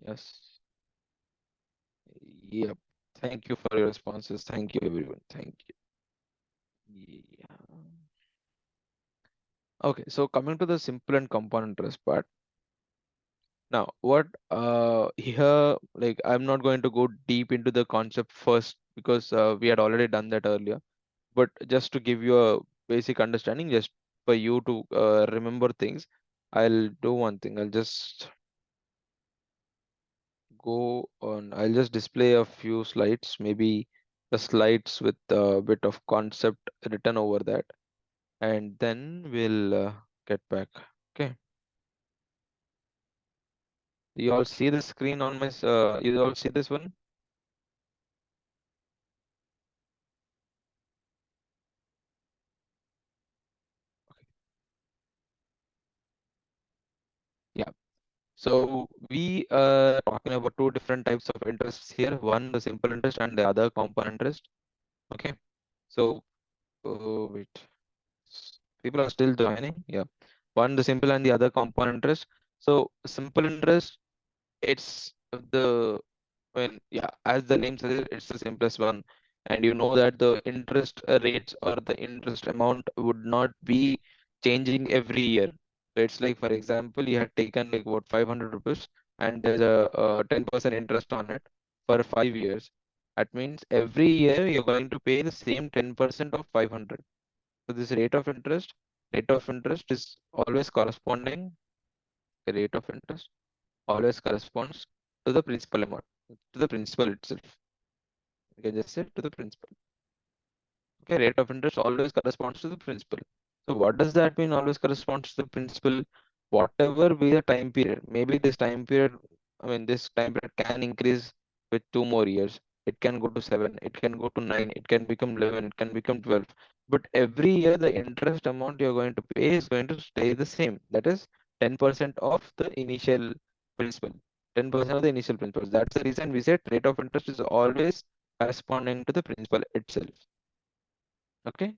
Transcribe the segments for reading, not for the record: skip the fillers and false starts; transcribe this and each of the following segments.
Yes. Yep. Thank you for your responses. Thank you, everyone. Thank you. Yeah. Okay, so coming to the simple and compound interest part. Now, what here, like, I'm not going to go deep into the concept first because we had already done that earlier. But just to give you a basic understanding, just for you to remember things, I'll do one thing. I'll just display a few slides, maybe the slides with a bit of concept written over that, and then we'll get back. Okay. You all see the screen on you all see this one? Yeah. So we are talking about two different types of interests here. One, the simple interest, and the other compound interest. Okay. So, wait. People are still joining. Yeah. One, the simple, and the other compound interest. So simple interest, it's the when yeah, as the name says, it's the simplest one, and you know that the interest rates or the interest amount would not be changing every year. So it's like, for example, you had taken like what 500 rupees, and there's a 10% interest on it for 5 years. That means every year you're going to pay the same 10% of 500. So this rate of interest is always corresponding. The rate of interest always corresponds to the principal amount, to the principal itself. You can just say to the principal. Okay, rate of interest always corresponds to the principal. So what does that mean? Always corresponds to the principal. Whatever be the time period, maybe this time period, this time period can increase with 2 more years. It can go to 7, it can go to 9, it can become 11, it can become 12. But every year, the interest amount you're going to pay is going to stay the same. That is 10% of the initial principal. 10% of the initial principal. That's the reason we said rate of interest is always corresponding to the principal itself. Okay,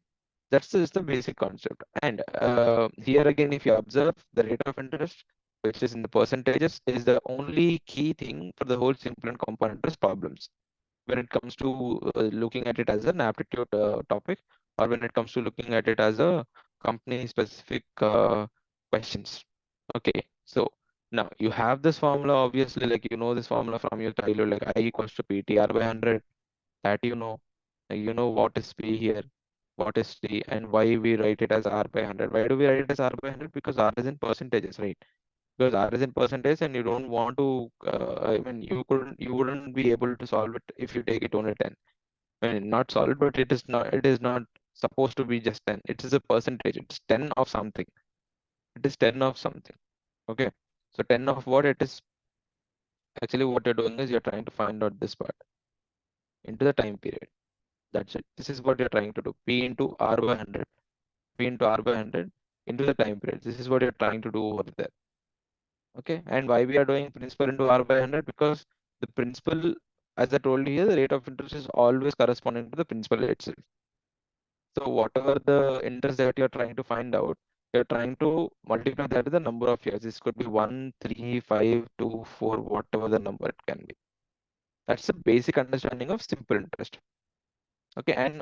that's just the basic concept. And here again, if you observe, the rate of interest, which is in the percentages, is the only key thing for the whole simple and compound interest problems. When it comes to looking at it as an aptitude topic, or when it comes to looking at it as a company specific questions. Okay, so now you have this formula, obviously, like you know this formula from your childhood, like I equals to PTR by 100, that you know what is P here, what is T, and why we write it as R by 100. Why do we write it as R by 100? Because R is in percentages, right? Because R is in percentage, and you don't want to. You wouldn't be able to solve it if you take it only 10. I mean, not solve, but it is not. It is not supposed to be just 10. It is a percentage. It's 10 of something. It is 10 of something. Okay. So 10 of what it is actually what you're doing is you're trying to find out this part into the time period. That's it. This is what you're trying to do. P into R by 100. P into R by 100 into the time period. This is what you're trying to do over there. Okay. And why we are doing principal into R by 100? Because the principal, as I told you here, the rate of interest is always corresponding to the principal itself. So whatever the interest that you're trying to find out, you're trying to multiply that with the number of years. This could be 1, 3, 5, 2, 4, whatever the number it can be. That's the basic understanding of simple interest. Okay, and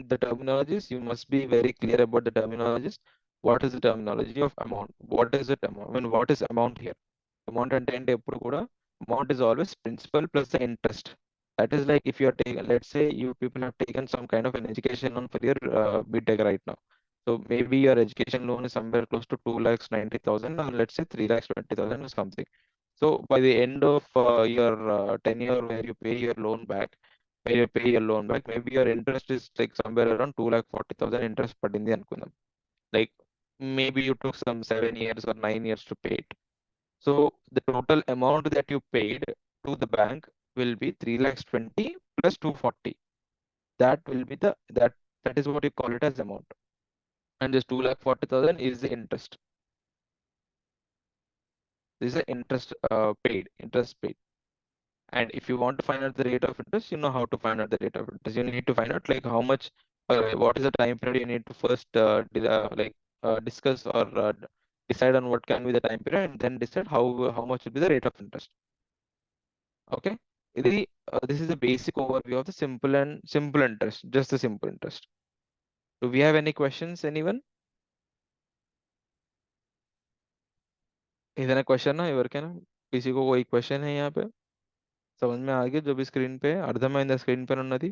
the terminologies, you must be very clear about the terminologies. What is the terminology of amount? What is it amount? What is amount here? Amount and ఎప్పుడు కూడా amount is always principal plus the interest. That is like if you are taking, let's say you people have taken some kind of an education loan for your BTech right now. So maybe your education loan is somewhere close to 2,90,000, or let's say 3,20,000 or something. So by the end of your tenure where you pay your loan back, maybe your interest is like somewhere around 2,40,000 interest పడింది అనుకుందాం. Like maybe you took some 7 years or 9 years to pay it. So the total amount that you paid to the bank will be 3 lakhs 20 plus 240. That will be that is what you call it as amount. And this 2,40,000 is the interest. This is the interest paid. And if you want to find out the rate of interest, you know how to find out the rate of interest. You need to find out like how much, what is the time period you need to first discuss or decide on what can be the time period, and then decide how much will be the rate of interest. Okay, this is a basic overview of the simple interest, just the simple interest. Do we have any questions, anyone? इधर question ना इवर के ना किसी को कोई question है यहाँ पे समझ में आ गया जो भी स्क्रीन पे అర్థమైందా స్క్రీన్ పైన ఉన్నది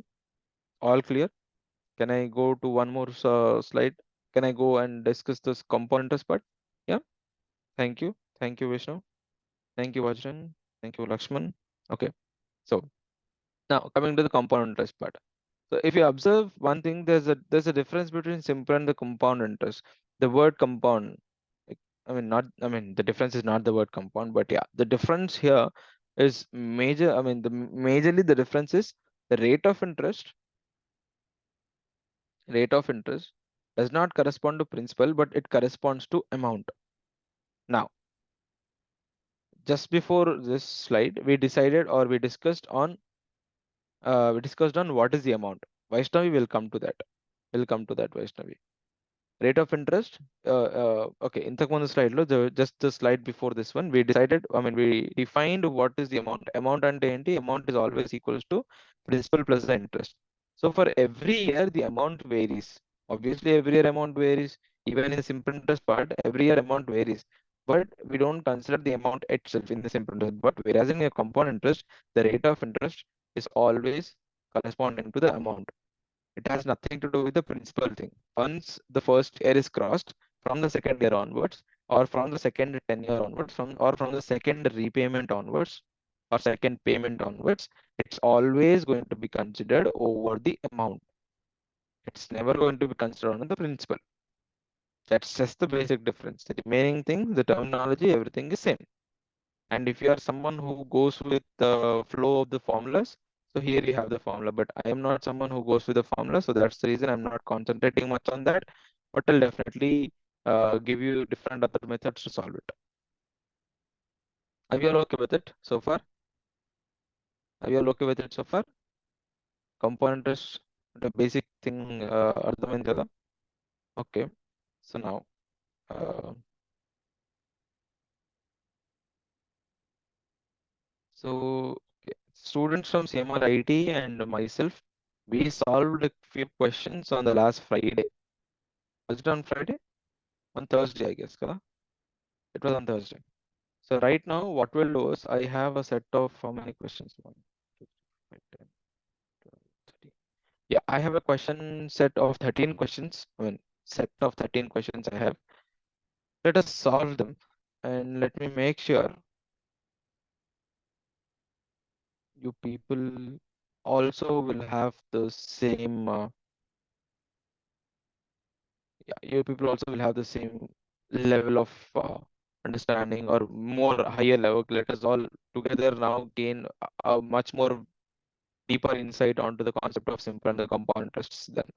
all clear? Can I go to one more slide? Can I go and discuss this component interest part? Yeah, thank you. Thank you, Vishnu. Thank you, Vajran. Thank you, Lakshman. Okay, so now coming to the compound interest part. So if you observe one thing, there's a difference between simple and the compound interest. The word compound, like, I mean, the difference is not the word compound, but yeah, the difference here is major. I mean, majorly the difference is the rate of interest does not correspond to principal, but it corresponds to amount. Now, just before this slide, we discussed on what is the amount. Vaishnavi will come to that. Will come to that, Vaishnavi. Rate of interest. Okay, ఇంతకు ముందు slide లో just the slide before this one, we defined what is the amount. Amount అంటే ఏంటి? Amount is always equals to principal plus the interest. So for every year, the amount varies. Obviously, every year amount varies. Even in the simple interest part, every year amount varies. But we don't consider the amount itself in the simple interest. But whereas in a compound interest, the rate of interest is always corresponding to the amount. It has nothing to do with the principal thing. Once the first year is crossed, from the second year onwards, or from the second tenure onwards, from the second repayment onwards, or second payment onwards, it's always going to be considered over the amount. It's never going to be considered on the principal. That's just the basic difference. The remaining thing, the terminology, everything is same. And if you are someone who goes with the flow of the formulas, so here you have the formula, but I am not someone who goes with the formula. So that's the reason I'm not concentrating much on that, but I'll definitely give you different other methods to solve it. Are you all okay with it so far? Are you all okay with it so far? Component is the basic thing, అర్థమైంది కదా? Okay, so now, so okay. Students from CMR IT and myself, we solved a few questions on the last Friday. Was it on Friday? On Thursday, I guess, kada? It was on Thursday. So right now, what we'll do is I have a set of how many questions? 1, 2, 3, 4, 5, 10, 12, 13. Yeah, I have a question set of 13 questions. I mean, set of 13 questions I have. Let us solve them, and let me make sure you people also will have the same. Yeah, you people also will have the same level of understanding or more higher level. Let us all together now gain a much more deeper insight onto the concept of simple and the compound interests then.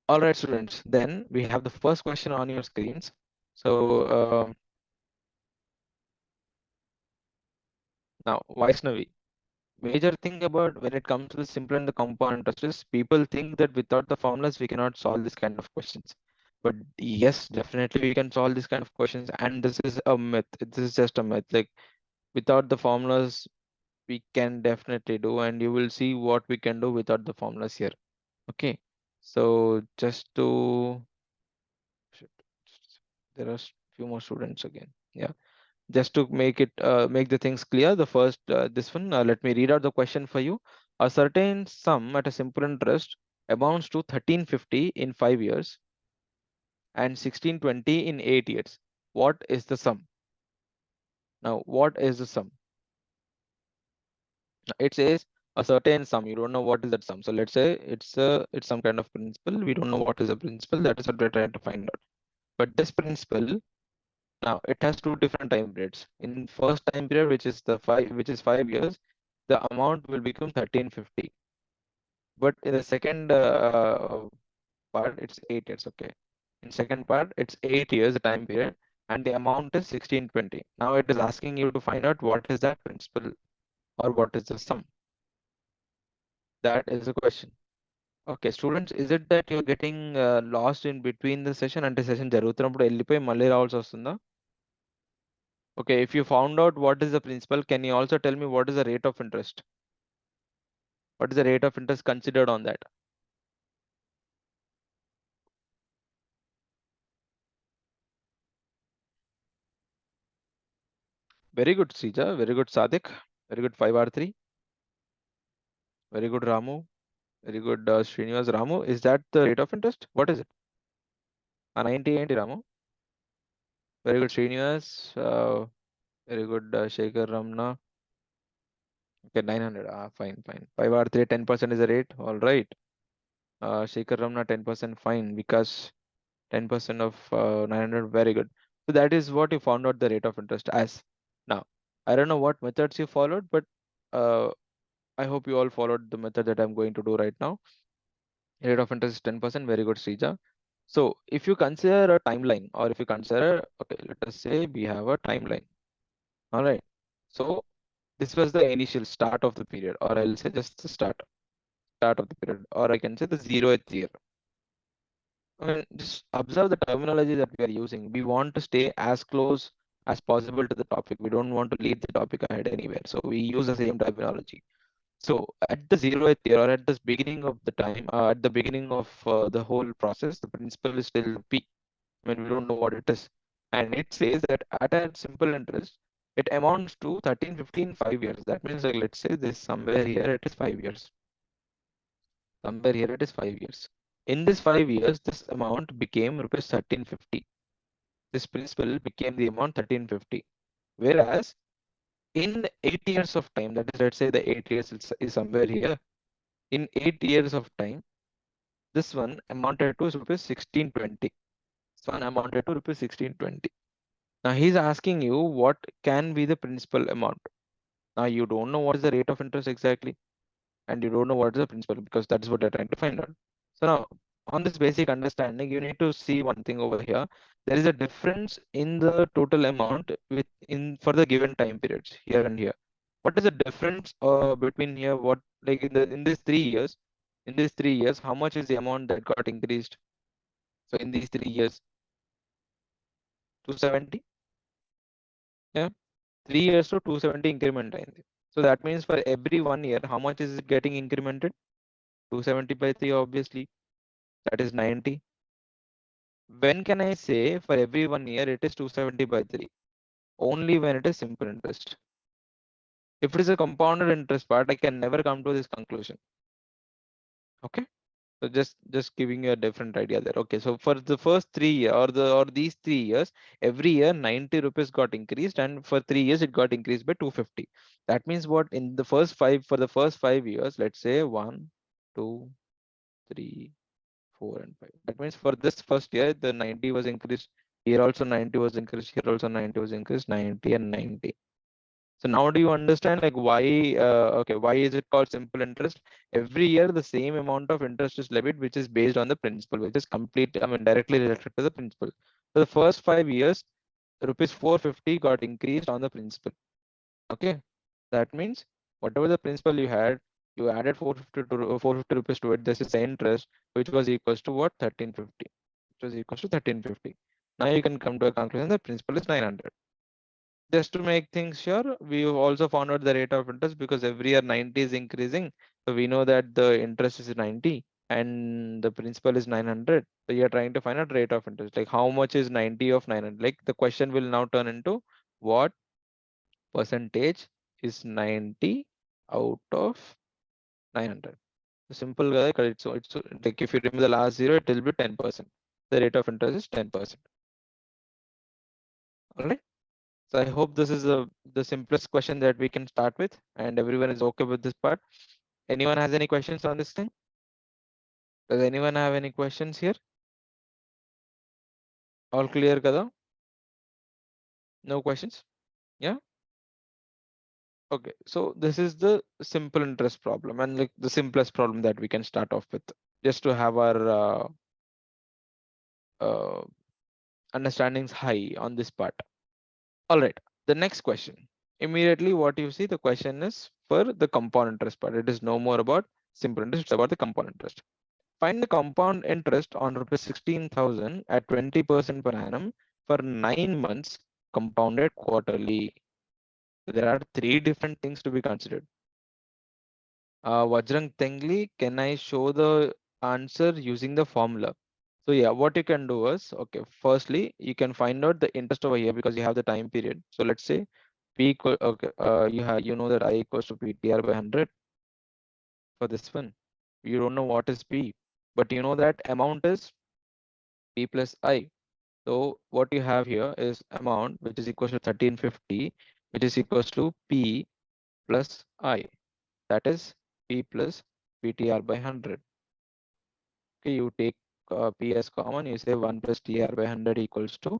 All right, students, then we have the first question on your screens. So now, Vaishnavi, major thing about when it comes to the simple and the compound interest is people think that without the formulas, we cannot solve this kind of questions. But yes, definitely we can solve this kind of questions. And this is a myth. This is just a myth. Like without the formulas, we can definitely do, and you will see what we can do without the formulas here. Okay, so just to shit, there are few more students again. Yeah, just to make the things clear, the first this one, let me read out the question for you. A certain sum at a simple interest amounts to 1350 in 5 years and 1620 in 8 years. What is the sum? Now, what is the sum? It says a certain sum. You don't know what is that sum. So let's say it's some kind of principal. We don't know what is a principal. That is what we're trying to find out. But this principal, now it has two different time periods. In first time period, which is 5 years, the amount will become 1350. But in the second part, it's 8 years. Okay. In second part, it's 8 years the time period, and the amount is 1620. Now it is asking you to find out what is that principal or what is the sum. That is the question. Okay, students, is it that you're getting lost in between the session? అంటే session జరుగుతున్నప్పుడు వెళ్ళిపోయి మళ్ళీ రావాల్సి వస్తుందా? Okay, if you found out what is the principal, can you also tell me what is the rate of interest? What is the rate of interest considered on that? Very good, Sija. Very good, Sadik. Very good, 5R3. Very good, Ramu. Very good, Srinivas. Ramu, is that the rate of interest? What is it? 90 Ramu. Very good, Srinivas. Very good, Shekhar Ramna. Okay, 900. Fine, fine. 5R3, 10% is the rate. All right. Shekhar Ramna, 10%. Fine. Because 10% of 900. Very good. So that is what you found out the rate of interest as. Now, I don't know what methods you followed, but uh, I hope you all followed the method that I'm going to do right now. Rate of interest is 10%. Very good, Srija. So if you consider a timeline, or if you consider, okay, let us say we have a timeline. All right. So this was the initial start of the period, or I'll say just the start of the period, or I can say the 0th year. I mean, just observe the terminology that we are using. We want to stay as close as possible to the topic. We don't want to lead the topic ahead anywhere. So we use the same terminology. So at the 0th year, or at the beginning of the time, at the beginning of the whole process, the principal is still P. I mean, we don't know what it is. And it says that at a simple interest, it amounts to 13, 15, 5 years. That means, like, let's say this somewhere here, it is 5 years. Somewhere here, it is 5 years. In this 5 years, this amount became rupees 1350. This principal became the amount 1350. Whereas in 8 years of time, that is, let's say the 8 years is somewhere here. In 8 years of time, this one amounted to rupees 1620. This one amounted to rupees 1620. Now he's asking you what can be the principal amount. Now you don't know what is the rate of interest exactly, and you don't know what is the principal, because that's what you're trying to find out. So now, on this basic understanding, you need to see one thing over here. There is a difference in the total amount for the given time periods here and here. What is the difference between here? What, like, in these 3 years? In these 3 years, how much is the amount that got increased? So in these 3 years, 270. Yeah, 3 years to 270 increment అయింది. So that means for every 1 year, how much is it getting incremented? 270 by 3, obviously. That is 90. When can I say for every 1 year it is 270 by 3? Only when it is simple interest. If it is a compounded interest part, I can never come to this conclusion. Okay. So just giving you a different idea there. Okay, so for the first 3 year, or these 3 years, every year 90 rupees got increased, and for 3 years it got increased by 250. That means what, in the first five, for the first 5 years, let's say 1, 2, 3, 4, and 5. That means for this first year, the 90 was increased. Here also 90 was increased. Here also 90 was increased. 90 and 90. So now do you understand, like, why? Okay, why is it called simple interest? Every year the same amount of interest is levied, which is based on the principal, which is complete. I mean, directly related to the principal. So the first 5 years, rupees 450 got increased on the principal. Okay, that means whatever the principal you had, you added 450 to 450 rupees to it. This is the interest, which was equals to what? 1350. Which was equals to 1350. Now you can come to a conclusion that principal is 900. Just to make things sure, we also found out the rate of interest, because every year 90 is increasing. So we know that the interest is 90 and the principal is 900. So you're trying to find out rate of interest, like how much is 90 of 900. Like, the question will now turn into what percentage is 90 out of 900. Simple, right? It's like, if you remove the last zero, it will be 10%. The rate of interest is 10%. All right. So I hope this is the simplest question that we can start with, and everyone is okay with this part. Anyone has any questions on this thing? Does anyone have any questions here? All clear, Kada? No questions? Yeah. Okay. So this is the simple interest problem, and like the simplest problem that we can start off with, just to have our uh, understandings high on this part. All right. The next question. Immediately, what you see, the question is for the compound interest part. It is no more about simple interest, it's about the compound interest. Find the compound interest on rupees 16,000 at 20% per annum for 9 months compounded quarterly. There are three different things to be considered. Vajrang Tengli, can I show the answer using the formula? So yeah, what you can do is, okay, firstly, you can find out the interest over here because you have the time period. So let's say P equal, okay, you know that I equals to PTR by 100 for this one. You don't know what is P, but you know that amount is P plus I. So what you have here is amount which is equals to 1350, which is equals to P plus I. That is P plus PTR by 100. Okay, you take P as common, you say 1 plus TR by 100 equals to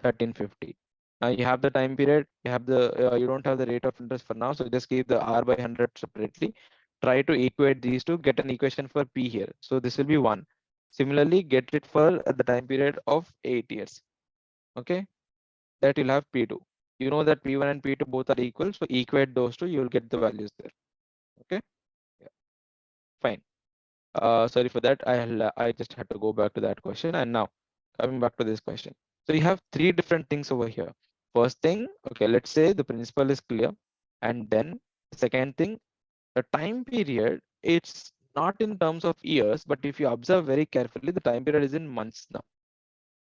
1350. Now you have the time period, you have the you don't have the rate of interest for now, so just keep the R by 100 separately. Try to equate these two, get an equation for P here. So this will be 1. Similarly, get it for the time period of 8 years. Okay, that you'll have P2. You know that P1 and P2 both are equal, so equate those two, you'll get the values there. Okay, yeah. Fine. Sorry for that. I just had to go back to that question. And now coming back to this question. So you have three different things over here. First thing, okay, let's say the principle is clear. And then the second thing, the time period, it's not in terms of years, but if you observe very carefully, the time period is in months now.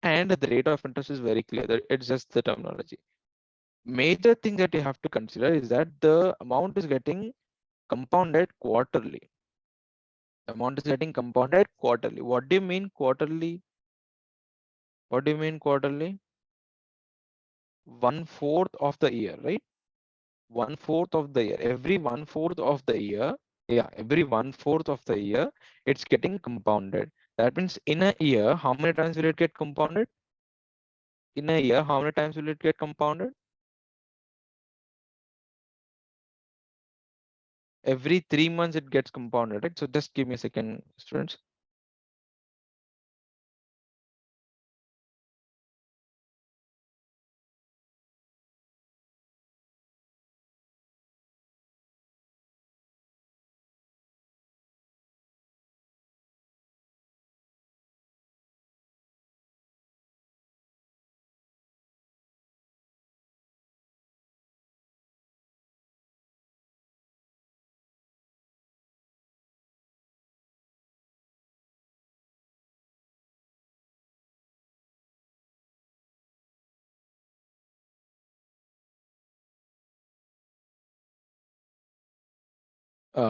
And the rate of interest is very clear. That it's just the terminology. Major thing that you have to consider is that the amount is getting compounded quarterly. The amount is getting compounded quarterly. What do you mean quarterly? What do you mean quarterly? 1/4 of the year, right? 1/4 of the year. Every 1/4 of the year, yeah, every 1/4 of the year, it's getting compounded. That means in a year, how many times will it get compounded? In a year, how many times will it get compounded? Every 3 months it gets compounded, right? So just give me a second, students.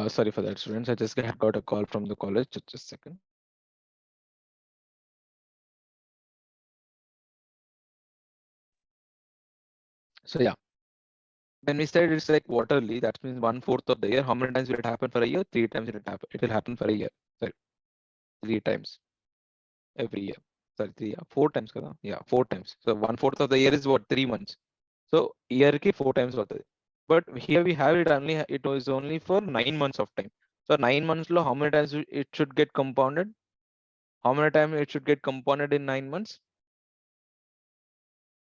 Sorry for that, students. I just got a call from the college. Just a second. So yeah, when we said it's like quarterly, that means 1/4 of the year. How many times will it happen for a year? 3 times it will happen. It will happen for a year. Sorry, 3 times every year. Sorry, 4 times. Kada? Yeah, 4 times. So 1/4 of the year is what? 3 months. So year ki 4 times होता है. But here we have it only. It was only for 9 months of time. So 9 months lo, how many times it should get compounded? How many times it should get compounded in 9 months?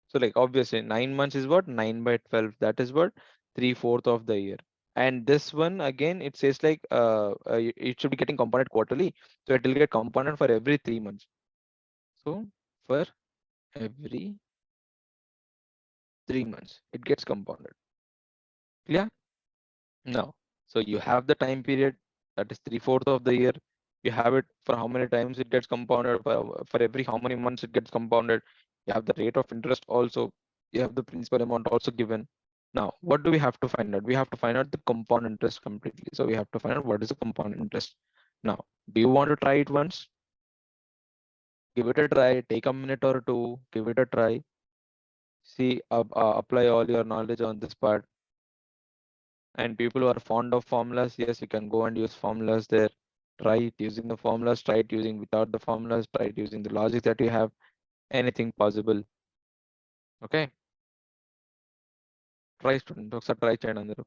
So like obviously 9 months is what? 9 by 12. That is what? 3/4 of the year. And this one again, it says like it should be getting compounded quarterly. So it will get compounded for every 3 months. So for every 3 months, it gets compounded. Clear? Now, so you have the time period that is 3/4 of the year. You have it for how many times it gets compounded, for every how many months it gets compounded. You have the rate of interest also. You have the principal amount also given. Now, what do we have to find out? We have to find out the compound interest completely. So we have to find out what is the compound interest. Now, do you want to try it once? Give it a try. Take a minute or two. Give it a try. See, apply all your knowledge on this part. And people who are fond of formulas, yes, you can go and use formulas there. Try it using the formulas, try it using without the formulas, try it using the logic that you have, anything possible. Okay, try student, ఒకసారి try చేయండి అందరూ.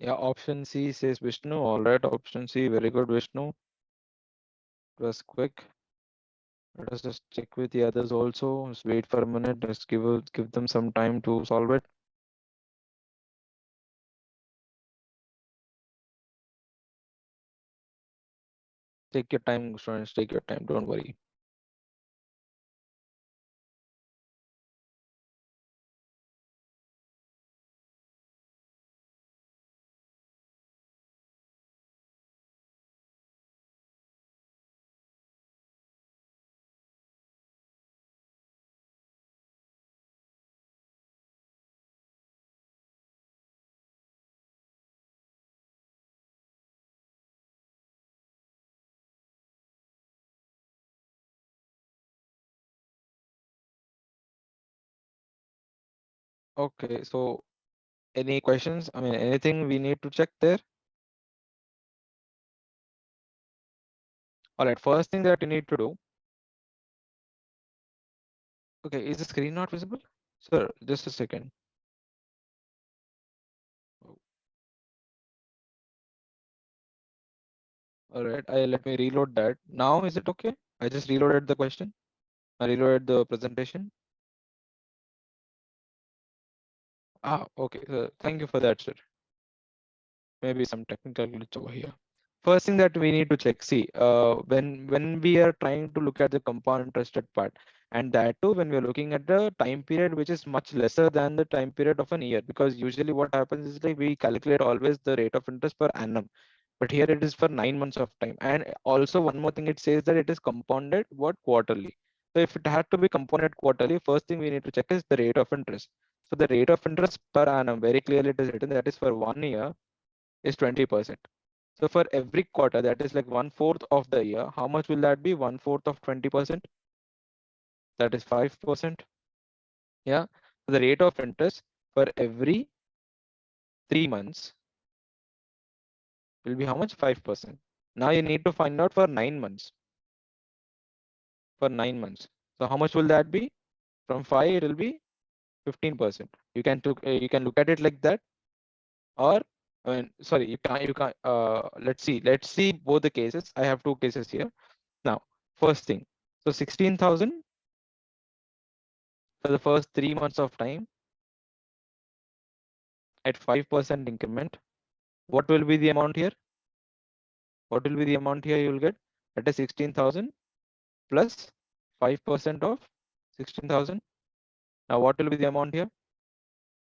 Yeah, option C says Vishnu. All right, option C. Very good, Vishnu. It was quick. Let us just check with the others also. Just wait for a minute. Just give them some time to solve it. Take your time, students. Take your time. Don't worry. Okay. So, any questions? I mean, anything we need to check there? All right. First thing that you need to do. Okay. Is the screen not visible? Sir, just a second. All right. Let me reload that. Now, is it okay? I just reloaded the question. I reloaded the presentation. Ah, okay. Thank you for that, sir. Maybe some technical glitch over here. First thing that we need to check, see, when we are trying to look at the compound interested part, and that too when we are looking at the time period which is much lesser than the time period of an year, because usually what happens is like we calculate always the rate of interest per annum, but here it is for 9 months of time. And also one more thing, it says that it is compounded what quarterly. So if it had to be compounded quarterly, first thing we need to check is the rate of interest. So the rate of interest per annum, very clearly it is written that is for 1 year is 20%. So for every quarter, that is like 1/4 of the year, how much will that be? 1/4 of 20%? That is 5%. Yeah. So the rate of interest for every 3 months will be how much? 5%. Now you need to find out for 9 months. For 9 months. So how much will that be? From 5, it will be 15%. You can look at it like that, or I mean, sorry, you can't. Let's see both the cases. I have two cases here. Now, first thing. So 16,000 for the first 3 months of time at 5% increment. What will be the amount here? What will be the amount here you will get? That is 16,000 plus 5% of 16,000. Now what will be the amount here?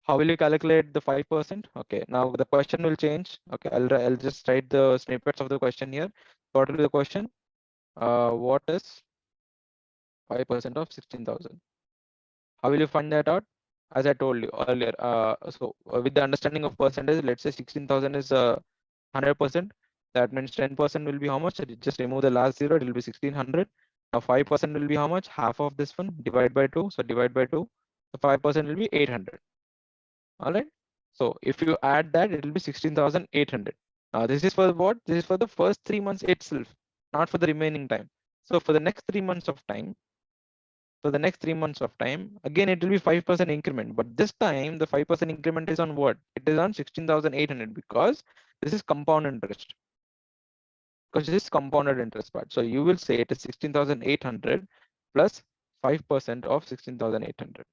How will you calculate the 5%? Okay, now the question will change. Okay, I'll just write the snippets of the question here. What will be the question? What is 5% of 16,000? How will you find that out? As I told you earlier, with the understanding of percentage, let's say 16,000 is 100%. That means 10% will be how much? Just remove the last zero, it will be 1600. Now 5% will be how much? Half of this one, divide by 2. So divide by 2. So 5% will be 800. All right. So if you add that, it will be 16,800. Now this is for what? This is for the first 3 months itself, not for the remaining time. So for the next 3 months of time, again it will be 5% increment, but this time the 5% increment is on what? It is on 16,800, because this is compound interest. Because this is compounded interest part. So you will say it is 16,800 plus 5% of 16,800.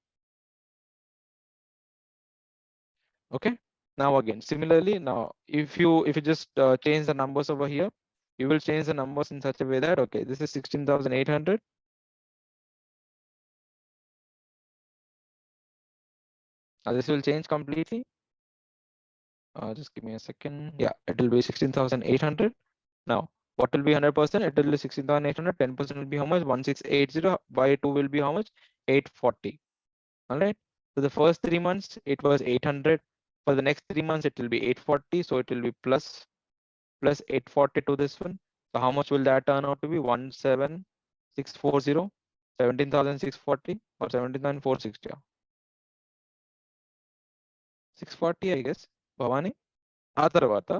Okay. Now again, similarly, now if you just change the numbers over here, you will change the numbers in such a way that, okay, this is 16,800. Now this will change completely. Just give me a second. Yeah, it will be 16,800. Now, what will be 100%? It will be 16,800. 10% will be how much? 1680. By 2 will be how much? 840. All right. So the first 3 months it was 800. For the next 3 months it will be 840. So it will be plus 840 to this one. So how much will that turn out to be? 17,640, 17,640 or 17,460. 640, I guess. Bhavani. ఆ తర్వాత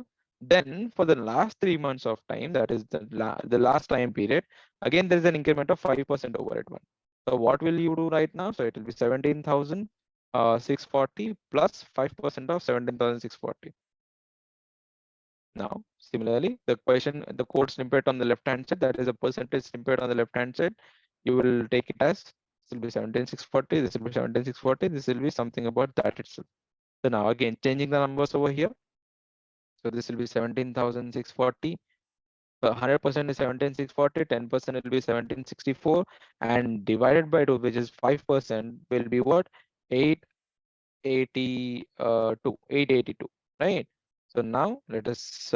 then for the last 3 months of time, that is the last time period, again there is an increment of 5% over it one. So what will you do right now? So it will be 17,640 plus 5% of 17,640. Now, similarly, the code snippet on the left-hand side, that is a percentage snippet on the left-hand side, you will take it as this will be 17,640, this will be 17,640, this will be something about that itself. So now again, changing the numbers over here. So this will be 17,640. 100% is 17,640, 10% will be 1764, and divided by 2, which is 5%, will be what? 882, right? So now let us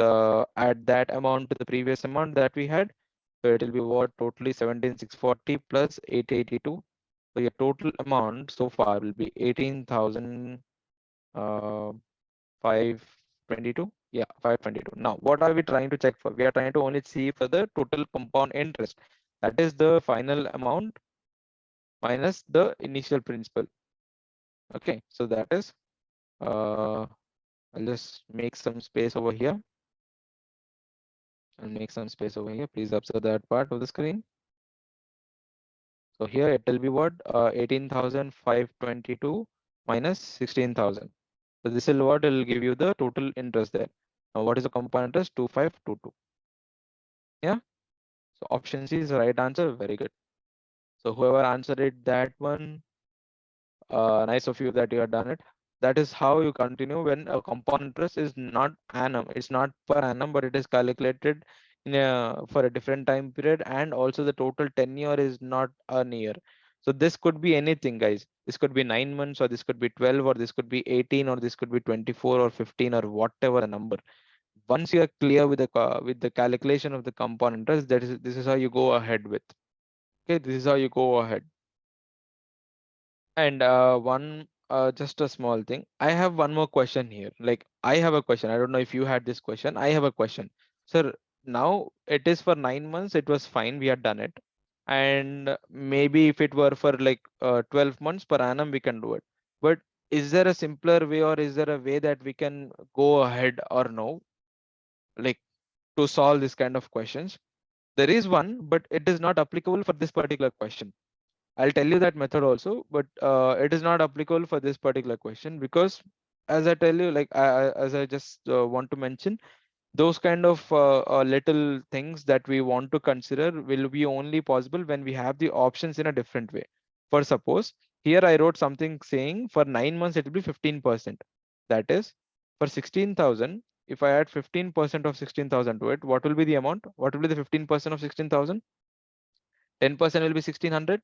add that amount to the previous amount that we had. So it will be what? Totally 17,640 plus 882. So your total amount so far will be 18,522. Yeah, 522. Now, what are we trying to check for? We are trying to only see for the total compound interest. That is the final amount minus the initial principal. Okay, so that is, I'll just make some space over here. I'll make some space over here. Please observe that part of the screen. So here it will be what? 18,522 minus 16,000. So this is what will give you the total interest there. Now, what is the compound interest? 2522. Yeah. So option C is the right answer. Very good. So whoever answered it, that one, nice of you that you have done it. That is how you continue when a compound interest is not annum. It's not per annum, but it is calculated in for a different time period, and also the total tenure is not a year. So this could be anything, guys. This could be 9 months, or this could be 12, or this could be 18, or this could be 24 or 15, or whatever the number. Once you are clear with the calculation of the compound interest, this is how you go ahead with. Okay, this is how you go ahead. And one just a small thing. I have one more question here. Like I have a question. I don't know if you had this question. I have a question. Sir, now it is for 9 months. It was fine. We had done it. And maybe if it were for like 12 months per annum, we can do it. But is there a simpler way, or is there a way that we can go ahead or no? Like to solve this kind of questions? There is one, but it is not applicable for this particular question. I'll tell you that method also, but it is not applicable for this particular question, because as I tell you, like as I just want to mention, those kind of little things that we want to consider will be only possible when we have the options in a different way. For suppose, here I wrote something saying for 9 months it will be 15%. That is, for 16,000, if I add 15% of 16,000 to it, what will be the amount? What will be the 15% of 16,000? 10% will be 1,600.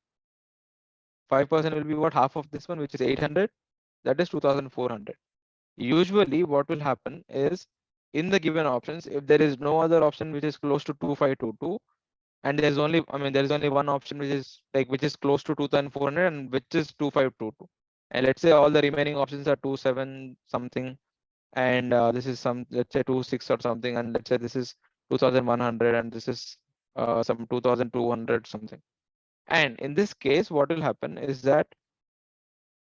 5% will be what? Half of this one, which is 800. That is 2,400. Usually what will happen is, in the given options, if there is no other option which is close to 2522, and there's only, I mean, there is only one option which is close to 2,400 and which is 2522. And let's say all the remaining options are 27 something, and this is some, let's say 26 or something, and let's say this is 2,100, and this is some 2,200 something. And in this case, what will happen is that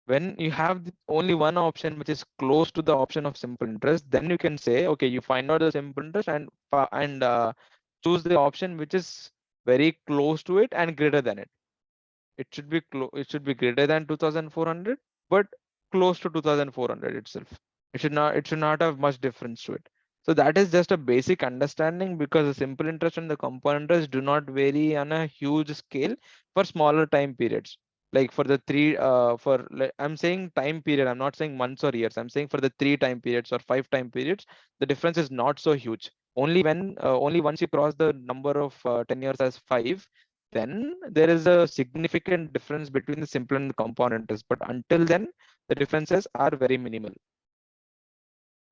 when you have only one option which is close to the option of simple interest, then you can say, okay, you find out the simple interest and choose the option which is very close to it and greater than it. It should be greater than 2,400, but close to 2,400 itself. It should not have much difference to it. So that is just a basic understanding, because the simple interest and the compound interest do not vary on a huge scale for smaller time periods. Like for the three, I'm saying time period, I'm not saying months or years. I'm saying for the 3 time periods or 5 time periods, the difference is not so huge. Only once you cross the number of 10 years as 5, then there is a significant difference between the simple and the compound interest. But until then, the differences are very minimal.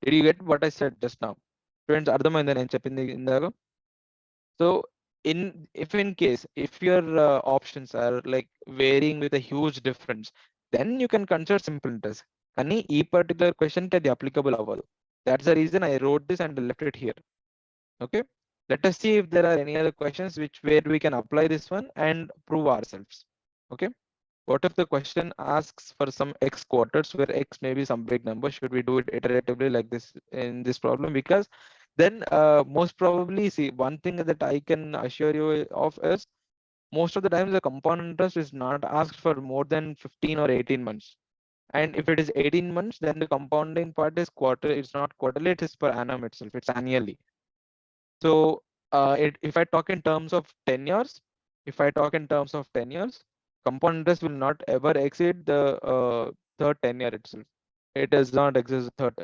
Did you get what I said just now? Students, అర్థమైందా నేను చెప్పింది ఇందాక? So in case if your options are like varying with a huge difference, then you can consider simple interest. కానీ ఈ particular question కి అది applicable అవ్వదు. That's the reason I wrote this and left it here. Okay, let us see if there are any other questions where we can apply this one and prove ourselves. Okay, what if the question asks for some x quarters where x may be some big number? Should we do it iteratively like this in this problem? Because then most probably, see, one thing that I can assure you of is, most of the times the compound interest is not asked for more than 15 or 18 months. And if it is 18 months, then the compounding part is quarter. It's not quarterly, it is per annum itself. It's annually. So if I talk in terms of 10 years, if I talk in terms of 10 years, compound interest will not ever exceed the third 10 year itself. It does not exist third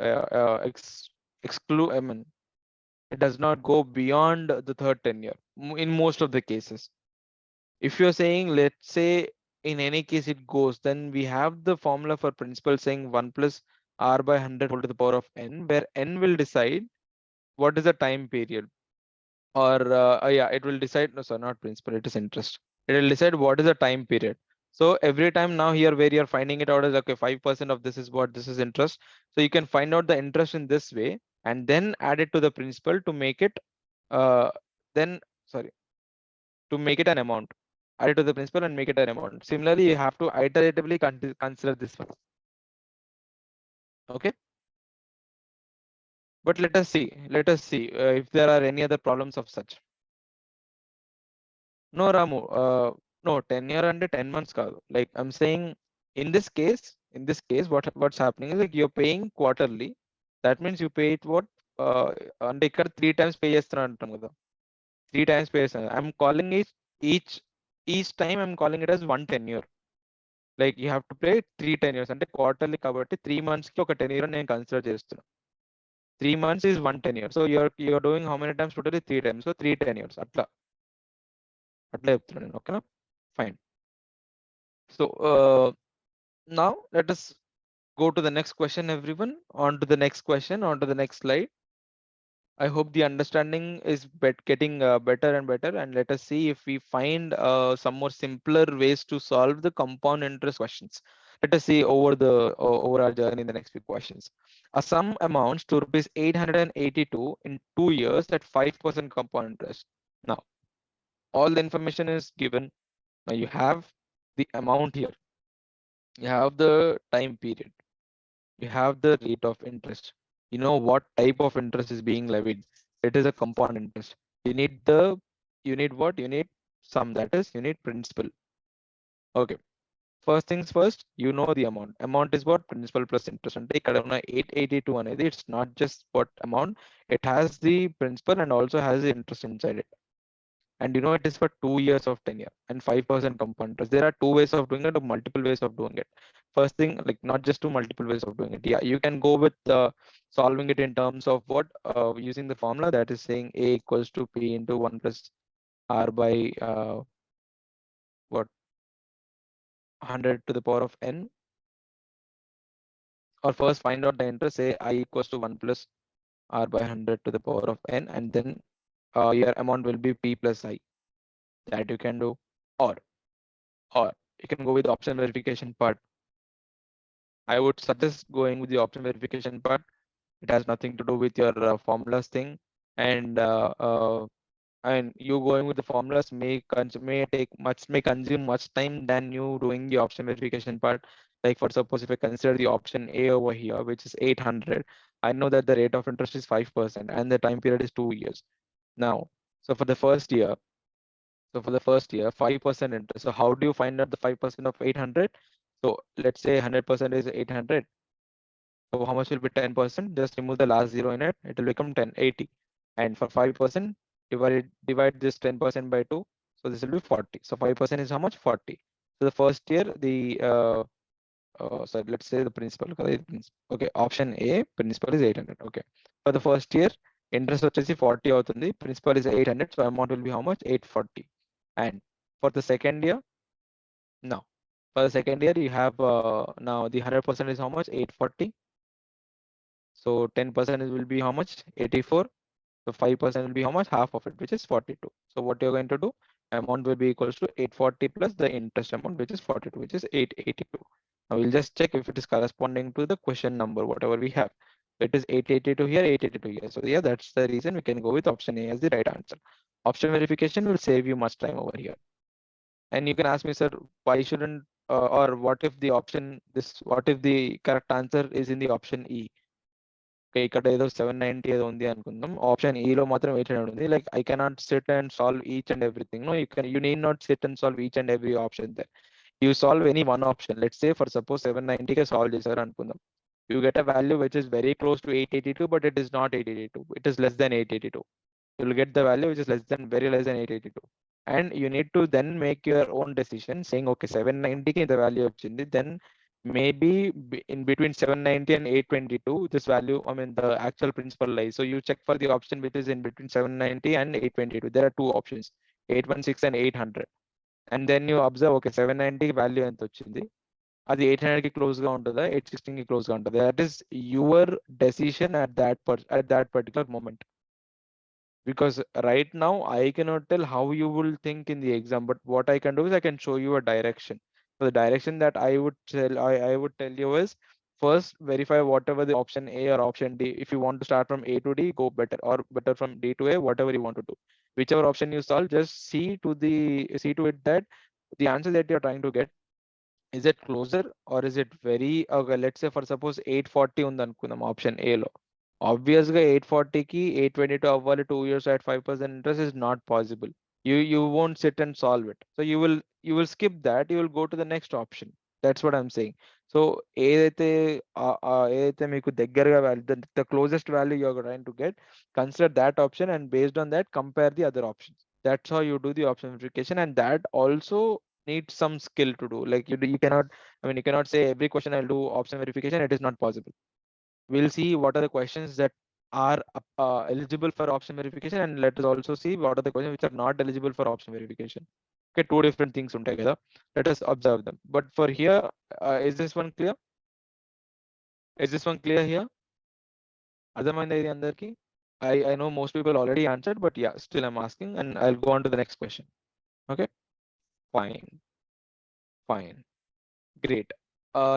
exclude. I mean, it does not go beyond the third 10 year in most of the cases. If you're saying, let's say in any case it goes, then we have the formula for principal saying 1 plus r by 100 whole to the power of n, where n will decide what is the time period. Or yeah, it will decide, no, sorry, not principal, it is interest. It will decide what is the time period. So every time now here where you're finding it out is, okay, 5% of this is what, this is interest. So you can find out the interest in this way and then add it to the principal to make it, then, sorry, to make it an amount. Add it to the principal and make it an amount. Similarly, you have to iteratively consider this one. Okay. But let us see if there are any other problems of such. No, Ramu, no, 10 year and 10 months kaadu. Like I'm saying, in this case, what's happening is like you're paying quarterly. That means you pay it what, and ఇక్కడ 3 times pay చేస్తున్నా అంటాం కదా. 3 times pay చేస్తున్నా. I'm calling it each time I'm calling it as 1 tenure. Like you have to pay 3 tenures. అంటే quarterly కాబట్టి 3 months కి ఒక tenure నేను కన్సిడర్ చేస్తున్నా. 3 months is 1 tenure. So you're doing how many times totally? 3 times. So 3 tenures. అట్లా చెప్తున్నాను నేను. ఓకేనా? Fine. So now let us go to the next question, everyone. On to the next question, on to the next slide. I hope the understanding is getting better and better, and let us see if we find some more simpler ways to solve the compound interest questions. Let us see over our journey in the next few questions. A sum amounts to rupees 882 in 2 years at 5% compound interest. Now, all the information is given. Now you have the amount here. You have the time period. You have the rate of interest. You know what type of interest is being levied. It is a compound interest. You need what? You need sum, that is, you need principal. Okay. First things first, you know the amount. Amount is what? Principal plus interest. And take 882 అనేది, it's not just what amount, it has the principal and also has the interest inside it. And you know it is for 2 years of tenure and 5% compound interest. There are 2 ways of doing it or multiple ways of doing it. First thing, like not just 2 multiple ways of doing it. Yeah, you can go with solving it in terms of what, using the formula that is saying a equals to p into 1 plus r by what, 100 to the power of n. Or first find out the interest, say I equals to 1 plus r by 100 to the power of n, and then your amount will be p plus I. That you can do. Or you can go with the option verification part. I would suggest going with the option verification part. It has nothing to do with your formulas thing, and you going with the formulas may consume much time than you doing the option verification part. Like for suppose if I consider the option A over here, which is 800, I know that the rate of interest is 5% and the time period is 2 years. Now, so for the first year, 5% interest. So how do you find out the 5% of 800? So let's say 100% is 800. So how much will be 10%? Just remove the last zero in it. It will become 1080. And for 5%, divide this 10% by 2. So this will be 40. So 5% is how much? 40. So the first year, so let's say the principal. Okay, option A, principal is 800. Okay. For the first year, interest వచ్చేసి 40 అవుతుంది. Principal is 800. So amount will be how much? 840. And for the second year, now for the second year, you have now the 100% is how much? 840. So 10% will be how much? 84. So 5% will be how much? Half of it, which is 42. So what you're going to do? Amount will be equals to 840 plus the interest amount, which is 42, which is 882. Now we'll just check if it is corresponding to the question number, whatever we have. It is 882 here, 882 here. So yeah, that's the reason we can go with option A as the right answer. Option verification will save you much time over here. And you can ask me, sir, why shouldn't, or what if the correct answer is in the option E? Okay, ఇక్కడ ఏదో 790 ఏదో ఉంది అనుకుందాం. Option E లో మాత్రం 800 ఉంది. Like I cannot sit and solve each and everything. No, you need not sit and solve each and every option there. You solve any one option. Let's say for suppose 790 ke solve చేశారు అనుకుందాం. You get a value which is very close to 882, but it is not 882. It is less than 882. You'll get the value which is less than, very less than 882. And you need to then make your own decision saying, okay, 790 ki the value వచ్చింది. Then maybe in between 790 and 822, this value, I mean, the actual principal lies. So you check for the option which is in between 790 and 822. There are two options, 816 and 800. And then you observe, okay, 790 value ఎంత వచ్చింది, అది 800 కి close గా ఉంటుందా, 816 కి close గా ఉంటుందా. That is your decision at that particular moment. Because right now I cannot tell how you will think in the exam, but what I can do is I can show you a direction. So the direction that I would tell you is, first verify whatever the option A or option D. If you want to start from A to D, go better, or better from D to A, whatever you want to do. Whichever option you solve, just see to it that the answer that you're trying to get, is it closer or is it very, okay, let's say for suppose 840 ఉంది అనుకుందాం option A లో. Obvious గా 840 కి 822 అవ్వాలి 2 years at 5% interest is not possible. You won't sit and solve it. So you will skip that. You will go to the next option. That's what I'm saying. So ఏదైతే మీకు దగ్గరగా value, the closest value you're trying to get, consider that option, and based on that compare the other options. That's how you do the option verification, and that also needs some skill to do. Like you cannot, I mean, you cannot say every question I'll do option verification. It is not possible. We'll see what are the questions that are eligible for option verification, and let us also see what are the questions which are not eligible for option verification. Okay, two different things ఉంటాయి కదా. Let us observe them. But for here, is this one clear? Is this one clear here? అర్థమైందా ఇది అందరికి? I know most people already answered, but yeah, still I'm asking, and I'll go on to the next question. Okay, fine, fine, great.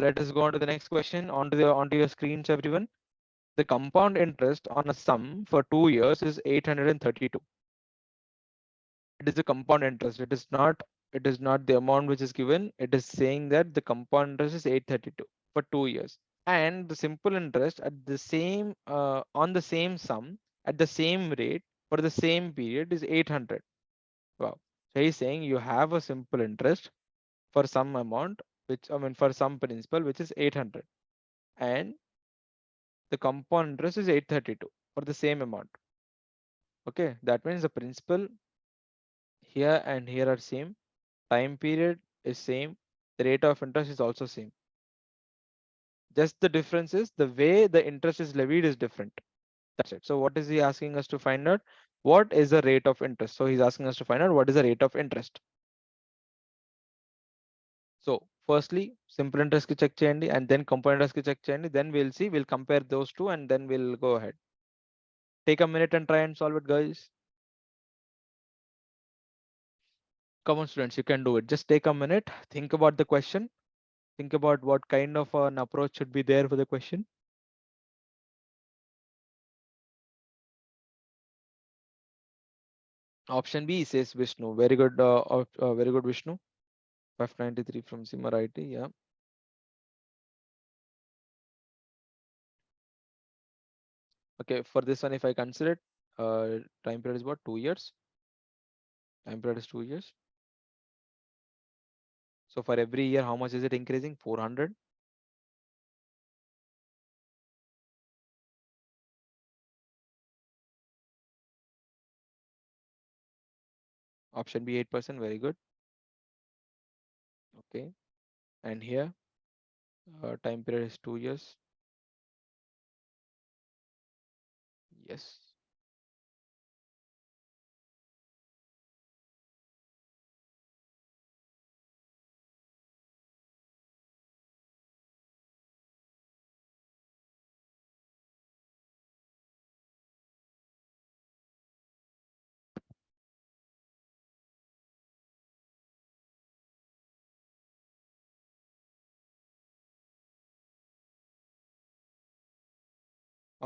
Let us go on to the next question. Onto your screens, everyone. The compound interest on a sum for 2 years is 832. It is the compound interest. It is not the amount which is given. It is saying that the compound interest is 832 for 2 years. And the simple interest at the same on the same sum at the same rate for the same period is 800. Wow. So he's saying you have a simple interest for some amount, which, I mean, for some principal, which is 800. And the compound interest is 832 for the same amount. Okay, that means the principal here and here are same, time period is same, the rate of interest is also same. Just the difference is the way the interest is levied is different. That's it. So what is he asking us to find out? What is the rate of interest? So he's asking us to find out what is the rate of interest. So firstly, simple interest ki check cheyandi, and then compound interest ki check cheyandi. Then we'll see, we'll compare those two, and then we'll go ahead. Take a minute and try and solve it, guys. Come on, students, you can do it. Just take a minute, think about the question, think about what kind of an approach should be there for the question. Option B says Vishnu. Very good, very good, Vishnu. 593 from Simar IT. Yeah. Okay, for this one, if I consider it, time period is what, 2 years? Time period is 2 years. So for every year, how much is it increasing? 400. Option B, 8%. Very good. Okay. And here, time period is 2 years. Yes.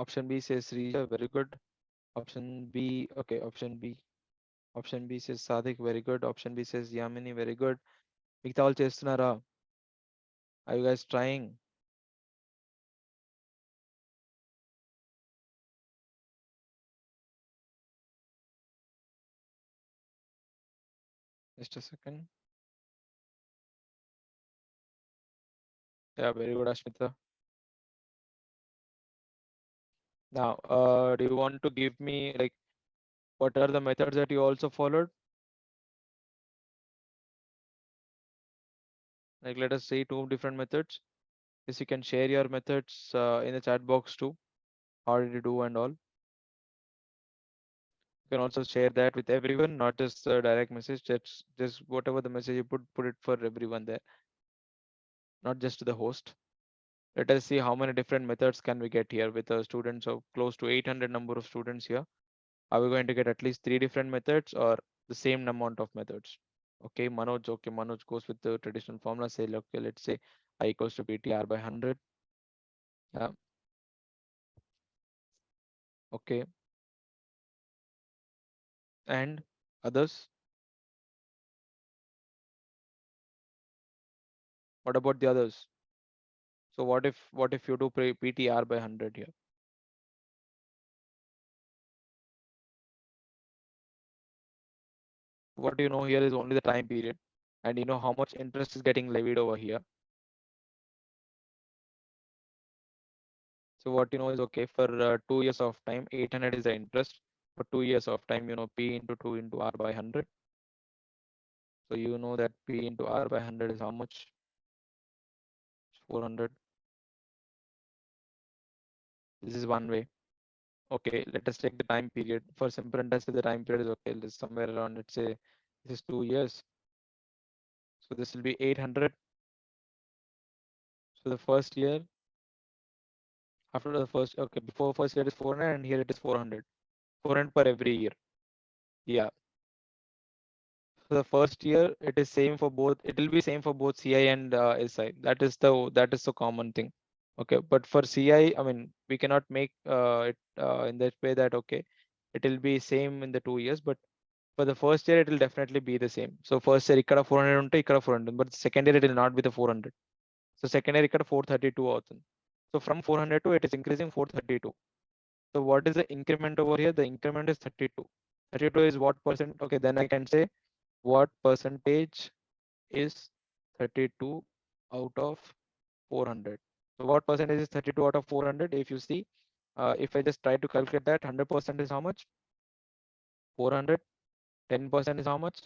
Option B says Rija. Very good. Option B. Okay. Option B. Option B says Sadik. Very good. Option B says Yamini. Very good. మిగతా వాళ్ళు చేస్తున్నారా? Are you guys trying? Just a second. Yeah, very good, Ashmita. Now, do you want to give me like what are the methods that you also followed? Like let us say two different methods. Yes, you can share your methods in the chat box too. How did you do and all? You can also share that with everyone, not just direct message. Just whatever the message you put it for everyone there, not just to the host. Let us see how many different methods can we get here with students of close to 800 number of students here. Are we going to get at least 3 different methods or the same amount of methods? Okay, Manoj. Okay, Manoj goes with the traditional formula. Say, okay, let's say I equals to PTR by 100. Yeah. Okay. And others? What about the others? So what if you do PTR by 100 here? What you know here is only the time period, and you know how much interest is getting levied over here. So what you know is okay for 2 years of time, 800 is the interest. For 2 years of time, you know P into 2 into R by 100. So you know that P into R by 100 is how much? 400. This is one way. Okay, let us take the time period. For simple interest, the time period is okay. It's somewhere around, let's say, this is 2 years. So this will be 800. So the first year, after the first, okay, before first year is 400 and here it is 400. 400 per every year. Yeah. So the first year it is same for both. It will be same for both CI and SI. That is the common thing. Okay, but for CI, I mean, we cannot make it in that way that okay, it will be same in the 2 years, but for the first year it will definitely be the same. So first year ikkada 400 unte ikkada 400, but second year it will not be the 400. So second year ikkada 432 అవుతుంది. So from 402 it is increasing 432. So what is the increment over here? The increment is 32. 32 is what percent? Okay, then I can say what percentage is 32 out of 400. So what percentage is 32 out of 400? If you see, if I just try to calculate that, 100% is how much? 400. 10% is how much?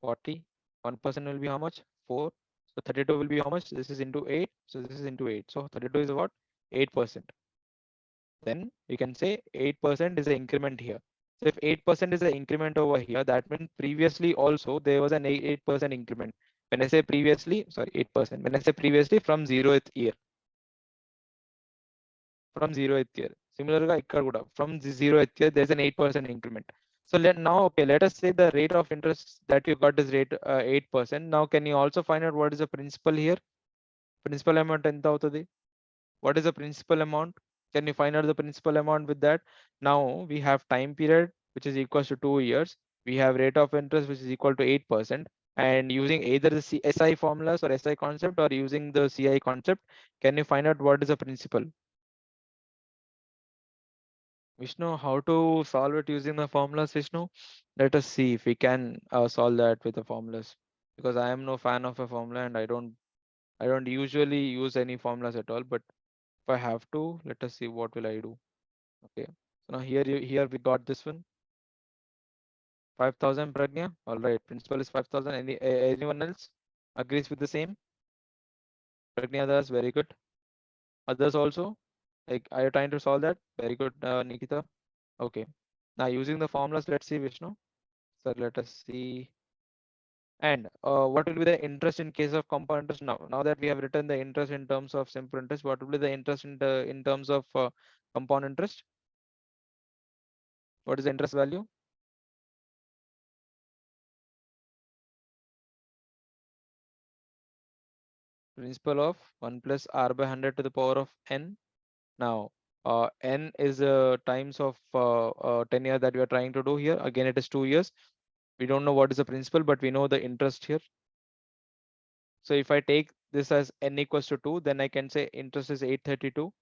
40. 1% will be how much? 4. So 32 will be how much? This is into 8. So this is into 8. So 32 is what? 8%. Then you can say 8% is the increment here. So if 8% is the increment over here, that means previously also there was an 8% increment. When I say previously, sorry, 8%. When I say previously from 0th year, from 0th year. Similarly, ikkada kuda from the 0th year, there's an 8% increment. So okay, let us say the rate of interest that you got is rate 8%. Now, can you also find out what is the principal here? Principal amount ఎంత అవుతుంది? What is the principal amount? Can you find out the principal amount with that? Now we have time period which is equal to 2 years. We have rate of interest which is equal to 8%. And using either the SI formulas or SI concept or using the CI concept, can you find out what is the principal? Vishnu, how to solve it using the formulas, Vishnu? Let us see if we can solve that with the formulas. Because I am no fan of a formula and I don't usually use any formulas at all. But if I have to, let us see what will I do. Okay. So now here we got this one. 5,000 Pragya. All right. Principal is 5,000. Anyone else agrees with the same? Pragya, others, very good. Others also? Like, are you trying to solve that? Very good, Nikita. Okay. Now using the formulas, let's see, Vishnu. So let us see. And what will be the interest in case of compound interest now? Now that we have written the interest in terms of simple interest, what will be the interest in terms of compound interest? What is the interest value? Principal of 1 plus r by 100 to the power of n. Now, n is times of 10 years that we are trying to do here. Again, it is 2 years. We don't know what is the principal, but we know the interest here. So if I take this as n equals to 2, then I can say interest is 832.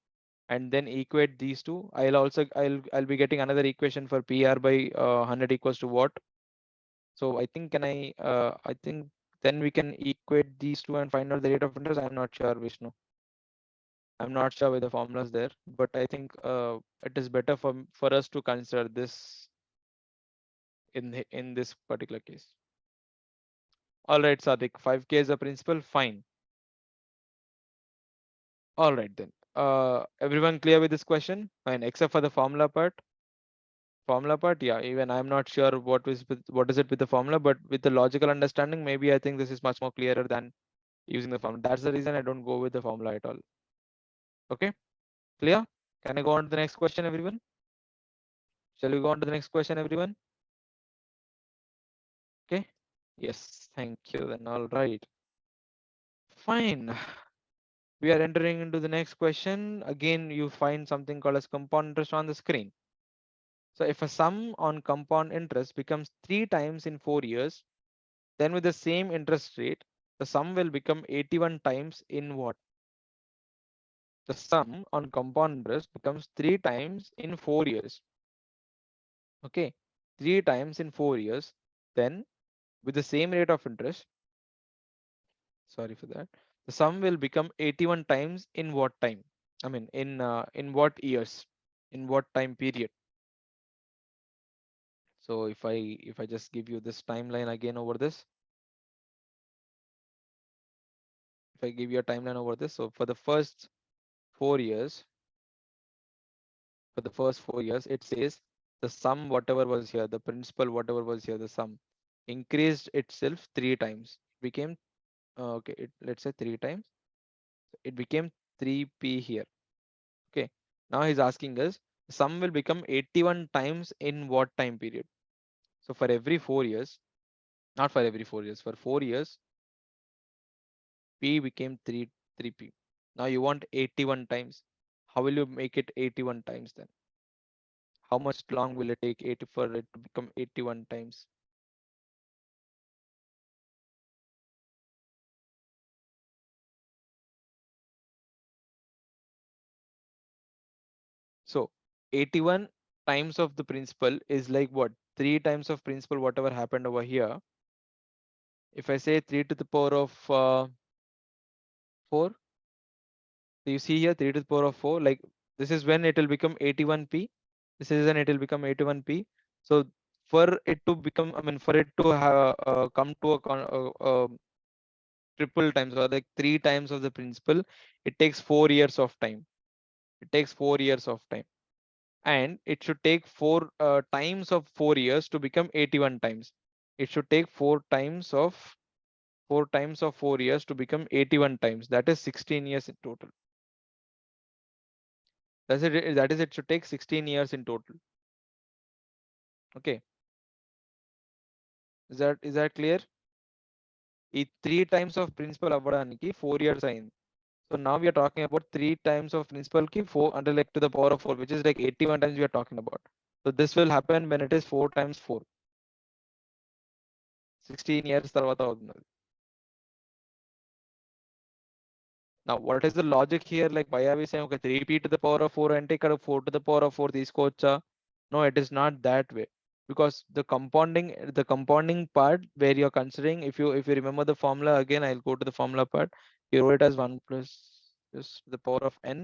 And then equate these two. I'll be getting another equation for PR by 100 equals to what? So I think I think then we can equate these two and find out the rate of interest. I'm not sure, Vishnu. I'm not sure why the formula is there, but I think it is better for us to consider this in this particular case. All right, Sadiq, 5K is a principal, fine. All right then. Everyone clear with this question? Fine, except for the formula part. Formula part, yeah. Even I'm not sure what is it with the formula, but with the logical understanding, maybe I think this is much more clearer than using the formula. That's the reason I don't go with the formula at all. Okay, clear? Can I go on to the next question, everyone? Shall we go on to the next question, everyone? Okay. Yes, thank you. Then all right. Fine. We are entering into the next question. Again, you find something called as compound interest on the screen. So if a sum on compound interest becomes 3 times in 4 years, then with the same interest rate, the sum will become 81 times in what? The sum on compound interest becomes 3 times in 4 years. Okay, 3 times in 4 years. Then with the same rate of interest, sorry for that, the sum will become 81 times in what time? I mean, in what years? In what time period? So if I just give you this timeline again over this, if I give you a timeline over this, so for the first 4 years, it says the sum whatever was here, the principal whatever was here, the sum increased itself 3 times. Became okay. Let's say 3 times. It became 3p here. Okay. Now he's asking us the sum will become 81 times in what time period? So for every 4 years, not for every 4 years, for 4 years, p became 3p. Now you want 81 times. How will you make it 81 times then? How much long will it take 80 for it to become 81 times? So 81 times of the principal is like what? 3 times of principal, whatever happened over here. If I say 3 to the power of 4, so you see here 3 to the power of 4, like this is when it will become 81p. This is when it will become 81p. So for it to become, I mean, for it to have come to a triple times or like 3 times of the principal, it takes 4 years of time. It takes 4 years of time. And it should take 4 times of 4 years to become 81 times. It should take 4 times of 4 years to become 81 times. That is 16 years in total. That's it. That is, it should take 16 years in total. Okay. Is that clear? ఈ 3 times of principal అవ్వడానికి 4 years అయింది. So now we are talking about 3 times of principal ki 4 under like to the power of 4, which is like 81 times we are talking about. So this will happen when it is 4 times 4. 16 years తర్వాత అవుతుంది. Now what is the logic here? Like why are we saying okay 3p to the power of 4 అంటే ఇక్కడ 4 to the power of 4 తీసుకోవచ్చా? No, it is not that way. Because the compounding part where you're considering, if you remember the formula again, I'll go to the formula part. You wrote it as 1 plus just the power of n.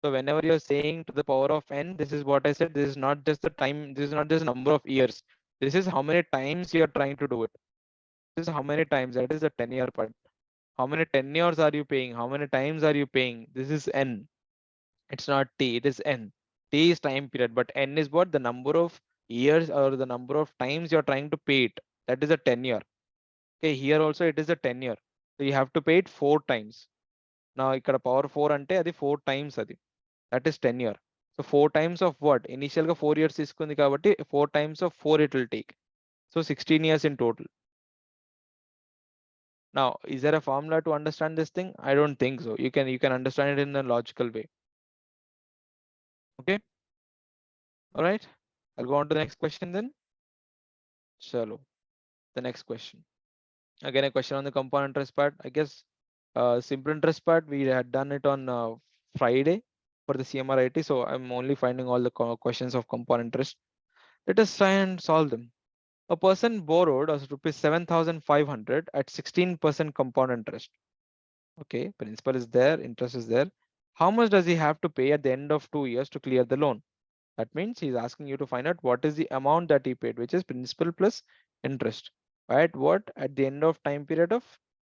So whenever you're saying to the power of n, this is what I said. This is not just the time. This is not just number of years. This is how many times you're trying to do it. This is how many times. That is the 10-year part. How many tenures are you paying? How many times are you paying? This is n. It's not t. It is n. T is time period, but n is what? The number of years or the number of times you're trying to pay it. That is a tenure. Okay, here also it is a tenure. So you have to pay it 4 times. Now ikkada power 4 ante adi 4 times adi. That is tenure. So 4 times of what? Initial ga 4 years తీసుకుంది కాబట్టి 4 times of 4 it will take. So 16 years in total. Now, is there a formula to understand this thing? I don't think so. You can understand it in a logical way. Okay. All right. I'll go on to the next question then. Chalo. The next question. Again, a question on the compound interest part. I guess simple interest part, we had done it on Friday for the CMRIT. So I'm only finding all the questions of compound interest. Let us try and solve them. A person borrowed us rupees 7,500 at 16% compound interest. Okay, principal is there, interest is there. how much does he have to pay at the end of 2 years to clear the loan? That means he's asking you to find out what is the amount that he paid, which is principal plus interest. At what? At the end of time period of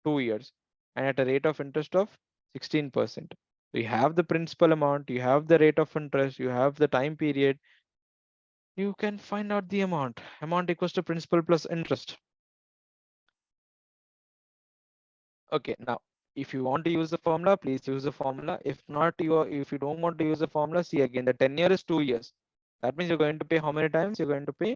2 years and at a rate of interest of 16%. So you have the principal amount, you have the rate of interest, you have the time period. You can find out the amount. Amount equals to principal plus interest. Okay, now if you want to use the formula, please use the formula. If not, if you don't want to use the formula, see again the tenure is 2 years. That means you're going to pay how many times? You're going to pay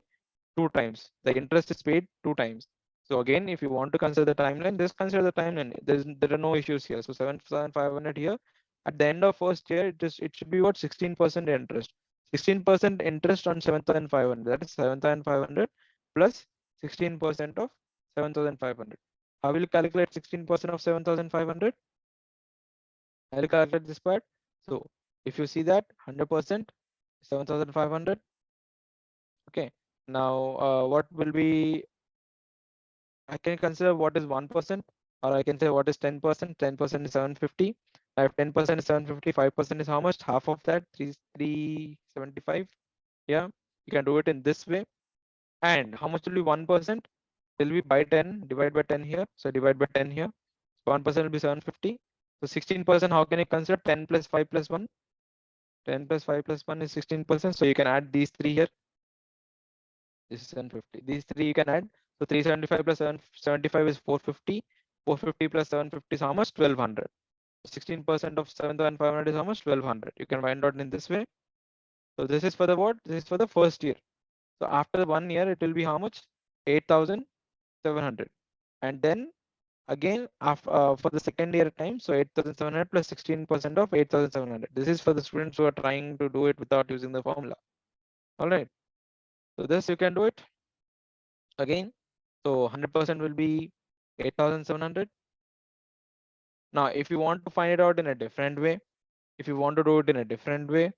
2 times. The interest is paid 2 times. So again, if you want to consider the timeline, just consider the timeline. There are no issues here. So 7,500 here. At the end of first year, it should be what 16% interest. 16% interest on 7,500. That is 7,500 plus 16% of 7,500. How will you calculate 16% of 7,500? I will calculate this part. So if you see that 100%, 7,500. Okay. Now what will be, I can consider what is 1%, or I can say what is 10%. 10% is 750. If 10% is 750, 5% is how much? Half of that, 375. Yeah, you can do it in this way. And how much will be 1%? It will be by 10, divide by 10 here. So divide by 10 here. 1% will be 750. So 16%, how can you consider 10 plus 5 plus 1? 10 plus 5 plus 1 is 16%. So you can add these three here. This is 750. These three you can add. So 375 plus 775 is 450. 450 plus 750 is how much? 1200. 16% of 7,500 is how much? 1200. You can find out in this way. So this is for the what? This is for the first year. So after 1 year, it will be how much? 8,700. And then again, for the second year time, so 8,700 plus 16% of 8,700. This is for the students who are trying to do it without using the formula. All right. So this you can do it again. So 100% will be 8,700. Now, if you want to find it out in a different way, if you want to do it in a different way,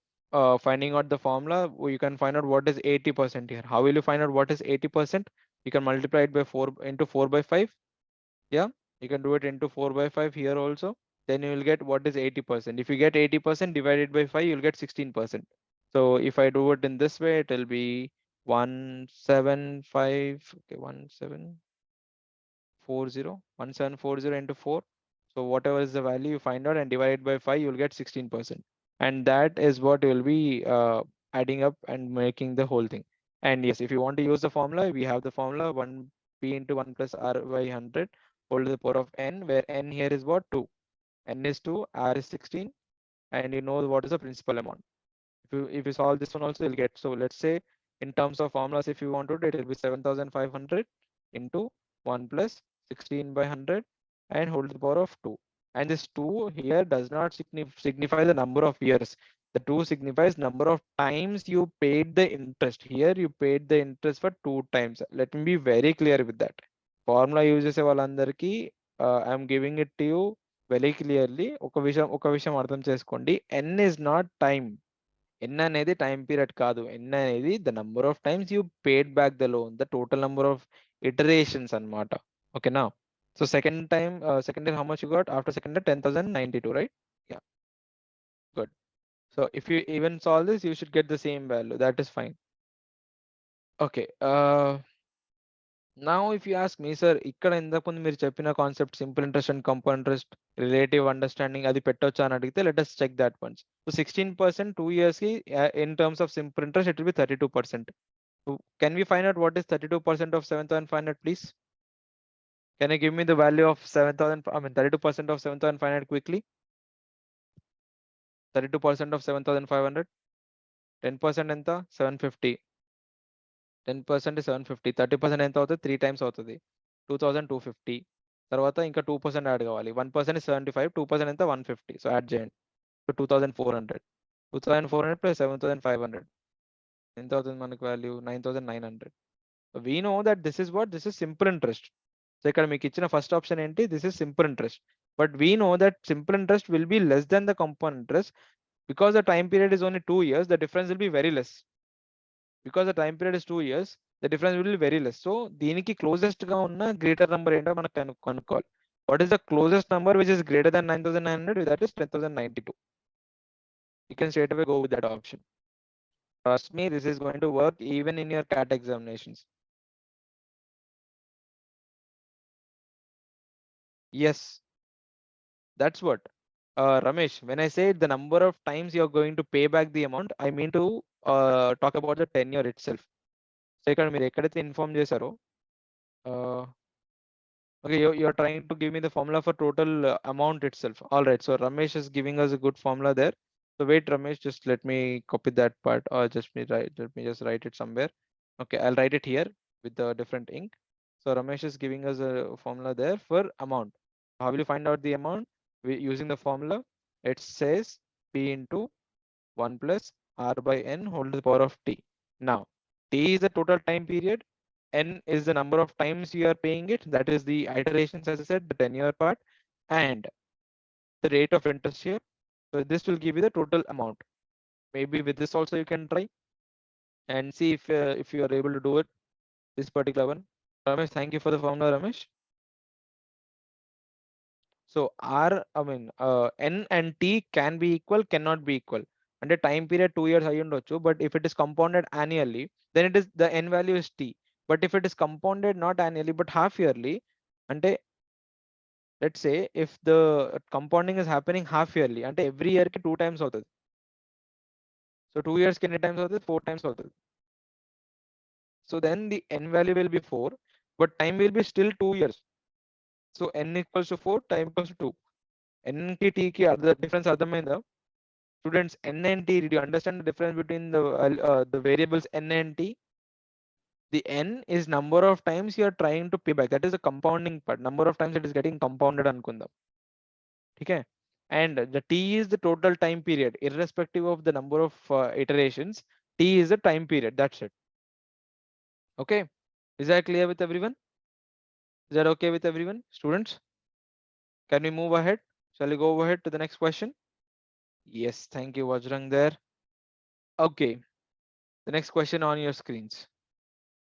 finding out the formula, you can find out what is 80% here. How will you find out what is 80%? You can multiply it by 4 into 4 by 5. Yeah, you can do it into 4 by 5 here also. Then you will get what is 80%. If you get 80% divided by 5, you'll get 16%. So if I do it in this way, it will be 175. Okay, 1740 into 4. So whatever is the value you find out and divide by 5, you'll get 16%. And that is what will be adding up and making the whole thing. And yes, if you want to use the formula, we have the formula 1p into 1 plus r by 100 whole to the power of n, where n here is what? 2. N is 2, r is 16, and you know what is the principal amount. If you solve this one also, you'll get. So let's say in terms of formulas, if you want to do it, will be 7,500 into 1 plus 16 by 100 and whole to the power of 2. And this 2 here does not signify the number of years. The 2 signifies number of times you paid the interest. Here you paid the interest for 2 times. Let me be very clear with that. Formula uses వాళ్ళందరికీ I'm giving it to you very clearly. ఒక విషయం అర్థం చేసుకోండి. N is not time. N అనేది time period కాదు. N అనేది the number of times you paid back the loan, the total number of iterations అన్నమాట. ఓకేనా? So second time, second year, how much you got after second year? 10,092, right? Yeah, good. So if you even solve this, you should get the same value. That is fine. Okay. Now if you ask me, sir, ఇక్కడ ఇంతకు ముందు మీరు చెప్పిన concept simple interest and compound interest relative understanding అది పెట్టొచ్చా అని అడిగితే let us check that once. So 16% 2 years ki in terms of simple interest it will be 32%. So can we find out what is 32% of 7,500, please? Can you give me the value of 7,000? I mean 32% of 7,500 quickly. 32% of 7,500. 10% ఎంత? 750. 10% is 750. 30% ఎంత అవుతుంది? 3 times అవుతుంది. 2,250. తర్వాత ఇంకా 2% add కావాలి. 1% is 75. 2% ఎంత? 150. So add చేయండి. So 2,400. 2,400 plus 7,500. ఎంత అవుతుంది మనకు value? 9,900. We know that this is what? This is simple interest. So ఇక్కడ మీకు ఇచ్చిన ఫస్ట్ ఆప్షన్ ఏంటి? This is simple interest. But we know that simple interest will be less than the compound interest because the time period is only 2 years. The difference will be very less. Because the time period is 2 years, the difference will be very less. So దీనికి closest గా ఉన్న greater number ఏంటో మనకు కనుక్కోవాలి. What is the closest number which is greater than 9,900? That is 10,092. you can straight away go with that option. Trust me, this is going to work even in your CAT examinations. Yes, that's what. Ramesh, when I say the number of times you're going to pay back the amount, I mean to talk about the tenure itself. So ఇక్కడ మీరు ఎక్కడైతే inform చేశారో okay, you're trying to give me the formula for total amount itself. All right, so Ramesh is giving us a good formula there. So wait, Ramesh, just let me copy that part, or let me just write it somewhere. Okay, I'll write it here with the different ink. So Ramesh is giving us a formula there for amount. How will you find out the amount? Using the formula, it says P into 1 plus R by N whole to the power of T. Now, T is the total time period. N is the number of times you are paying it. That is the iterations, as I said, the tenure part, and the rate of interest here. So this will give you the total amount. Maybe with this also you can try and see if you are able to do it. This particular one. Ramesh, thank you for the formula, Ramesh. So N and T can be equal, cannot be equal. And the time period 2 years but if it is compounded annually, then it is the N value is T. But if it is compounded not annually but half yearly, and let's say if the compounding is happening half yearly, and every year 2 times అవుతుంది. So 2 years can times అవుతుంది, 4 times అవుతుంది. So then the N value will be 4, but time will be still 2 years. So N equals to 4, time equals to 2. N ki T ki other difference అర్థమైందా? Students, N and T, did you understand the difference between the variables N and T? The N is number of times you are trying to pay back. That is the compounding part. Number of times it is getting compounded అనుకుందాం. Okay. And the T is the total time period, irrespective of the number of iterations. T is the time period. That's it. Okay. Is that clear with everyone? Is that okay with everyone? Students, can we move ahead? Shall we go ahead to the next question? Yes, thank you, Vajrang there. Okay. The next question on your screens.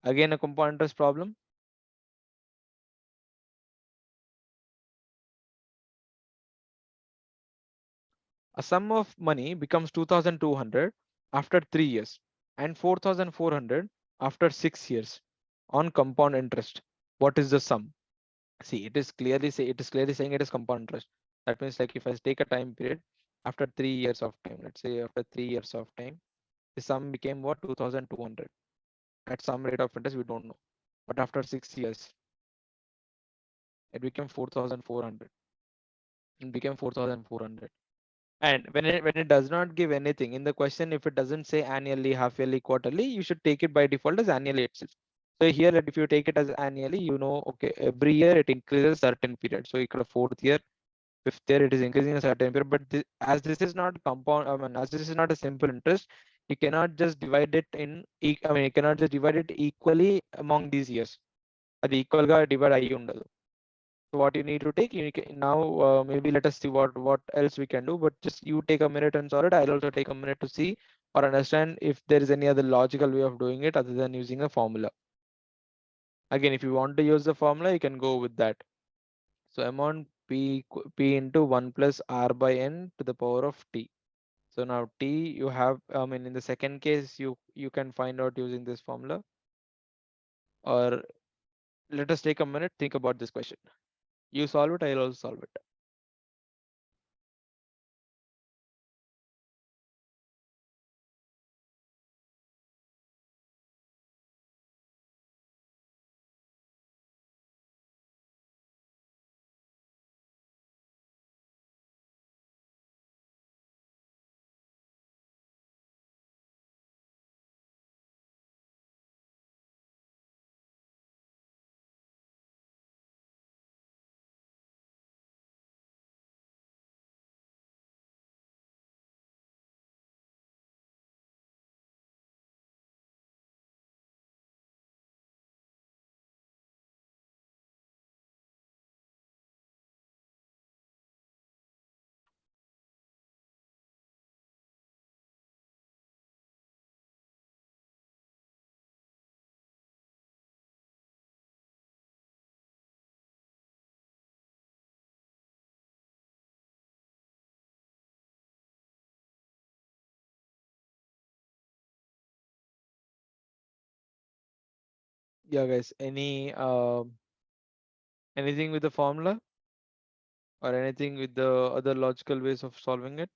Again, a compound interest problem. A sum of money becomes 2,200 after 3 years and 4,400 after 6 years on compound interest. What is the sum? See, it is clearly saying it is compound interest. That means like if I take a time period after 3 years of time, let's say after 3 years of time, the sum became what? 2,200 at some rate of interest we don't know. But after 6 years, it became 4,400. It became 4,400. And when it does not give anything in the question, if it doesn't say annually, half yearly, quarterly, you should take it by default as annually itself. So here, if you take it as annually, you know, okay, every year it increases certain period. So you could 4th year, 5th year, it is increasing a certain period. But as this is not compound, as this is not a simple interest, you cannot just divide it you cannot just divide it equally among these years. అది equal గా divide అయ్యి ఉండదు. So what you need to take, now maybe let us see what else we can do, but just you take a minute and solve it. I'll also take a minute to see or understand if there is any other logical way of doing it other than using a formula. Again, if you want to use the formula, you can go with that. So amount p into 1 plus r by n to the power of t. So now t you have, in the second case, you can find out using this formula, or let us take a minute, think about this question. You solve it, I'll also solve it. Yeah, guys. Anything with the formula or anything with the other logical ways of solving it?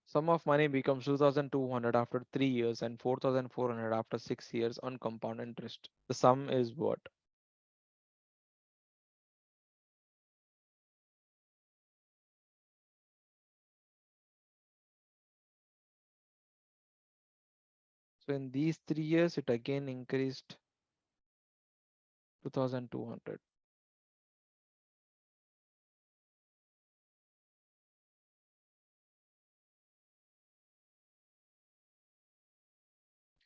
Sum of money becomes 2,200 after 3 years and 4,400 after 6 years on compound interest. The sum is what? So in these 3 years, it again increased 2,200.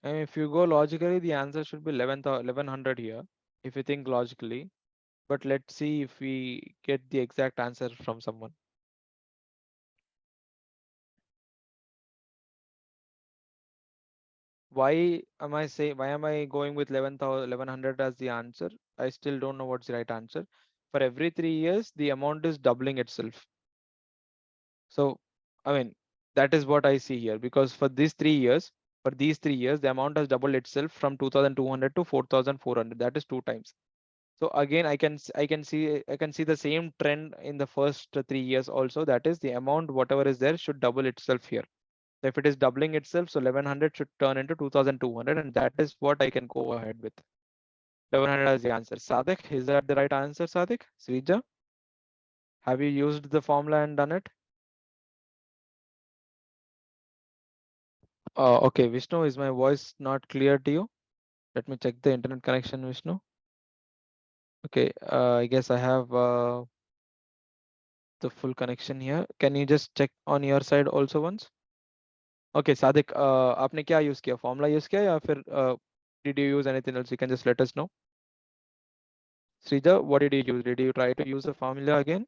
And if you go logically, the answer should be 1100 here, if you think logically. But let's see if we get the exact answer from someone. Why am I going with 1100 as the answer? I still don't know what's the right answer. For every 3 years, the amount is doubling itself. So, I mean, that is what I see here, because for these 3 years, the amount has doubled itself from 2,200 to 4,400. That is 2 times. So again, I can see the same trend in the first 3 years also. That is, the amount whatever is there should double itself here. So if it is doubling itself, so 1100 should turn into 2,200, and that is what I can go ahead with. 1100 as the answer. Sadik, is that the right answer, Sadik? Srija, have you used the formula and done it? Okay, Vishnu, is my voice not clear to you? Let me check the internet connection, Vishnu. Okay, I guess I have the full connection here. Can you just check on your side also once? Okay, Sadik, आपने क्या use किया? Formula use किया या फिर did you use anything else? You can just let us know. Srija, what did you use? Did you try to use the formula again?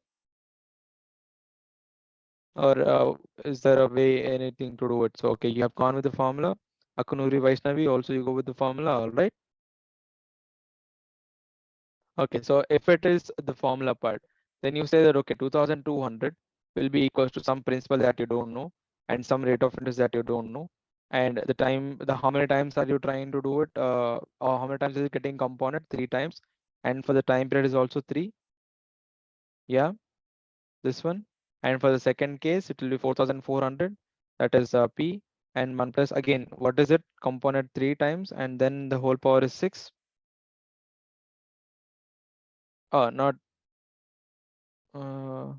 Or is there a way anything to do it? So, okay, you have gone with the formula. Akunuri Vaishnavi, also you go with the formula, all right? Okay, so if it is the formula part, then you say that, okay, 2,200 will be equals to some principal that you don't know and some rate of interest that you don't know. And how many times are you trying to do it? Or how many times is it getting compounded? 3 times. And for the time period is also 3. Yeah, this one. And for the second case, it will be 4,400. That is P. And 1 plus, again, what is it? Compounded 3 times and then the whole power is 6. Not. Uh,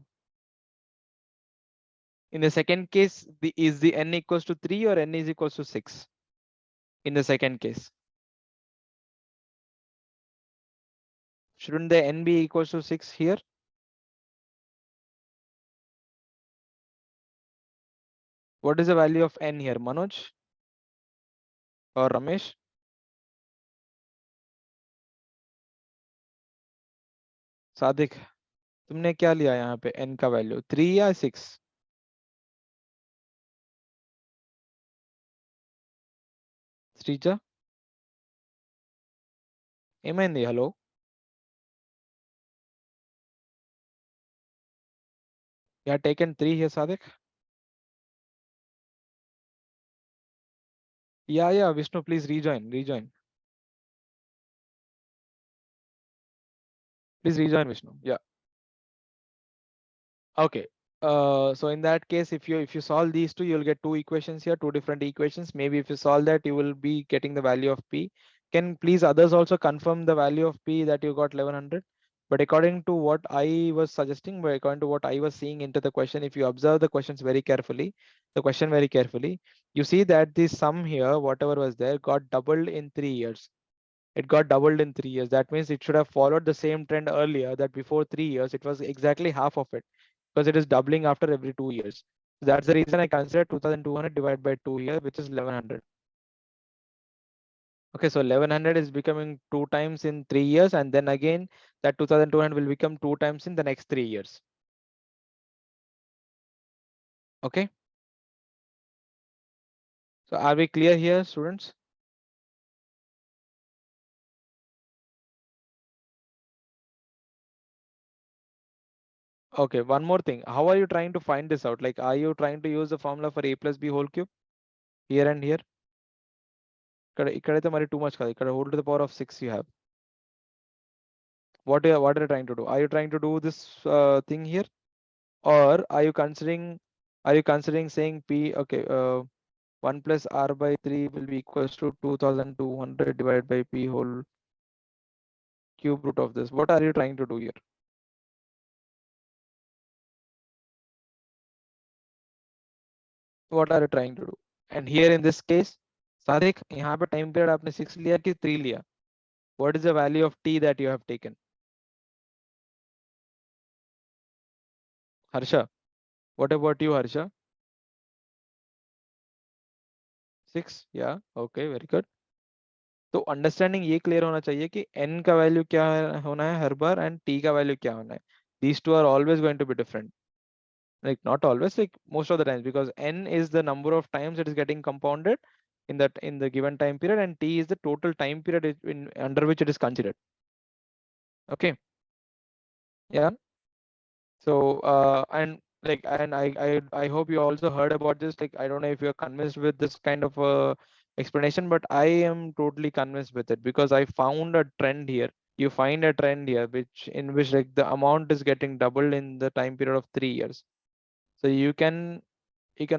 In the second case, is the n equals to 3 or n is equals to 6? In the second case, shouldn't the n be equals to 6 here? What is the value of n here, Manoj or Ramesh? Sadiq, तुमने क्या लिया यहाँ पे n का value 3 या 6? श्रीजा, ఏమైంది? Hello? You have taken 3 here, Sadik? Yeah, Vishnu, please rejoin. Please rejoin, Vishnu. Yeah. Okay. So in that case, if you solve these two, you'll get two equations here, two different equations. Maybe if you solve that, you will be getting the value of P. Can please others also confirm the value of P that you got 1100? But according to what I was suggesting, but according to what I was seeing into the question, if you observe the questions very carefully, you see that the sum here, whatever was there, got doubled in 3 years. It got doubled in 3 years. That means it should have followed the same trend earlier, that before 3 years, it was exactly half of it, because it is doubling after every 2 years. That's the reason I consider 2,200 divided by 2 here, which is 1100. Okay, so 1100 is becoming 2 times in 3 years, and then again that 2,200 will become 2 times in the next 3 years. Okay. So are we clear here, students? Okay, one more thing. How are you trying to find this out? Like, are you trying to use the formula for a plus b whole cube here and here? ikkadaithe mari too much kada. Ikkada whole to the power of 6 you have. What are you trying to do? Are you trying to do this thing here, or are you considering saying p, okay, 1 plus r by 3 will be equals to 2200 divided by p whole cube root of this? What are you trying to do here? What are you trying to do? And here in this case, Sadik, यहाँ पे time period आपने 6 लिया कि 3 लिया? What is the value of t that you have taken? Harsha, what about you, Harsha? 6, yeah, okay, very good. तो understanding ये clear होना चाहिए कि n का वैल्यू क्या होना है हर बार एंड t का वैल्यू क्या होना है. These two are always going to be different. Like not always, like most of the times, because n is the number of times it is getting compounded in the given time period, and t is the total time period under which it is considered. Okay, yeah. So and like, and I hope you also heard about this. Like, I don't know if you're convinced with this kind of explanation, but I am totally convinced with it, because I found a trend here. You find a trend here which in which like the amount is getting doubled in the time period of 3 years. So you can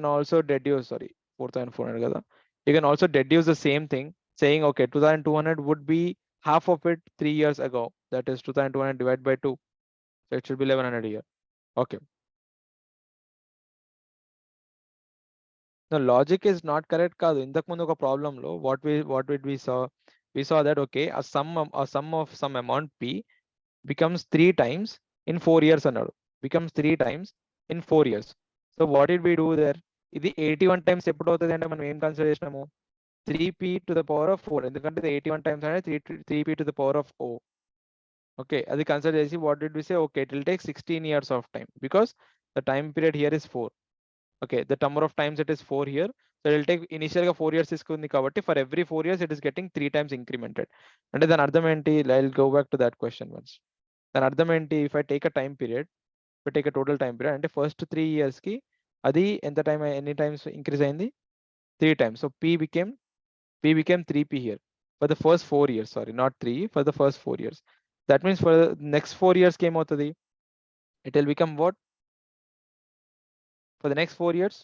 also deduce, sorry, 4,400 kada. You can also deduce the same thing, saying okay, 2,200 would be half of it 3 years ago. That is 2,200 divided by 2. So it should be 1,100 here. Okay. The logic is not correct కాదు. ఇంతకు ముందు ఒక problem లో what did we saw that okay, a sum of some amount p becomes 3 times in 4 years అన్నాడు. Becomes 3 times in 4 years. So what did we do there? ఇది 81 times ఎప్పుడు అవుతుంది అంటే మనం ఏం కన్సిడర్ చేసినాము? 3p to the power of 4, ఎందుకంటే 81 times అనేది 3p to the power of o. Okay, అది కన్సిడర్ చేసి what did we say? Okay, it will take 16 years of time, because the time period here is 4. Okay, the number of times it is 4 here. So it will take initially 4 years తీసుకుంది కాబట్టి for every 4 years it is getting 3 times incremented. అంటే దాని అర్థం ఏంటి? I'll go back to that question once. దాని అర్థం ఏంటి? If I take a time period, if I take a total time period, అంటే first 3 years కి అది ఎంత టైం, ఎన్ని టైమ్స్ ఇంక్రీజ్ అయింది? 3 times. So p became 3p here for the first 4 years. Sorry, not 3, for the first 4 years. That means for the next 4 years కి ఏమవుతుంది? It will become what? For the next 4 years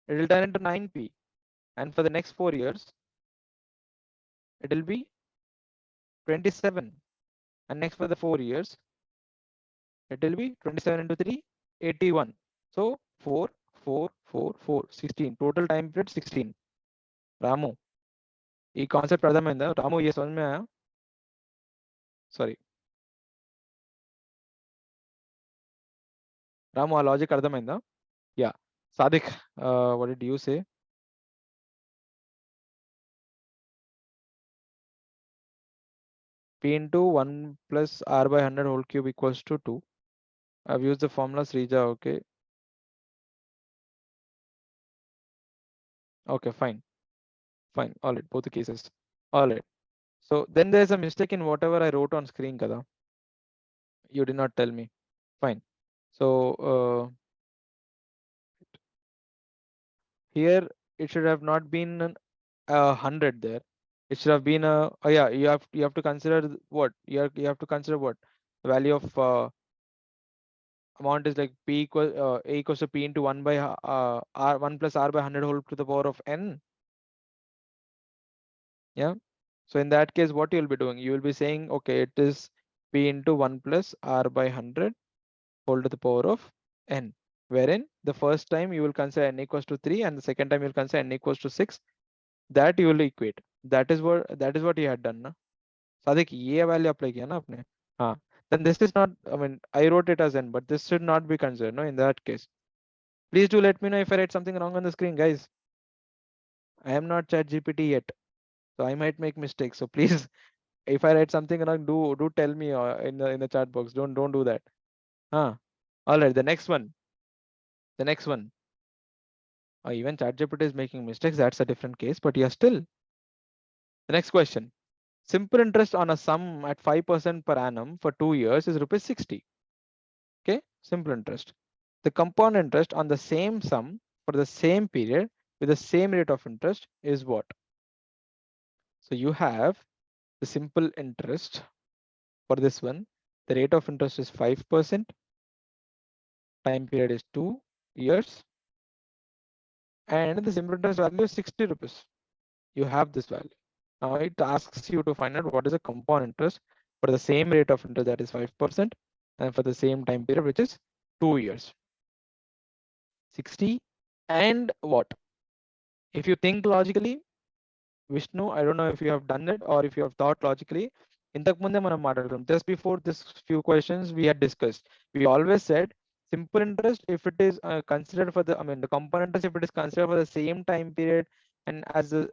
it will turn into 9p, and for the next 4 years it will be 27, and next for the 4 years it will be 27 into 3, 81. So 4 4 4 4 16, total time period 16. Ramu, ఈ concept అర్థమైందా? రాము, ये समझ में आया? Sorry రాము, ఆ logic అర్థమైందా? Yeah. Sadiq, what did you say? P into 1 plus r by 100 whole cube equals to 2. I've used the formula, Srija. Okay. Okay, fine. Fine. All right, both the cases. All right. So then there's a mistake in whatever I wrote on screen, kada. You did not tell me. Fine. So here it should have not been 100 there. It should have been a, oh yeah, you have to consider what? You have to consider what? The value of amount is like p equal a equals to p into 1 by r 1 plus r by 100 whole to the power of n. Yeah. So in that case, what you'll be doing? You will be saying, okay, it is p into 1 plus r by 100 whole to the power of n, wherein the first time you will consider n equals to 3, and the second time you'll consider n equals to 6. That you will equate. That is what you had done, na? Sadik, ये value apply किया ना आपने? हाँ. Then this is not, I mean, I wrote it as n, but this should not be considered, no, in that case. Please do let me know if I write something wrong on the screen, guys. I am not ChatGPT yet, so I might make mistakes. So please, if I write something wrong, do tell me in the chat box. Don't do that. Huh. All right. The next one. Even ChatGPT is making mistakes. That's a different case. But yeah, still. The next question. Simple interest on a sum at 5% per annum for 2 years is rupees 60. Okay. Simple interest. The compound interest on the same sum for the same period with the same rate of interest is what? So you have the simple interest for this one. The rate of interest is 5%. Time period is 2 years. And the simple interest value is 60 rupees. You have this value. Now it asks you to find out what is the compound interest for the same rate of interest, that is 5%, and for the same time period, which is 2 years. 60 and what? If you think logically, Vishnu, I don't know if you have done it or if you have thought logically. Just before this few questions we had discussed, we always said simple interest if it is considered for the, the compound interest if it is considered for the same time period and as the,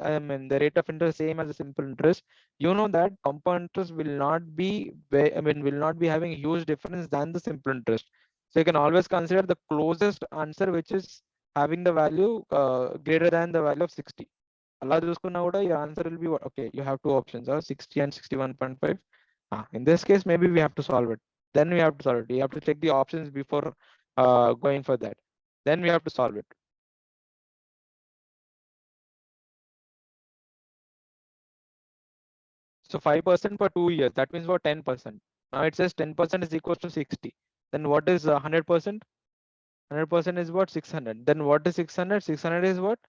the rate of interest same as the simple interest, you know that compound interest will not be will not be having a huge difference than the simple interest. So you can always consider the closest answer which is having the value greater than the value of 60. అలా చూసుకున్నా కూడా your answer will be what? Okay, you have two options, 60 and 61.5. In this case, maybe we have to solve it. Then we have to solve it. We have to check the options before going for that. Then we have to solve it. So 5% for 2 years, that means what? 10%. Now it says 10% is equal to 60. Then what is 100%? 100% is what? 600. Then what is 600? 600 is what?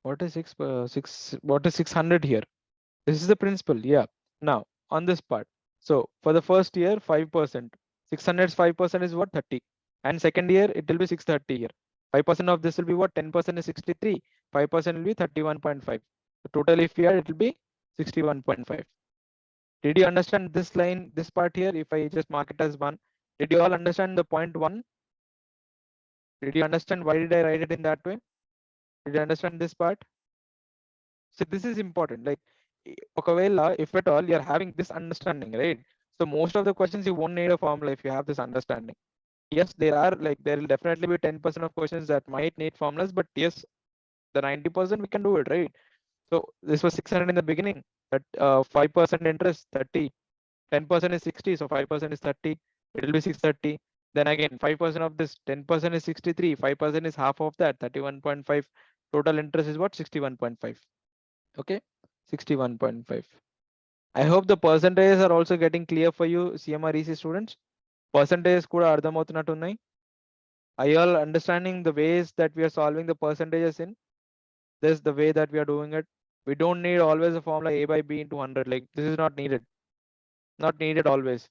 What is 600 here? This is the principal, yeah. Now on this part, so for the first year 5%, 600's 5% is what? 30. And second year it will be 630 here. 5% of this will be what? 10% is 63. 5% will be 31.5. The total if we add it will be 61.5. Did you understand this line, this part here? If I just mark it as 1, did you all understand the point 1? Did you understand why did I write it in that way? Did you understand this part? So this is important. Like, if at all you're having this understanding, right? So most of the questions you won't need a formula if you have this understanding. Yes, there will definitely be 10% of questions that might need formulas, but yes, the 90% we can do it, right? So this was 600 in the beginning, but 5% interest 30, 10% is 60, so 5% is 30, it will be 630. Then again 5% of this, 10% is 63, 5% is half of that, 31.5. Total interest is what? 61.5. Okay, 61.5. I hope the percentages are also getting clear for you, CMREC students. Percentages kuda ardhamautunnattunnai. Are you all understanding the ways that we are solving the percentages in? This is the way that we are doing it. We don't need always a formula a by b into 100. Like, this is not needed. Not needed always.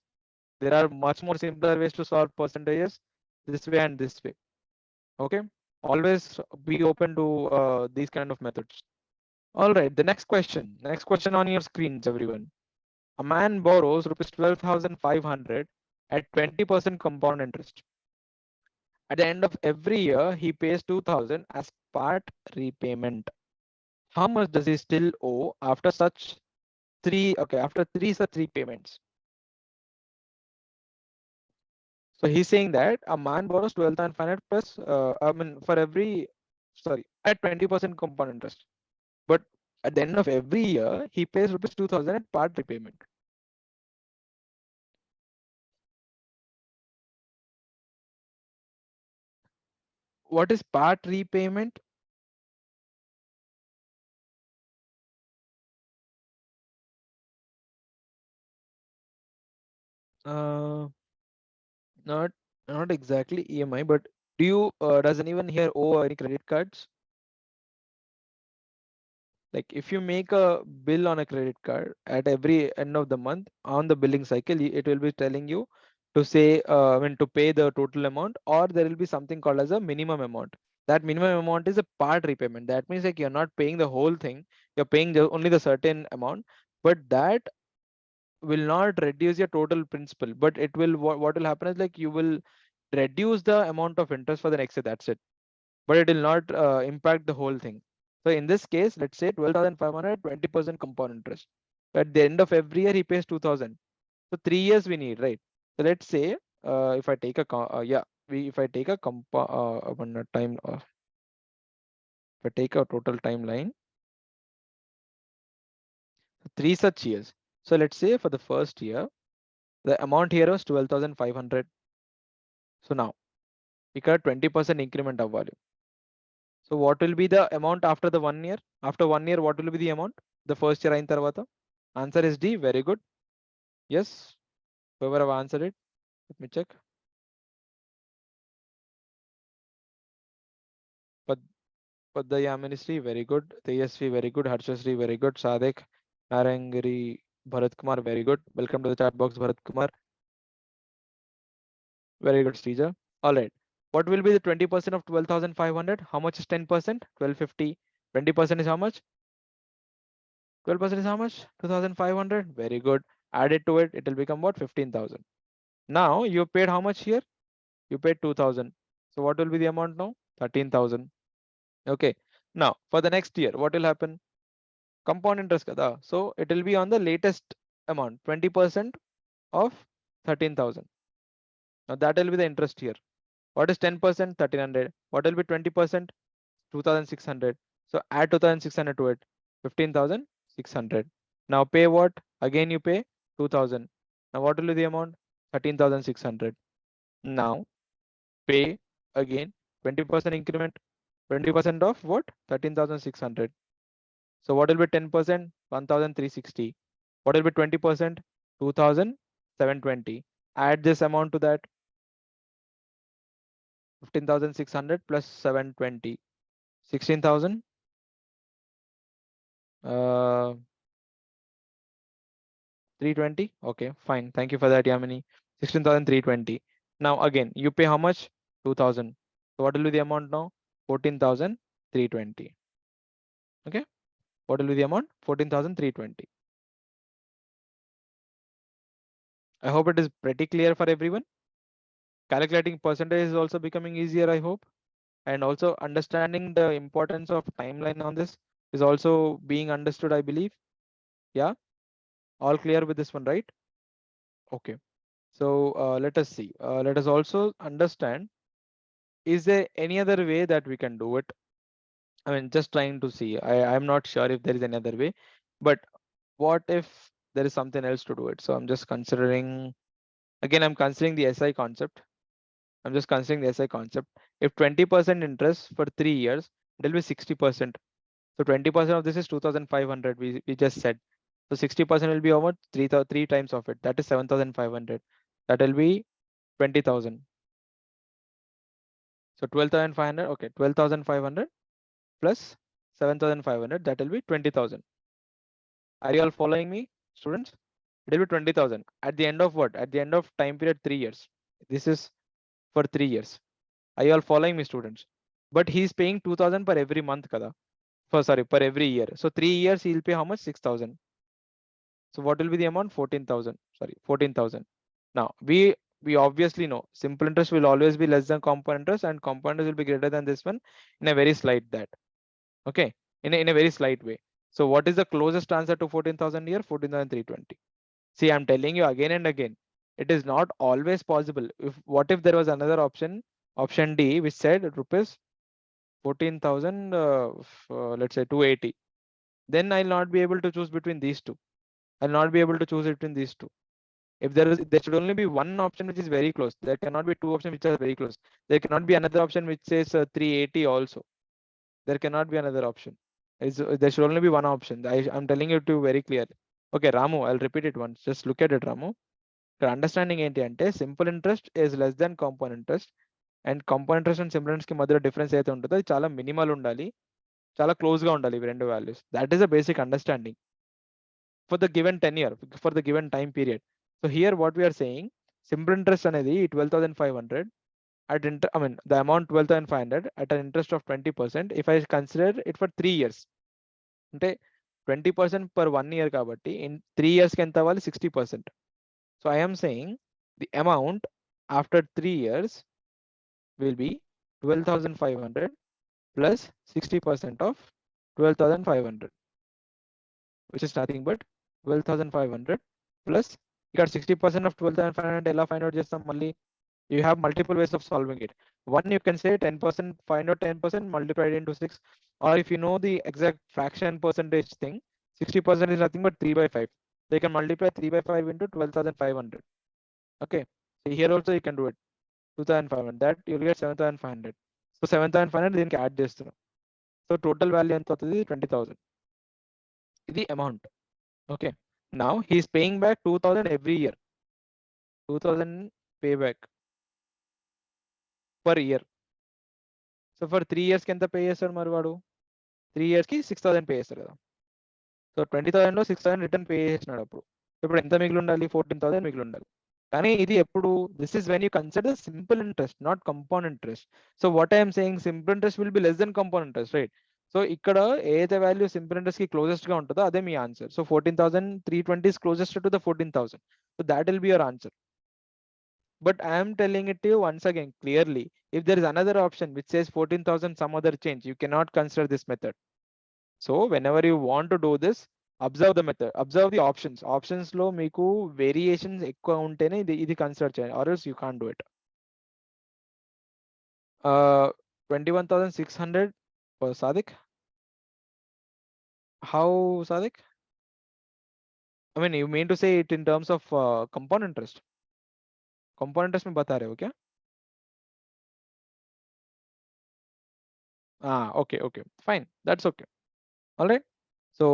There are much more simpler ways to solve percentages, this way and this way. Okay, always be open to these kind of methods. All right, the next question on your screens, everyone. A man borrows rupees 12,500 at 20% compound interest. At the end of every year, he pays 2,000 as part repayment. How much does he still owe after such three such repayments? So he's saying that a man borrows 12,500 plus, for every, at 20% compound interest. But at the end of every year, he pays rupees 2,000 at part repayment. What is part repayment? Uh, not not exactly EMI, but do you does anyone here owe any credit cards? Like, if you make a bill on a credit card at every end of the month on the billing cycle, it will be telling you to say, to pay the total amount, or there will be something called as a minimum amount. That minimum amount is a part repayment. That means like you're not paying the whole thing, you're paying only the certain amount, but that will not reduce your total principal. But it will, what will happen is like you will reduce the amount of interest for the next year. That's it. But it will not impact the whole thing. So in this case, let's say 12,500, 20% compound interest. At the end of every year, he pays 2,000. So 3 years we need, right? So let's say if I take a if I take a time, if I take a total timeline, 3 such years. So let's say for the first year, the amount here was 12,500. So now, ఇక్కడ 20% increment అవ్వాలి. So what will be the amount after the 1 year? After 1 year, what will be the amount? The first year అయిన తర్వాత. Answer is D. Very good. Yes. Whoever have answered it, let me check. Padayamini, very good. Tejasvi, very good. Harshasri, very good. Sadek, Narangiri, Bharat Kumar, very good. Welcome to the chat box, Bharat Kumar. Very good, Srija. All right. What will be the 20% of 12,500? How much is 10%? 1250. 20% is how much? 12% is how much? 2,500. Very good. Add it to it. It will become what? 15,000. Now you paid how much here? You paid 2,000. So what will be the amount now? 13,000. Okay. Now for the next year, what will happen? Compound interest kada. So it will be on the latest amount, 20% of 13,000. Now that will be the interest here. What is 10%? 1,300. What will be 20%? 2,600. So add 2,600 to it. 15,600. Now pay what? Again you pay 2,000. Now what will be the amount? 13,600. Now pay again 20% increment. 20% of what? 13,600. So what will be 10%? 1,360. What will be 20%? 2,720. Add this amount to that. 15,600 plus 720. 16,000. 320. Okay, fine. Thank you for that, Yamini. 16,320. Now again, you pay how much? 2,000. So what will be the amount now? 14,320. Okay. What will be the amount? 14,320. I hope it is pretty clear for everyone. Calculating percentage is also becoming easier, I hope. And also understanding the importance of timeline on this is also being understood, I believe. Yeah. All clear with this one, right? Okay. So let us see. Let us also understand, is there any other way that we can do it? I mean, just trying to see. I'm not sure if there is any other way, but what if there is something else to do it? So I'm just considering, again, I'm considering the SI concept. I'm just considering the SI concept. If 20% interest for 3 years, it will be 60%. So 20% of this is 2,500, we just said. So 60% will be how much? 3 times of it. That is 7,500. That will be 20,000. So 12,500. Okay, 12,500 plus 7,500. That will be 20,000. Are you all following me, students? It will be 20,000 at the end of what? At the end of time period 3 years. This is for 3 years. Are you all following me, students? But he's paying 2,000 per every month, kada. Per every year. So 3 years he'll pay how much? 6,000. So what will be the amount? 14,000. Sorry, 14,000. Now we obviously know simple interest will always be less than compound interest, and compound interest will be greater than this one in a very slight that. Okay, in a very slight way. So what is the closest answer to 14,000 here? 14,320. See, I'm telling you again and again, it is not always possible. What if there was another option, option D, which said rupees 14,000, let's say 280, then I'll not be able to choose between these two. I'll not be able to choose between these two. If there should only be one option which is very close. There cannot be two options which are very close. There cannot be another option which says 380 also. There cannot be another option. There should only be one option. I'm telling you to very clear. Okay, Ramu, I'll repeat it once. Just look at it, Ramu. Understanding ఏంటి అంటే simple interest is less than compound interest, and compound interest and simple interest కి మధ్యలో difference అయితే ఉంటుందో అది చాలా minimal ఉండాలి, చాలా క్లోజ్ గా ఉండాలి ఇవి రెండు values. That is the basic understanding for the given tenure, for the given time period. So here what we are saying, simple interest అనేది 12,500 at the amount 12,500 at an interest of 20%. If I consider it for 3 years, అంటే 20% per 1 year కాబట్టి in 3 years కి ఎంత అవ్వాలి? 60%. So I am saying the amount after 3 years will be 12,500 plus 60% of 12,500, which is nothing but 12,500 plus ఇక్కడ 60% of 12,500 ఎలా find out చేస్తాం? మళ్ళీ you have multiple ways of solving it. One, you can say 10%, find out 10% multiplied into 6, or if you know the exact fraction percentage thing, 60% is nothing but 3 by 5. They can multiply 3 by 5 into 12,500. Okay. So here also you can do it. 2,500. That you'll get 7,500. So 7,500 దీనికి add చేస్తున్నాం. So total value ఎంత అవుతుంది? 20,000. ఇది amount. Okay. Now he's paying back 2,000 every year. 2,000 payback per year. So for 3 years కి ఎంత pay చేస్తాడు మరి వాడు? 3 years కి 6,000 పే చేస్తాడు కదా. సో 20,000 లో 6,000 రిటర్న్ పే చేసినాడు అప్పుడు. ఇప్పుడు ఎంత మిగిలి ఉండాలి? 14,000 మిగిలి ఉండాలి. కానీ ఇది ఎప్పుడు? This is when you consider simple interest, not compound interest. So what I'm saying, simple interest will be less than compound interest, right? So ఇక్కడ ఏదైతే వాల్యూ సింపుల్ ఇంట్రెస్ట్ కి క్లోజెస్ట్ గా ఉంటుందో అదే మీ answer. So 14,320 is closest to the 14,000. So that will be your answer. But I am telling it to you once again clearly. If there is another option which says 14,000 some other change, you cannot consider this method. So whenever you want to do this, observe the method, observe the options. Options లో మీకు variations ఎక్కువ ఉంటేనే ఇది consider చేయండి, or else you can't do it. 21,600 for Sadiq. How, Sadiq? I mean, you mean to say it in terms of compound interest? Compound interest में बता रहे हो क्या? Okay, fine, that's okay. All right. So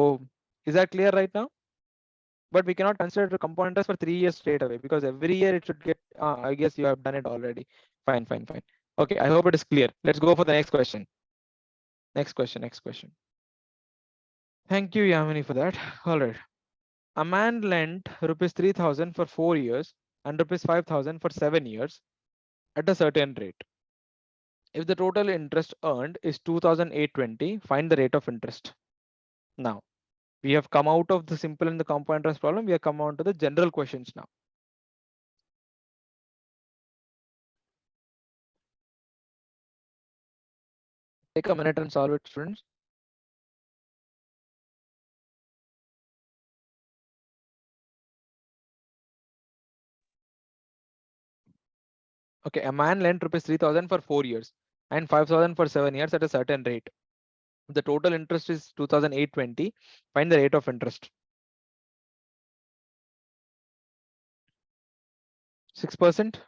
is that clear right now? But we cannot consider the compound interest for 3 years straight away, because every year it should get, I guess you have done it already. Fine. Okay, I hope it is clear. Let's go for the next question. Next question. Thank you, Yamini, for that. All right. A man lent rupees 3,000 for 4 years and rupees 5,000 for 7 years at a certain rate. If the total interest earned is 2,820, find the rate of interest. Now, we have come out of the simple and the compound interest problem. We have come on to the general questions now. Take a minute and solve it, students. Okay, a man lent rupees 3,000 for 4 years and 5,000 for 7 years at a certain rate. The total interest is 2,820. Find the rate of interest. 6%.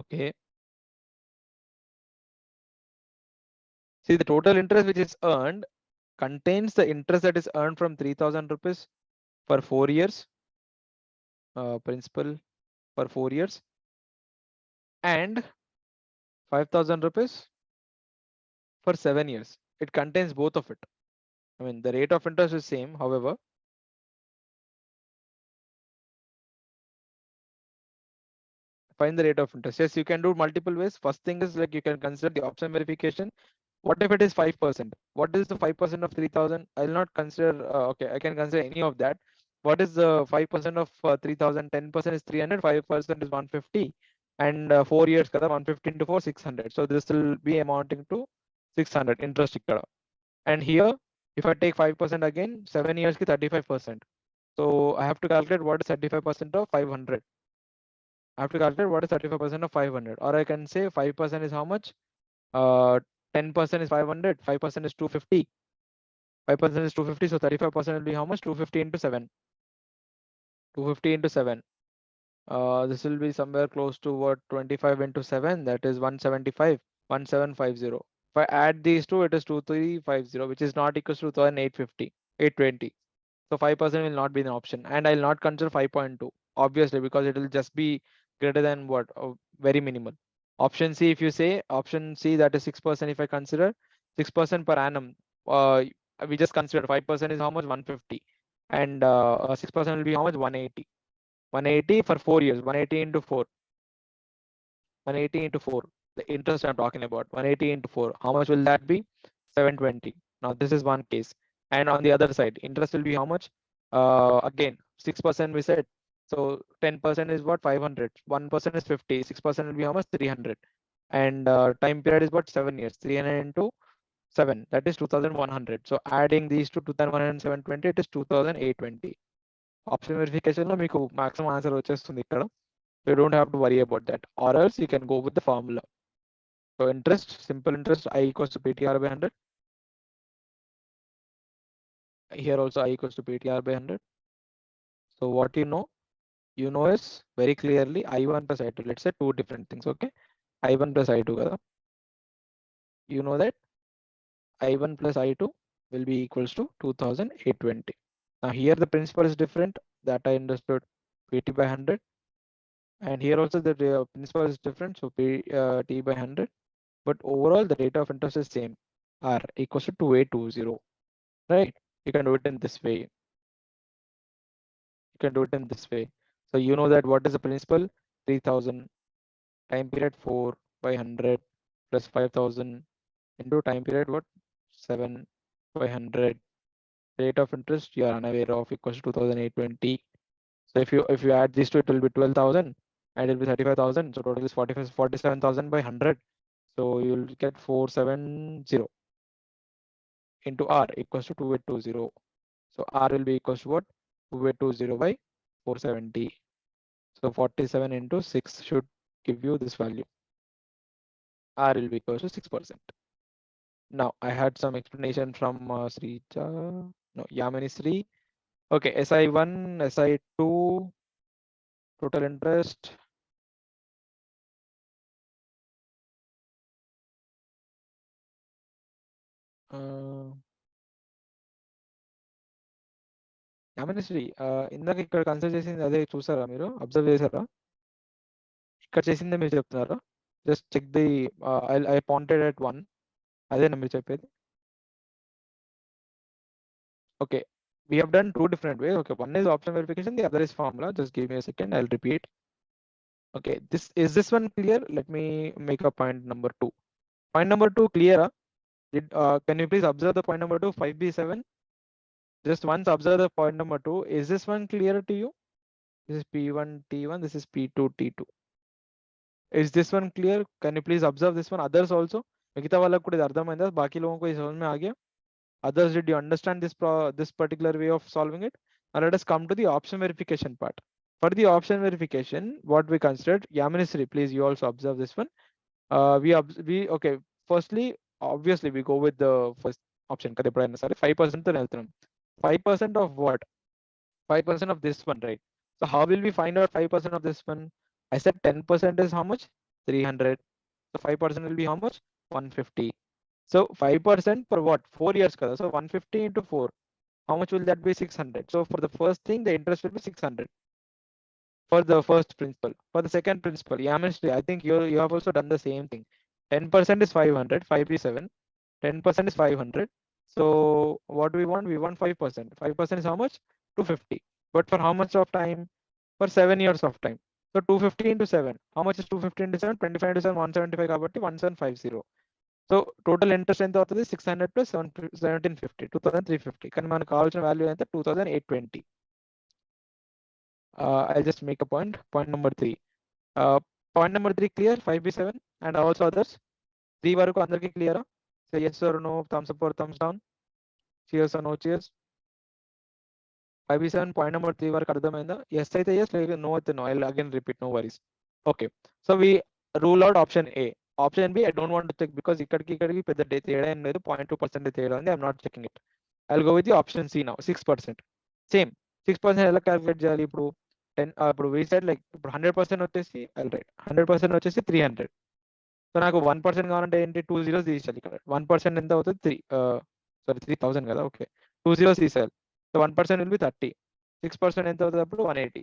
Okay. See, the total interest which is earned contains the interest that is earned from 3,000 rupees for 4 years, principal for 4 years, and 5,000 rupees for 7 years. It contains both of it. I mean, the rate of interest is same, however. Find the rate of interest. Yes, you can do multiple ways. First thing is, like, you can consider the option verification. What if it is 5%? What is the 5% of 3,000? I'll not consider, okay, I can consider any of that. What is the 5% of 3,000? 10% is 300, 5% is 150, and 4 years, 150 into 4, 600. So this will be amounting to 600 interest. And here, if I take 5% again, 7 years ki 35%. So I have to calculate what is 35% of 500. I have to calculate what is 35% of 500, or I can say 5% is how much? 10% is 500, 5% is 250. 5% is 250, so 35% will be how much? 250 into 7. 250 into 7. This will be somewhere close to what? 25 into 7, that is 175, 1750. If I add these two, it is 2350, which is not equal to 2,850, 820. So 5% will not be an option, and I'll not consider 5.2, obviously, because it will just be greater than what? Very minimal. Option C, if you say option C, that is 6%. If I consider 6% per annum, we just consider 5% is how much? 150, and 6% will be how much? 180. 180 for 4 years. 180 into 4. 180 into 4. The interest I'm talking about. 180 into 4. How much will that be? 720. Now this is one case. And on the other side, interest will be how much? Again, 6% we said. So 10% is what? 500. 1% is 50. 6% will be how much? 300. And time period is what? 7 years. 300 into 7. That is 2,100. So adding these to 2,100 and 720, it is 2,820. Option verification lo meeku maximum answer vachestundi ikkada. You don't have to worry about that, or else you can go with the formula. So interest, simple interest, I equals to PTR by 100. Here also I equals to PTR by 100. So what you know is very clearly I1 plus I2. Let's say two different things. Okay, I1 plus I2 kada. You know that I1 plus I2 will be equals to 2820. Now here the principal is different, that I understood, PT by 100, and here also the principal is different, so T by 100, but overall the rate of interest is same, R equals to 2820, right? You can do it in this way. So you know that what is the principal? 3000, time period 4 by 100 plus 5000 into time period what? 7 by 100. Rate of interest you are unaware of equals to 2820. So if you add these two, it will be 12,000 and it will be 35,000. So total is 47,000 by 100. So you will get 470 into R equals to 2820. So R will be equals to what? 2820 by 470. So 47 into 6 should give you this value. R will be equals to 6%. Now I had some explanation from Yamini Sri. Okay, SI1, SI2, total interest. యామినిశ్రీ ఇందాక ఇక్కడ consider చేసింది అదే చూసారా, మీరు observe చేశారా? ఇక్కడ చేసిందే మీరు చెప్తున్నారా? Just check the I pointed at 1. అదేనా మీరు చెప్పేది? Okay, we have done two different ways. Okay, one is option verification, the other is formula. Just give me a second, I'll repeat. Okay, this one clear? Let me make a point number 2. Point number 2 clear? Can you please observe the point number 2, 5B7? Just once observe the point number 2. Is this one clear to you? This is P1 T1, this is P2 T2. Is this one clear? Can you please observe this one? Others also? మిగతా వాళ్ళకు కూడా ఇది అర్థమైందా? బాకీ लोगों को ये समझ में आ गया? Others, did you understand this particular way of solving it? Now let us come to the option verification part. For the option verification, what we considered, Yaminisri, please you also observe this one. Okay, firstly, obviously we go with the first option. 5% తో వెళ్తున్నాం. 5% of what? 5% of this one, right? So how will we find out 5% of this one? I said 10% is how much? 300. So 5% will be how much? 150. So 5% for what? 4 years kada. So 150 into 4. How much will that be? 600. So for the first thing, the interest will be 600 for the first principal. For the second principal, I think you have also done the same thing. 10% is 500, 537. 10% is 500. So what do we want? We want 5%. 5% is how much? 250. But for how much of time? For 7 years of time. So 250 into 7. How much is 250 into 7? 25 into 7, 175 కాబట్టి 1750. So total interest ఎంత అవుతుంది? 600 plus 1750, 2350. కానీ మనకు కావాల్సిన value ఎంత? 2820. I'll just make a point number 3. Point number 3 clear? 5B7 and also others. 3 వరకు అందరికీ క్లియరా? Say yes or no, thumbs up or thumbs down. Cheers or no cheers. 5B7 point number 3 వరకు అర్థమైందా? Yes అయితే yes, లేదు no అయితే no. I'll again repeat, no worries. Okay, so we rule out option A. Option B, I don't want to check because ఇక్కడికి పెద్ద తేడా ఏం లేదు, 0.2% తేడా ఉంది. I'm not checking it. I'll go with the option C now, 6%. Same, 6% ఎలా calculate చేయాలి? ఇప్పుడు 10 ఇప్పుడు we said like ఇప్పుడు 100% వచ్చేసి I'll write 100% వచ్చేసి 300. సో నాకు 1% కావాలంటే ఏంటి? 2 zeros తీసేయాలి. ఇక్కడ 1% ఎంత అవుతుంది? 3000 కదా. ఓకే, 2 zeros తీసేయాలి. So 1% will be 30. 6% ఎంత అవుతుంది అప్పుడు? 180.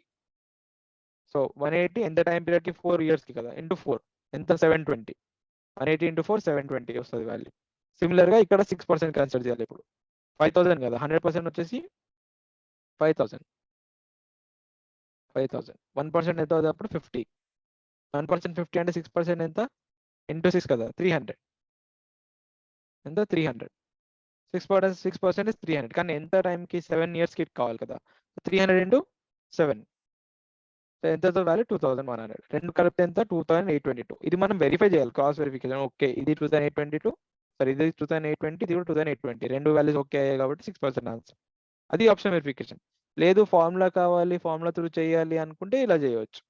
సో 180 ఎంత టైం పీరియడ్ కి? 4 years కి కదా. ఇంటూ 4 ఎంత? 720. 180 into 4, 720 వస్తుంది వాల్యూ. సిమిలర్ గా ఇక్కడ 6% కన్సిడర్ చేయాలి. ఇప్పుడు 5000 కదా. 100% వచ్చేసి 5000. 1% ఎంత అవుతుంది అప్పుడు? 50. 1% 50 అంటే 6% ఎంత? ఇంటూ 6 కదా, 300. ఎంత? 300. 6% is 300. కానీ ఎంత టైంకి? 7 years కి కావాలి కదా. 300 into 7 ఎంత వాల్యూ? 2100. రెండు కలిపితే ఎంత? 2822. ఇది మనం వెరిఫై చేయాలి, క్రాస్ వెరిఫికేషన్. ఓకే, ఇది 2822, సరే ఇది 2820, ఇది కూడా 2820. రెండు వాల్యూస్ ఓకే అయ్యాయి కాబట్టి 6% ఆన్సర్. అది ఆప్షన్ వెరిఫికేషన్. లేదు ఫార్ములా కావాలి, ఫార్ములా త్రూ చేయాలి అనుకుంటే ఇలా చేయవచ్చు.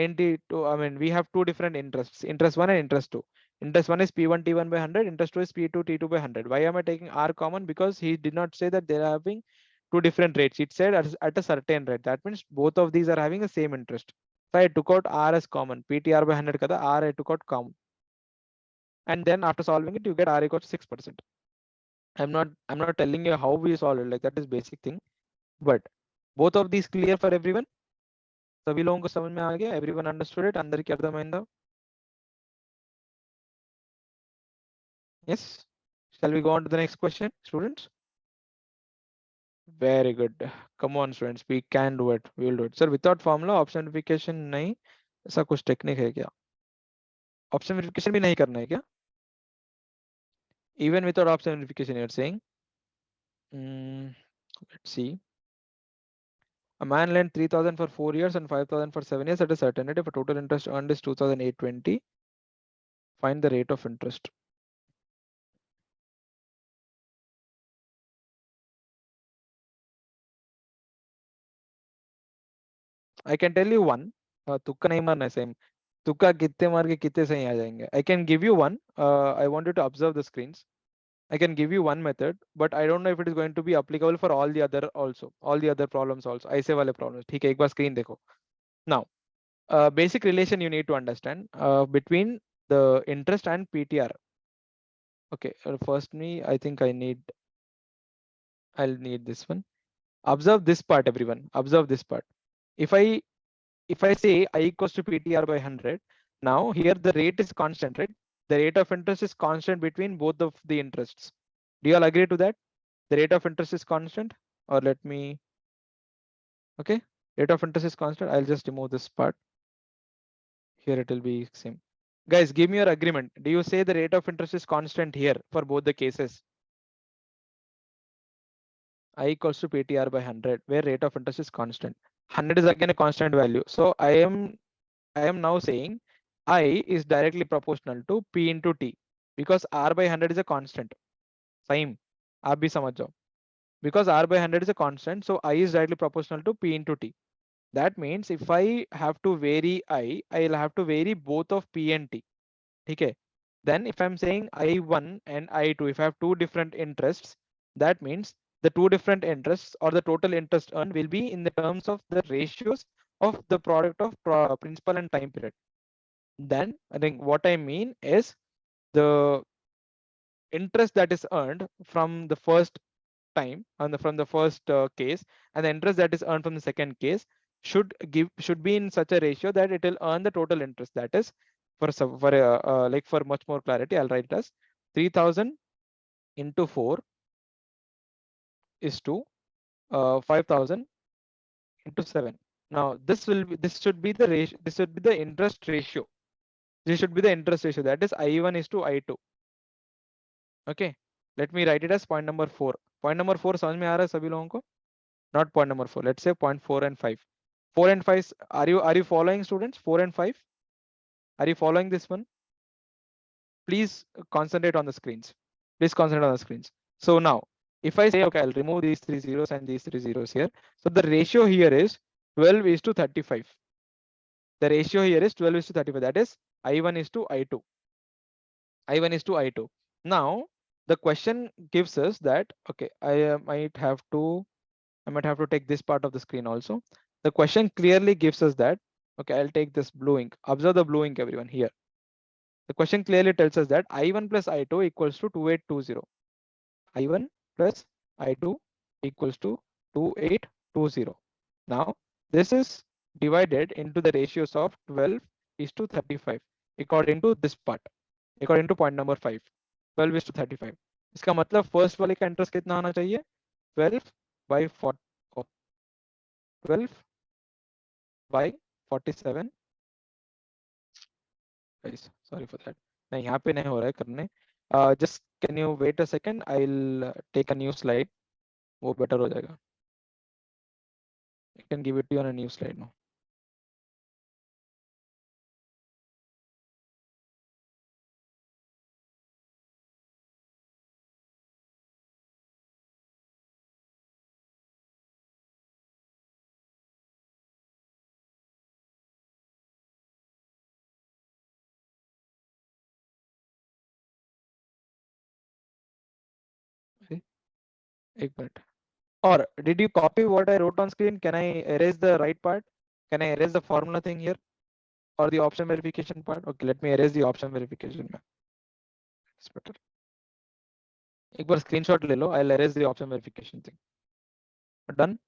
ఏంటి? I mean we have two different interests, interest 1 and interest 2. Interest 1 is P1 T1 by 100, interest 2 is P2 T2 by 100. Why am I taking R common? Because he did not say that they are having two different rates. It said at a certain rate. That means both of these are having the same interest. So I took out R as common. PTR by 100 kada R I took out common. And then after solving it, you get R equals to 6%. I'm not telling you how we solve it. Like that is basic thing. But both of these clear for everyone. सभी लोगों को समझ में आ गया? Everyone understood it? అందరికీ అర్థమైందా? Yes. Shall we go on to the next question, students? Very good. Come on, students. We can do it. We will do it. Sir, without formula, option verification नहीं. ऐसा कुछ technique है क्या? Option verification भी नहीं करना है क्या? Even without option verification, you're saying? Let's see. A man lent 3,000 for 4 years and 5,000 for 7 years at a certainty. If a total interest earned is 2,820, find the rate of interest. I can tell you one. तुक्का नहीं मारना है same. तुक्का कितने मार के कितने सही आ जाएंगे. I can give you one. I want you to observe the screens. I can give you one method, but I don't know if it is going to be applicable for all the other also, all the other problems also. ऐसे वाले problems. ठीक है, एक बार screen देखो. Now, basic relation you need to understand between the interest and PTR. Okay, first I think I'll need this one. Observe this part, everyone. Observe this part. If I say I equals to PTR by 100, now here the rate is constant, right? The rate of interest is constant between both of the interests. Do you all agree to that? The rate of interest is constant, or let me, okay, rate of interest is constant. I'll just remove this part. Here it will be same. Guys, give me your agreement. Do you say the rate of interest is constant here for both the cases? I equals to PTR by 100, where rate of interest is constant. 100 is again a constant value. So I am now saying I is directly proportional to P into T because R by 100 is a constant. Same. आप भी समझ जाओ. Because R by 100 is a constant, so I is directly proportional to P into T. That means if I have to vary I'll have to vary both of P and T. Okay. Then if I'm saying I1 and I2, if I have two different interests, that means the two different interests or the total interest earned will be in the terms of the ratios of the product of principal and time period. Then I think what I mean is the interest that is earned from the first time from the first case and the interest that is earned from the second case should be in such a ratio that it will earn the total interest. That is for much more clarity, I'll write it as 3,000 into 4 is to 5,000 into 7. Now this should be the ratio. This should be the interest ratio. This should be the interest ratio. That is I1 is to I2. Okay. Let me write it as point number 4. Point number 4 समझ में आ रहा है सभी लोगों को? Not point number 4. Let's say point 4 and 5. 4 and 5. Are you following, students? 4 and 5. Are you following this one? Please concentrate on the screens. Please concentrate on the screens. So now, if I say, okay, I'll remove these 3 zeros and these 3 zeros here. So the ratio here is 12 is to 35. The ratio here is 12 is to 35. That is I1 is to I2. I1 is to I2. Now, the question gives us that, okay, I might have to take this part of the screen also. The question clearly gives us that, okay, I'll take this blue ink. Observe the blue ink, everyone, here. The question clearly tells us that I1 plus I2 equals to 2820. I1 plus I2 equals to 2820. Now, this is divided into the ratios of 12 is to 35 according to this part, according to point number 5. 12 is to 35. इसका मतलब first वाले का interest कितना होना चाहिए? 12 by 40, 12 by 47. Guys, sorry for that. नहीं, यहाँ पे नहीं हो रहा है करने. Just can you wait a second? I'll take a new slide. वो better हो जाएगा. I can give it to you on a new slide now. एक minute. Or did you copy what I wrote on screen? Can I erase the right part? Can I erase the formula thing here? Or the option verification part? Okay, let me erase the option verification. It's better. एक बार screenshot ले लो. I'll erase the option verification thing. Done.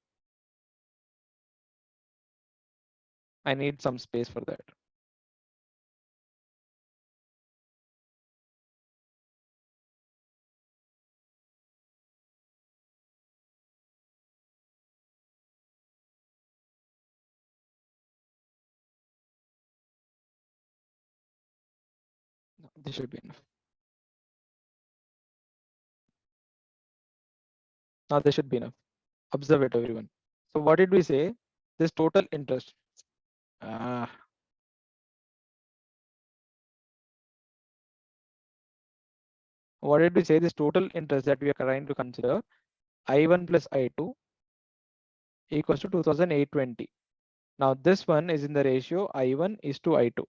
I need some space for that. No, this should be enough. Now this should be enough. Observe it, everyone. So what did we say? This total interest. What did we say? This total interest that we are trying to consider, I1 plus I2 equals to 2820. Now this one is in the ratio I1 is to I2.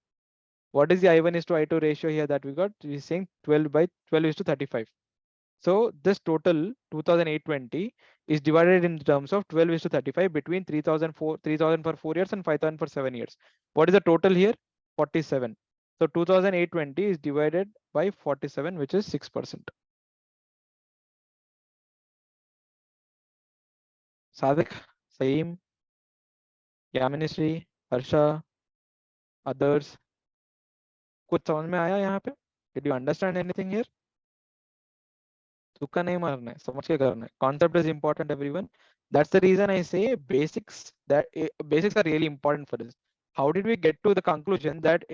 What is the I1 is to I2 ratio here that we got? We're saying 12 by 12 is to 35. So this total 2820 is divided in terms of 12 is to 35 between 3000 for 4 years and 5000 for 7 years. What is the total here? 47. So 2820 is divided by 47, which is 6%. Sadik, Saeem, Yaminishri, Harsha, others. कुछ समझ में आया यहाँ पे? Did you understand anything here? तुक्का नहीं मारना है, समझ के करना है. Concept is important, everyone. That's the reason I say basics. Basics are really important for this. How did we get to the conclusion that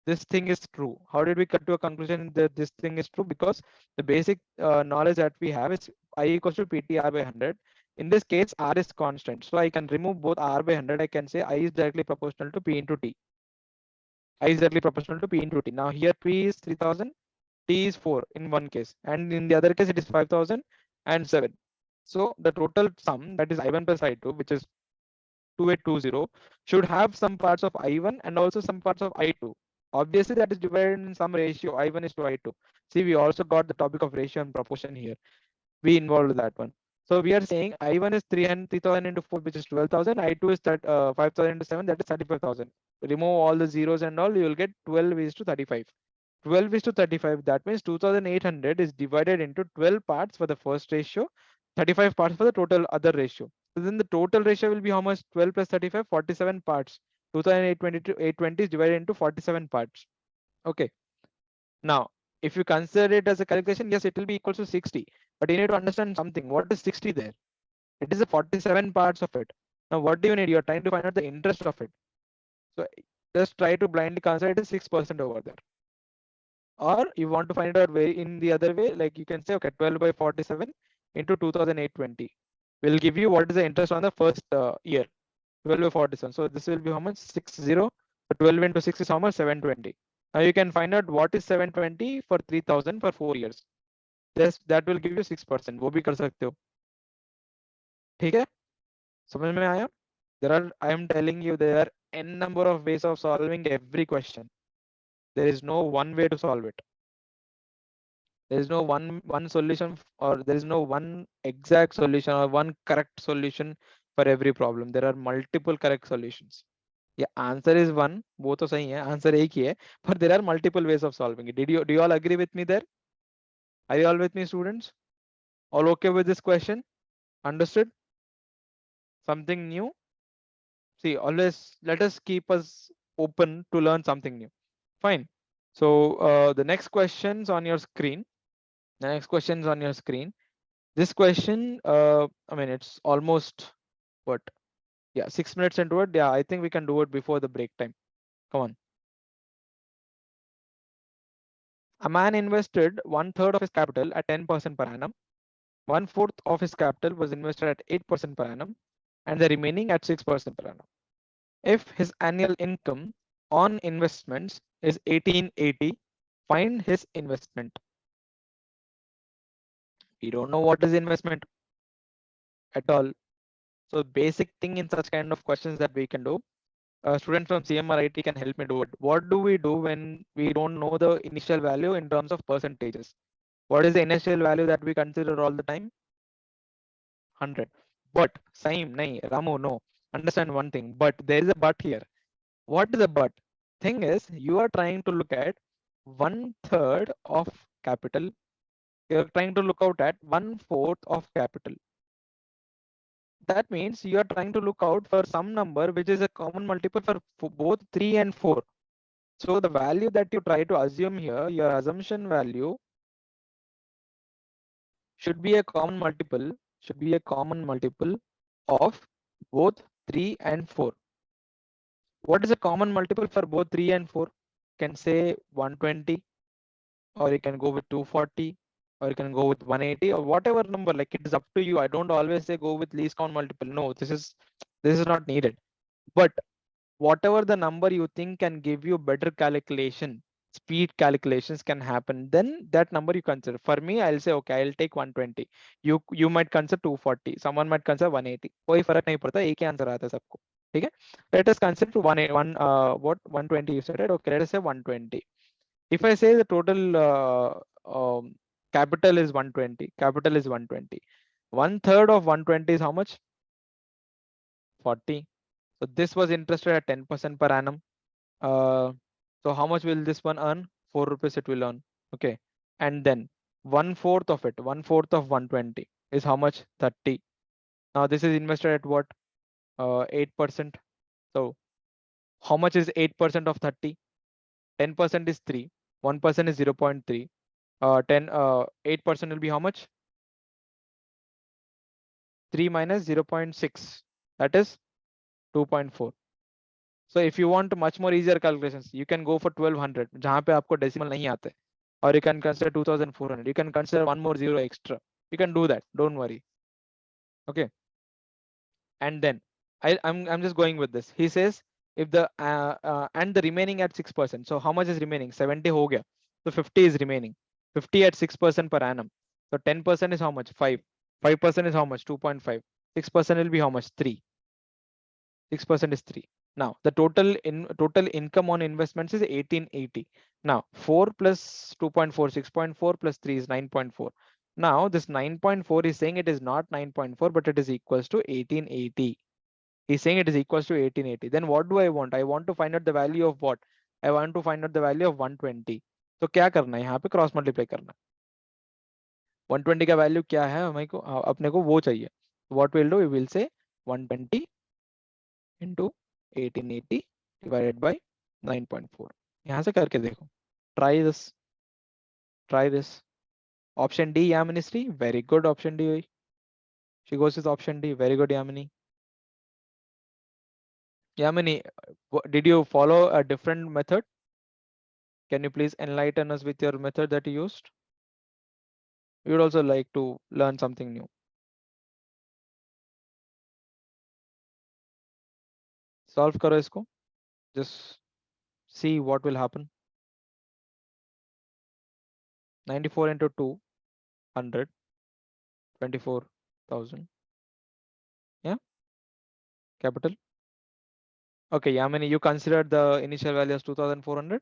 this thing is true? How did we come to a conclusion that this thing is true? Because the basic knowledge that we have is I equals to PTR by 100. In this case, R is constant. So I can remove both R by 100. I can say I is directly proportional to P into T. I is directly proportional to P into T. Now here P is 3000, T is 4 in one case, and in the other case it is 5000 and 7. So the total sum, that is I1 plus I2, which is 2820, should have some parts of I1 and also some parts of I2. Obviously that is divided in some ratio, I1 is to I2. See, we also got the topic of ratio and proportion here. We involved that one. So we are saying I1 is 3000 into 4, which is 12,000. I2 is 5000 into 7, that is 35,000. Remove all the zeros and all, you will get 12 is to 35. 12 is to 35, that means 2800 is divided into 12 parts for the first ratio, 35 parts for the total other ratio. So then the total ratio will be how much? 12 plus 35, 47 parts. 2820 is divided into 47 parts. Okay. Now, if you consider it as a calculation, yes, it will be equal to 60. But you need to understand something. What is 60 there? It is the 47 parts of it. Now, what do you need? You're trying to find out the interest of it. So just try to blindly consider it as 6% over there. Or you want to find out in the other way, like you can say, okay, 12 by 47 into 2820 will give you what is the interest on the first year. 12 by 47. So this will be how much? 60. So 12 into 6 is how much? 720. Now you can find out what is 720 for 3000 for 4 years. That will give you 6%. वो भी कर सकते हो. ठीक है? समझ में आया? I am telling you, there are n number of ways of solving every question. There is no one way to solve it. There is no one solution, or there is no one exact solution or one correct solution for every problem. There are multiple correct solutions. Yeah, answer is one. वो तो सही है. Answer एक ही है. But there are multiple ways of solving it. Do you all agree with me there? Are you all with me, students? All okay with this question? Understood? Something new? See, always let us keep us open to learn something new. Fine. So the next questions on your screen. The next questions on your screen. This question, I mean, it's almost what? Yeah, 6 minutes into it. Yeah, I think we can do it before the break time. Come on. A man invested 1/3 of his capital at 10% per annum. 1/4 of his capital was invested at 8% per annum, and the remaining at 6% per annum. If his annual income on investments is 1880, find his investment. We don't know what is investment at all. So basic thing in such kind of questions that we can do. A student from CMR IT can help me do it. What do we do when we don't know the initial value in terms of percentages? What is the initial value that we consider all the time? 100. But Saim, nahi, Ramu, no. Understand one thing, but there is a but here. What is the but? Thing is, you are trying to look at 1/3 of capital. You're trying to look out at 1/4 of capital. That means you are trying to look out for some number which is a common multiple for both 3 and 4. So the value that you try to assume here, your assumption value should be a common multiple, of both 3 and 4. What is a common multiple for both 3 and 4? Can say 120, or you can go with 240, or you can go with 180, or whatever number. Like, it is up to you. I don't always say go with least count multiple. No, this is not needed. But whatever the number you think can give you better calculation, speed calculations can happen, then that number you consider. For me, I'll say, okay, I'll take 120. You might consider 240. Someone might consider 180. कोई फर्क नहीं पड़ता, एक ही answer आता है सबको. ठीक है? Let us consider what 120 you said, right? Okay, let us say 120. If I say the total capital is 120, 1/3 of 120 is how much? 40. So this was interested at 10% per annum. So how much will this one earn? 4 rupees it will earn. Okay. And then 1/4 of it, 1/4 of 120 is how much? 30. Now this is invested at what? 8%. So how much is 8% of 30? 10% is 3. 1% is 0.3. 8% will be how much? 3 minus 0.6. That is 2.4. So if you want much more easier calculations, you can go for 1200, जहाँ पे आपको decimal नहीं आते. Or you can consider 2400. You can consider one more zero extra. You can do that. Don't worry. Okay. And then I'm just going with this. He says if the and the remaining at 6%. So how much is remaining? 70 हो गया. So 50 is remaining. 50 at 6% per annum. So 10% is how much? 5. 5% is how much? 2.5. 6% will be how much? 3. 6% is 3. Now the total income on investments is 1880. Now 4 plus 2.4, 6.4 plus 3 is 9.4. Now this 9.4 is saying it is not 9.4, but it is equals to 1880. He's saying it is equals to 1880. Then what do I want? I want to find out the value of what? I want to find out the value of 120. तो क्या करना है यहाँ पे? Cross multiply करना. 120 का value क्या है हमें को अपने को वो चाहिए. What we'll do? We will say 120 into 1880 divided by 9.4. यहाँ से करके देखो. Try this. Option D, Yamini Sri. Very good. Option D. She goes with option D. Very good, Yamini. Yamini, did you follow a different method? Can you please enlighten us with your method that you used? We would also like to learn something new. Solve करो इसको. Just see what will happen. 94 into 2, 100, 24,000. Yeah, capital. Okay, Yamini, you considered the initial value as 2,400.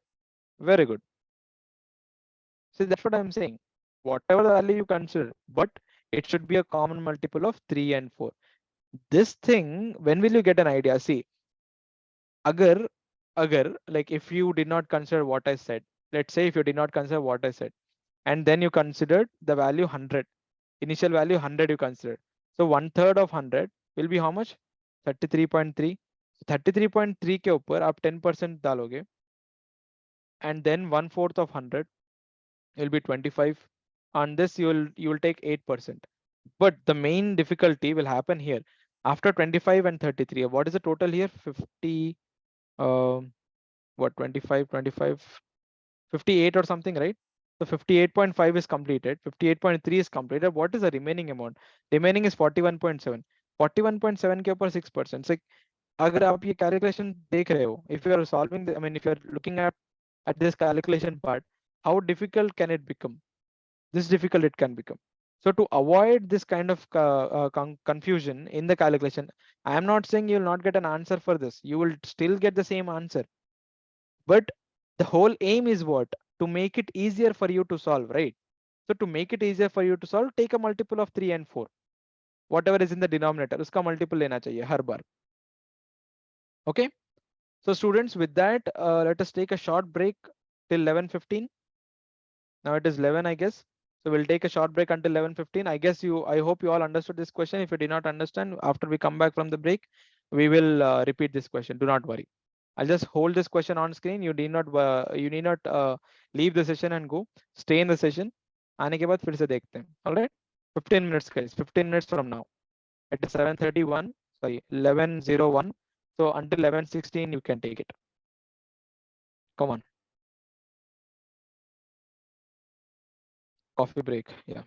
Very good. See, that's what I'm saying. Whatever the value you consider, but it should be a common multiple of 3 and 4. This thing, when will you get an idea? See, agar, like if you did not consider what I said, let's say if you did not consider what I said, and then you considered the value 100, initial value 100 you considered. So 1/3 of 100 will be how much? 33.3. 33.3 के ऊपर आप 10% डालोगे, and then 1/4 of 100 will be 25. On this you will take 8%. But the main difficulty will happen here after 25 and 33. What is the total here? 50. What 25, 58 or something, right? So 58.5 is completed. 58.3 is completed. What is the remaining amount? Remaining is 41.7. 41.7 के ऊपर 6%. So अगर आप ये calculation देख रहे हो, if you are solving the, I mean, if you are looking at this calculation part, how difficult can it become? This difficult it can become. So to avoid this kind of confusion in the calculation, I am not saying you will not get an answer for this. You will still get the same answer. But the whole aim is what? To make it easier for you to solve, right? So to make it easier for you to solve, take a multiple of 3 and 4. whatever is in the denominator उसका multiple लेना चाहिए हर बार. Okay. So students, with that, let us take a short break till 11:15. Now it is 11, I guess. So we'll take a short break until 11:15. I hope you all understood this question. If you did not understand, after we come back from the break, we will repeat this question. Do not worry. I'll just hold this question on screen. You need not leave the session and go. Stay in the session. आने के बाद फिर से देखते हैं. All right. 15 minutes, guys. 15 minutes from now. It is 7:31. Sorry, 11:01. So until 11:16, you can take it. Come on. Coffee break. Yeah.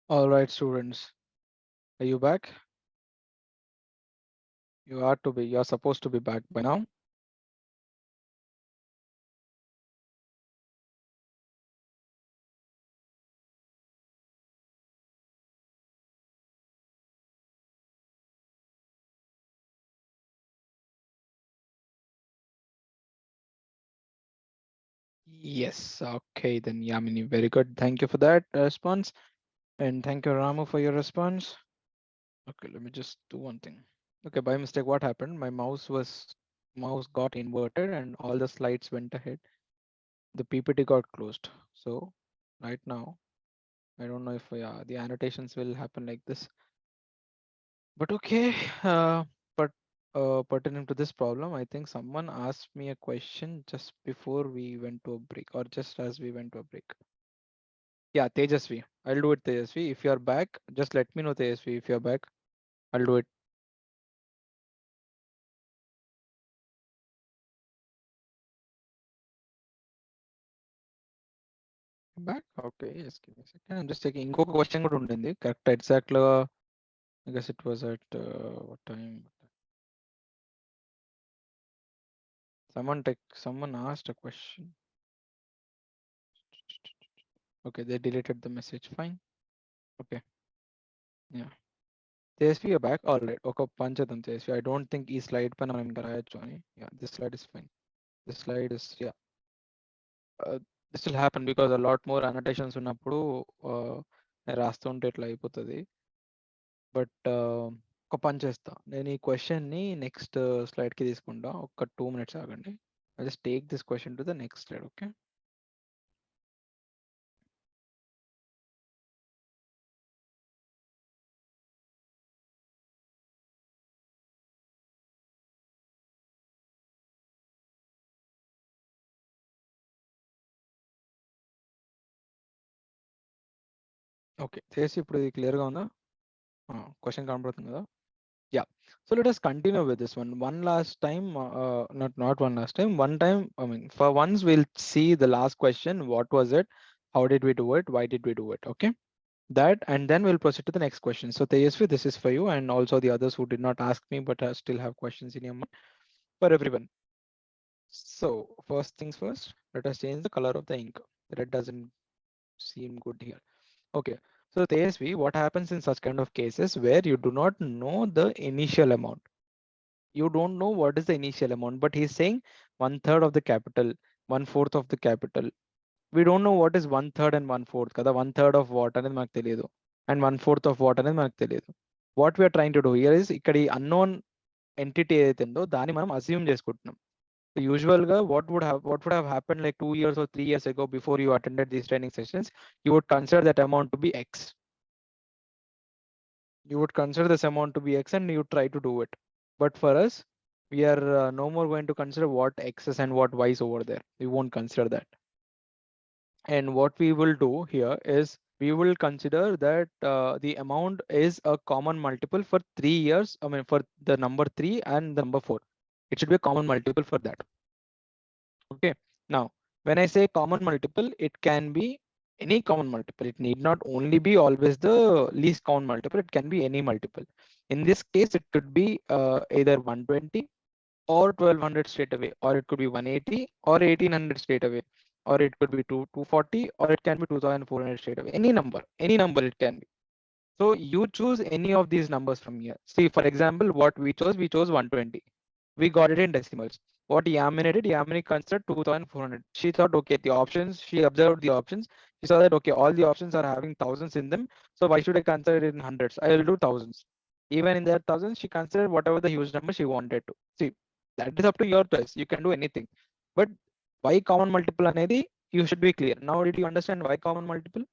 All right, students. Are you back? You are to be. You're supposed to be back by now. Yes. Okay, then Yamini, very good. Thank you for that response. And thank you, Ramu, for your response. Okay, let me just do one thing. Okay, by mistake, what happened? My mouse got inverted and all the slides went ahead. The PPT got closed. So right now, I don't know if the annotations will happen like this. But okay, but pertaining to this problem, I think someone asked me a question just before we went to a break or just as we went to a break. Yeah, Tejasvi. I'll do it, Tejasvi. If you're back, just let me know, Tejasvi. If you're back, I'll do it. Back? Okay, yes, give me a second. I'm just checking. ఇంకొక question కూడా ఉండింది. Correct, exactly. I guess it was at what time? Someone asked a question. Okay, they deleted the message. Fine. Okay. Yeah. TSP you're back. All right. ఒక పని చేద్దాం TSP. I don't think ఈ slide పైన మనం ఇంకా రాయొచ్చు అని. Yeah, this slide is fine. This slide is yeah. This will happen because a lot more annotations ఉన్నప్పుడు నేను రాస్తుంటే ఇట్లా అయిపోతుంది. బట్ ఒక పని చేస్తా. నేను ఈ క్వశ్చన్ని నెక్స్ట్ స్లైడ్కి తీసుకుంటా. ఒక 2 minutes ఆగండి. I just take this question to the next slide. Okay. Okay చేసి ఇప్పుడు ఇది క్లియర్గా ఉందా? క్వశ్చన్ కనబడుతుంది కదా? Yeah. So let us continue with this one. One last time, not one last time. One time, I mean, for once we'll see the last question. What was it? How did we do it? Why did we do it? Okay. That and then we'll proceed to the next question. So Tejasvi, this is for you and also the others who did not ask me but still have questions in your mind for everyone. So first things first, let us change the color of the ink. Red doesn't seem good here. Okay. So Tejasvi, what happens in such kind of cases where you do not know the initial amount? You don't know what is the initial amount, but he's saying 1/3 of the capital, 1/4 of the capital. We don't know what is 1/3 and 1/4 kada. 1/3 of what అనేది మనకు తెలియదు and 1/4 of what అనేది మనకు తెలియదు. What we are trying to do here is ఇక్కడ ఈ unknown entity ఏదైతే ఉందో దాన్ని మనం assume చేసుకుంటున్నాం. So usual గా what would have happened like 2 years or 3 years ago before you attended these training sessions, you would consider that amount to be X. You would consider this amount to be X and you try to do it. But for us, we are no more going to consider what X is and what Y is over there. We won't consider that. And what we will do here is we will consider that the amount is a common multiple for 3 years. I mean, for the number 3 and the number 4. It should be a common multiple for that. Okay. Now, when I say common multiple, it can be any common multiple. It need not only be always the least common multiple. It can be any multiple. In this case, it could be either 120 or 1200 straight away, or it could be 180 or 1800 straight away, or it could be 240, or it can be 2400 straight away. Any number it can be. So you choose any of these numbers from here. See, for example, what we chose 120. We got it in decimals. What Yamini did, Yamini considered 2400. She thought, okay, the options, she observed the options. She saw that, okay, all the options are having thousands in them. So why should I consider it in hundreds? I will do thousands. Even in that thousands, she considered whatever the huge number she wanted to. See, that is up to your choice. You can do anything. But why common multiple anedi, you should be clear. Now, did you understand why common multiple?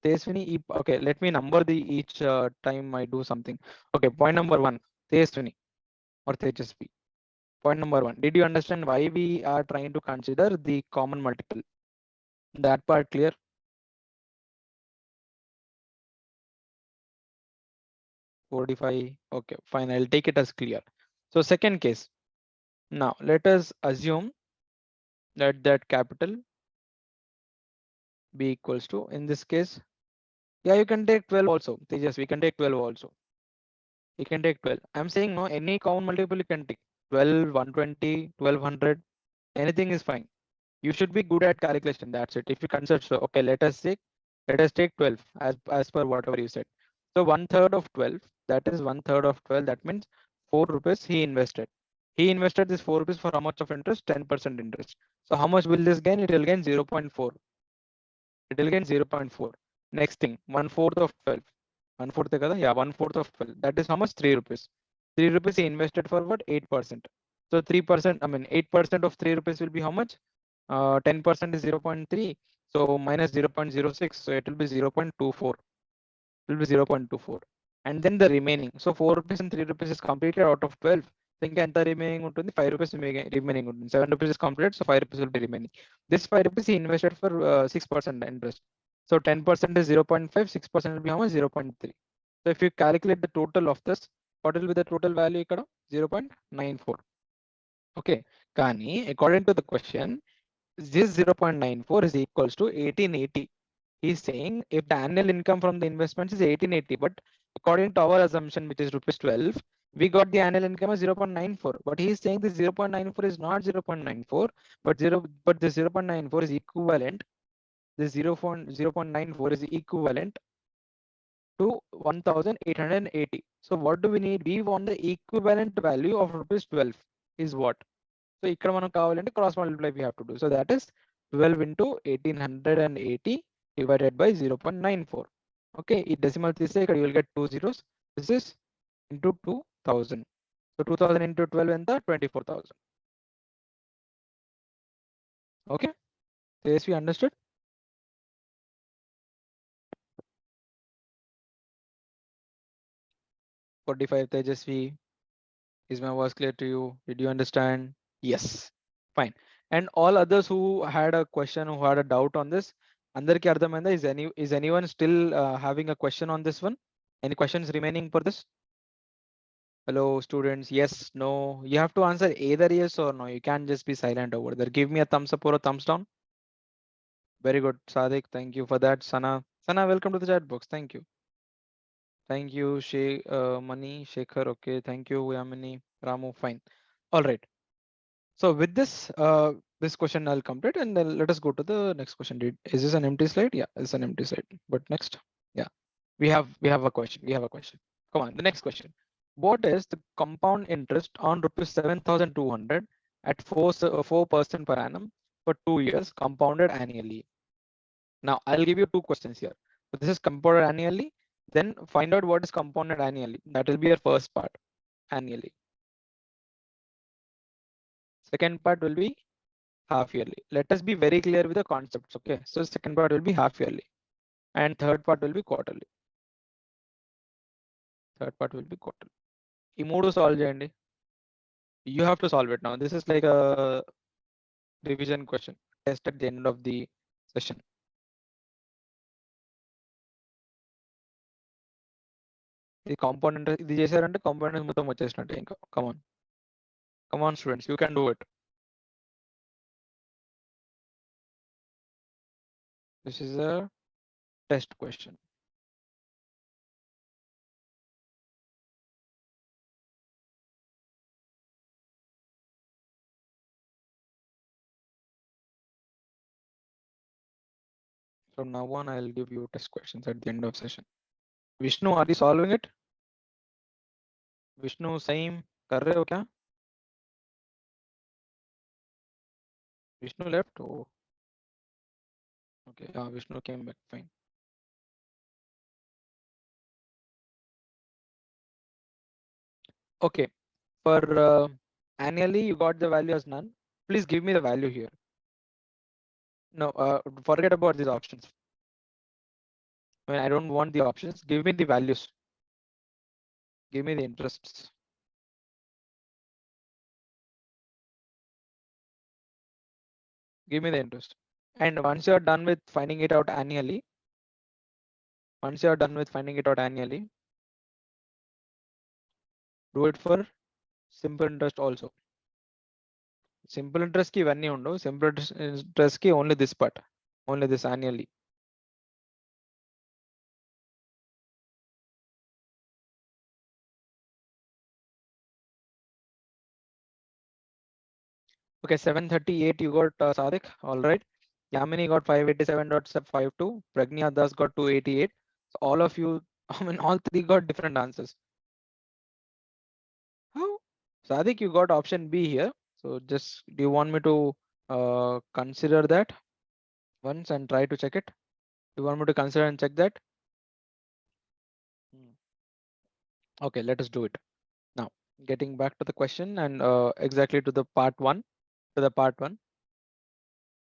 Tejaswini, okay, let me number the each time I do something. Okay, point number 1, Tejaswini or Tejasvi. Point number 1, did you understand why we are trying to consider the common multiple? That part clear? $45. Okay, fine, I'll take it as clear. So second case. Now let us assume that capital B equals to, in this case, yeah, you can take 12 also. Tejas, we can take 12 also. You can take 12. I'm saying no, any common multiple you can take. 12, 120, 1200, anything is fine. You should be good at calculation. That's it. If you consider, so okay, let us take 12 as per whatever you said. So 1/3 of 12, that is 1/3 of 12. That means 4 rupees he invested. He invested this 4 rupees for how much of interest? 10% interest. So how much will this gain? It will gain 0.4. It will gain 0.4. Next thing, 1/4 of 12. 1/4 kada? Yeah, 1/4 of 12. That is how much? 3 rupees. 3 rupees he invested for what? 8%. So 3%, I mean 8% of 3 rupees will be how much? 10% is 0.3. So minus 0.06. So it will be 0.24. It will be 0.24. And then the remaining. So 4 rupees and 3 rupees is completed out of 12. So ఇంకా ఎంత remaining ఉంటుంది? 5 rupees remaining ఉంటుంది. 7 rupees is completed. So 5 rupees will be remaining. This 5 rupees he invested for 6% interest. So 10% is 0.5. 6% will be how much? 0.3. So if you calculate the total of this, what will be the total value ఇక్కడ? 0.94. Okay. కానీ according to the question, this 0.94 is equals to 1880. He's saying if the annual income from the investments is 1880, but according to our assumption, which is rupees 12, we got the annual income as 0.94. But he's saying this 0.94 is not 0.94, but the 0.94 is equivalent. The 0.94 is equivalent to 1880. So what do we need? We want the equivalent value of rupees 12 is what? So ఇక్కడ మనం కావాలంటే cross multiply we have to do. So that is 12 into 1880 divided by 0.94. Okay, ఈ decimal తీస్తే ఇక్కడ you will get 2 zeros. This is into 2000. So 2000 into 12 ఎంత? 24,000. Okay, this we understood. "45 Tejasvi, is my voice clear to you? Did you understand?" Yes, fine. And all others who had a question, who had a doubt on this, అందరికీ అర్థమైందా? Is anyone still having a question on this one? Any questions remaining for this? Hello, students. Yes, no. You have to answer either yes or no. You can't just be silent over there. Give me a thumbs up or a thumbs down. Very good, Sadik. Thank you for that. Sana, welcome to the chat box. Thank you. Thank you, Mani, Shekhar. Okay, thank you, Yamini, Ramu. Fine. All right. So with this, this question I'll complete, and then let us go to the next question. Is this an empty slide? Yeah, it's an empty slide. But next, yeah, we have a question. We have a question. Come on, the next question. What is the compound interest on rupees 7,200 at 4% per annum for 2 years compounded annually? Now I'll give you two questions here. So this is compounded annually. Then find out what is compounded annually. That will be your first part, annually. Second part will be half yearly. Let us be very clear with the concepts. Okay, so second part will be half yearly, and third part will be quarterly. Third part will be quarterly. ఈ మూడు solve చేయండి. You have to solve it now. This is like a revision question, test at the end of the session. ఇది compound interest ఇది చేశారంటే compound interest మొత్తం వచ్చేసినట్టే ఇంకా. Come on students, you can do it. This is a test question. From now on, I'll give you test questions at the end of session. Vishnu, are you solving it? Vishnu, same कर रहे हो क्या? Vishnu left. Oh, okay. Vishnu came back. Fine. Okay. For annually, you got the value as none. Please give me the value here. No, forget about these options. I mean, I don't want the options. Give me the values. Give me the interests. Give me the interest. And once you're done with finding it out annually, do it for simple interest also. Simple interest ki ఇవన్నీ ఉండవు. Simple interest ki only this part, only this annually. Okay, 738 you got Sadik. All right. Yamini got 587.52. Pragnya Das got 288. So all of you, I mean, all three got different answers. How? Sadik, you got option B here. So just, do you want me to consider that once and try to check it? Do you want me to consider and check that? Okay, let us do it. Now, getting back to the question and exactly to the part one,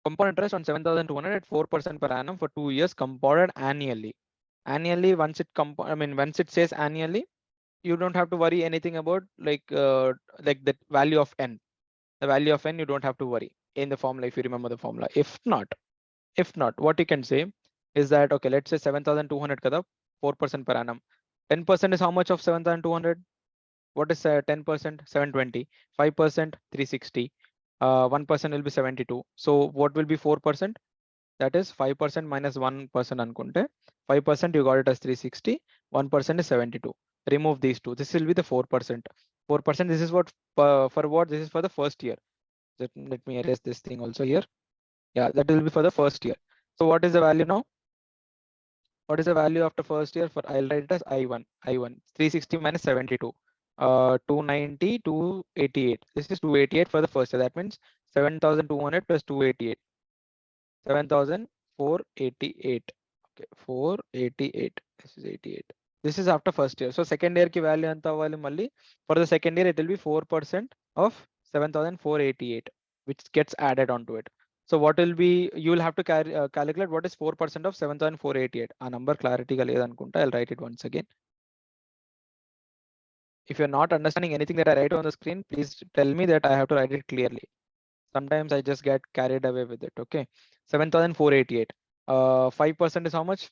compound interest on 7,200 at 4% per annum for 2 years compounded annually. Annually, once it once it says annually, you don't have to worry anything about like the value of n. The value of n you don't have to worry in the formula if you remember the formula. If not, what you can say is that okay, let's say 7,200 kada 4% per annum. 10% is how much of 7,200? What is 10%? 720. 5% 360. 1% will be 72. So what will be 4%? That is 5% minus 1% ankunte. 5% you got it as 360. 1% is 72. Remove these two. This will be the 4%. 4%. This is what for what? This is for the first year. Let me erase this thing also here. Yeah, that will be for the first year. So what is the value now? What is the value after first year? For I'll write it as I1. 360 minus 72. 290, 288. This is 288 for the first year. That means 7,200 plus 288. 7,488. Okay, 488. This is 88. This is after first year. So second year ki value anta avvali malli. For the second year, it will be 4% of 7,488, which gets added onto it. So what will be, you will have to calculate what is 4% of 7,488. A number clarity ga ledanukunta. I'll write it once again. If you're not understanding anything that I write on the screen, please tell me that I have to write it clearly. Sometimes I just get carried away with it. Okay, 7,488. 5% is how much?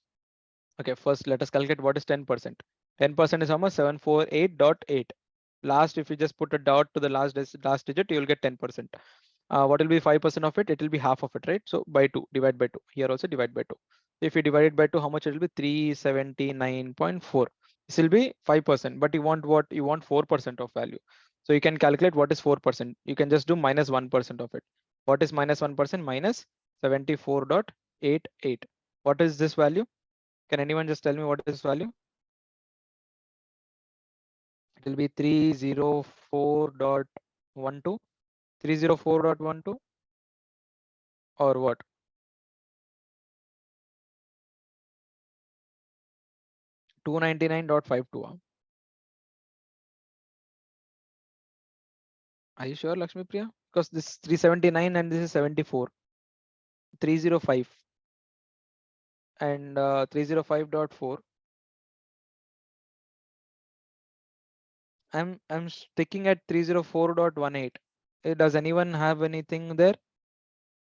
Okay, first let us calculate what is 10%. 10% is how much? 748.8. Last, if you just put a dot to the last digit, you will get 10%. What will be 5% of it? It will be half of it, right? So by 2, divide by 2. Here also divide by 2. If you divide it by 2, how much it will be? 379.4. This will be 5%, but you want what? You want 4% of value. So you can calculate what is 4%. You can just do minus 1% of it. What is minus 1%? Minus 74.88. What is this value? Can anyone just tell me what is value? It will be 304.12. 304.12 or what? 299.52. Are you sure, Lakshmi Priya? Because this is 379 and this is 74. 305 and 305.4. I'm sticking at 304.18. Does anyone have anything there?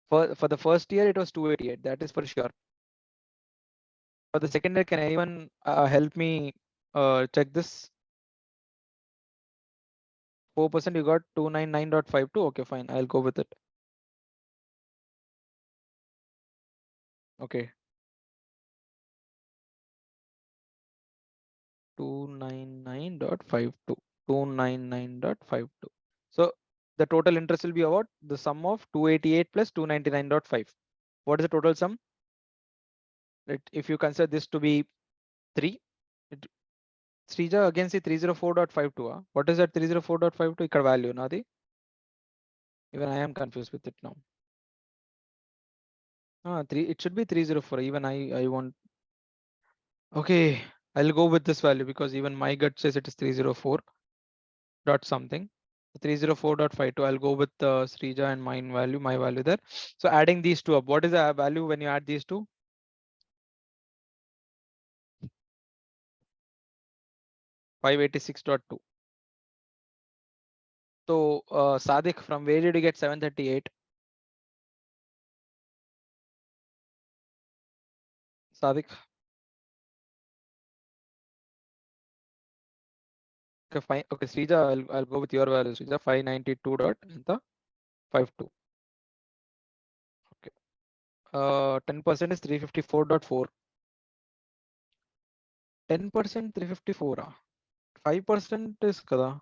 For the first year, it was 288. That is for sure. For the second year, can anyone help me check this? 4% you got 299.52. Okay, fine. I'll go with it. Okay. 299.52. 299.52. So the total interest will be about the sum of 288 plus 299.5. What is the total sum? If you consider this to be 3, Srija again see 304.52. What is that 304.52? Ikkada value nadi. Even I am confused with it now. 3. It should be 304. Even I want. Okay, I'll go with this value because even my gut says it is 304 dot something. 304.52. I'll go with Srija and my value there. So adding these two up, what is the value when you add these two? 586.2. So Sadik, from where did you get 738? Sadik. Okay, fine. Okay, Srija, I'll go with your value. Srija, 592.52. Okay. 10% is 354.4. 10% 354. 5% is kada.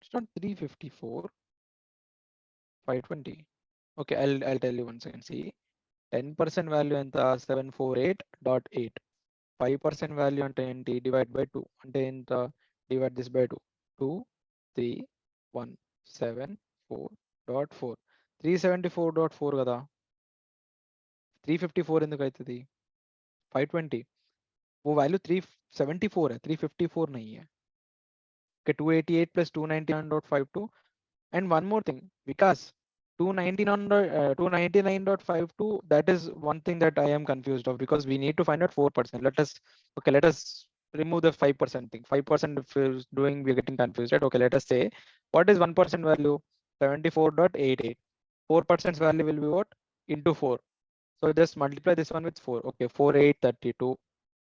It's not 354, 520. Okay, I'll tell you once again. See, 10% value enta 748.8. 5% value అంటే ఏంటి? Divide by 2. అంటే ఎంత? Divide this by 2. 2, 3, 1, 7, 4.4. 374.4 కదా. 354 ఎందుకు అవుతుంది? 520. वो value 374 है, 354 नहीं है. Okay, 288 plus 299.52. And one more thing, because 299.52, that is one thing that I am confused of, because we need to find out 4%. Let us remove the 5% thing. 5% if we're doing, we're getting confused, right? Okay, let us say, what is 1% value? 74.88. 4% value will be what? Into 4. So just multiply this one with 4. Okay, 4832.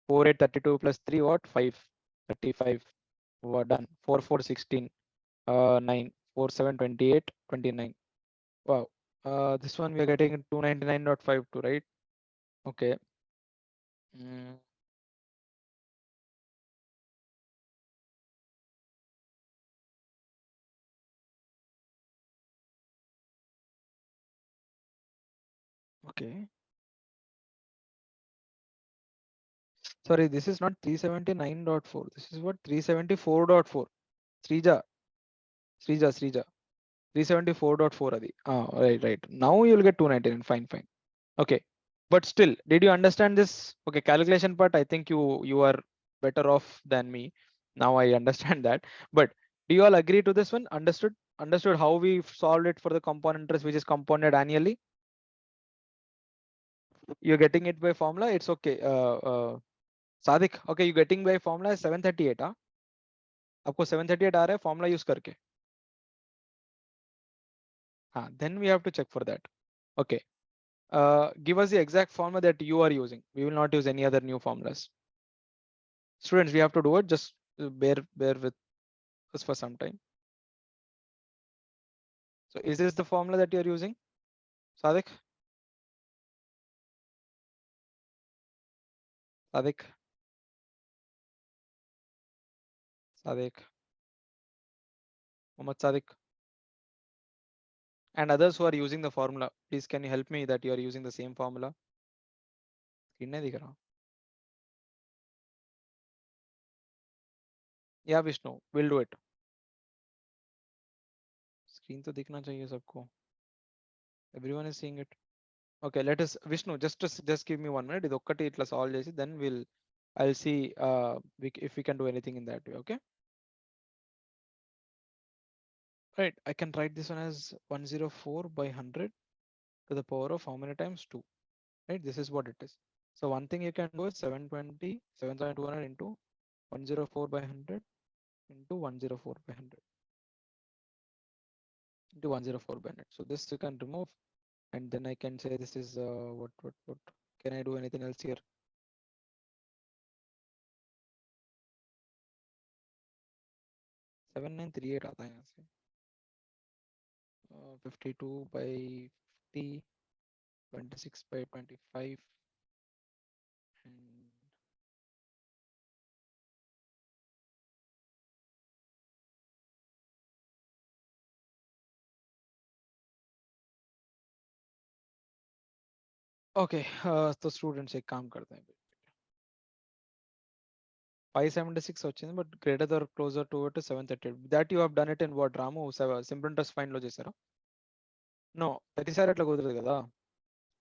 4832 plus 3, what? 535. What, done. 4416. 9. 47 28 29. Wow. This one we are getting 299.52, right? Okay. Okay. Sorry, this is not 379.4. This is what? 374.4. Srija. 374.4 adi. Right. Now you'll get 299. Fine. Okay. But still, did you understand this? Okay, calculation part, I think you are better off than me. Now I understand that. But do you all agree to this one? Understood how we solved it for the compound interest, which is compounded annually? You're getting it by formula, it's okay. Sadik, okay, you're getting by formula 738. हाँ, आपको 738 आ रहा है formula use करके. हाँ, then we have to check for that. Okay. Give us the exact formula that you are using. We will not use any other new formulas. Students, we have to do it. Just bear with us for some time. So is this the formula that you're using, Sadik? Sadik. Mohammad Sadik. And others who are using the formula, please can you help me that you are using the same formula? Yeah, Vishnu, we'll do it. Screen to दिखना चाहिए सबको. Everyone is seeing it. Okay, let us, Vishnu, just give me 1 minute. ఇది ఒక్కటి ఇట్లా solve చేసి, then I'll see if we can do anything in that way. Okay. Right, I can write this one as 104 by 100 to the power of how many times? 2. Right, this is what it is. So one thing you can do is 7,200 into 104 by 100 into 104 by 100 into 104 by 100. So this you can remove, and then I can say this is what can I do anything else here? 7938 आता है यहाँ से. 52 by 50, 26 by 25, and okay. तो students एक काम करते हैं. 576 వచ్చింది, but greater or closer to it 738. That you have done it in what, Ramu? Simple interest find లో చేశారా? No, ప్రతిసారి అట్లా కుదరదు కదా.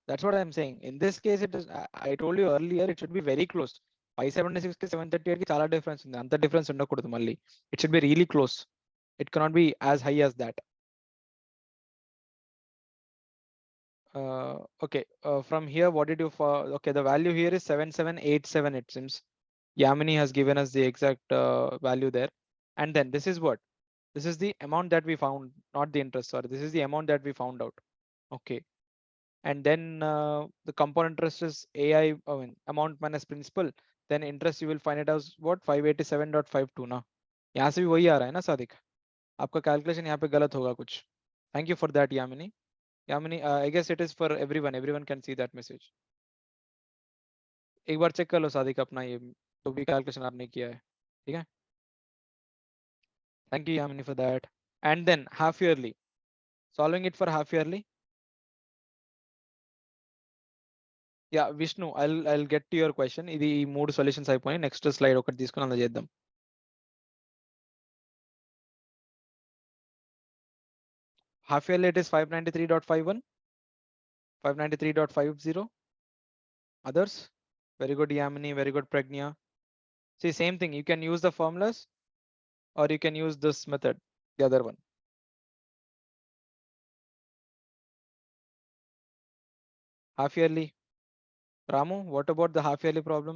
That's what I'm saying. In this case, it is. I told you earlier, it should be very close. 576 కి 738 కి చాలా difference ఉంది. అంత డిఫరెన్స్ ఉండకూడదు మళ్ళీ. It should be really close. It cannot be as high as that. Okay. From here, what did you? Okay, the value here is 7787. It seems Yamini has given us the exact value there. And then this is what? This is the amount that we found, not the interest. Sorry, this is the amount that we found out. Okay. And then the compound interest is AI, I mean, amount minus principal. Then interest you will find it as what? 587.52 ना. यहाँ से भी वही आ रहा है ना सादिक? आपका calculation यहाँ पे गलत होगा कुछ. Thank you for that, Yamini. Yamini, I guess it is for everyone. Everyone can see that message. एक बार check कर लो सादिक अपना ये तो भी calculation आपने किया है. ठीक है? Thank you, Yamini, for that. and then half yearly. Solving it for half yearly. Yeah, Vishnu, I'll get to your question. ఇది ఈ మూడు సొల్యూషన్స్ అయిపోయి నెక్స్ట్ స్లైడ్ ఒకటి తీసుకొని అలా చేద్దాం. Half yearly it is 593.51, 593.50. Others? Very good, Yamini, very good, Pragnya. See, same thing. You can use the formulas or you can use this method, the other one. Half yearly. Ramu, what about the half yearly problem?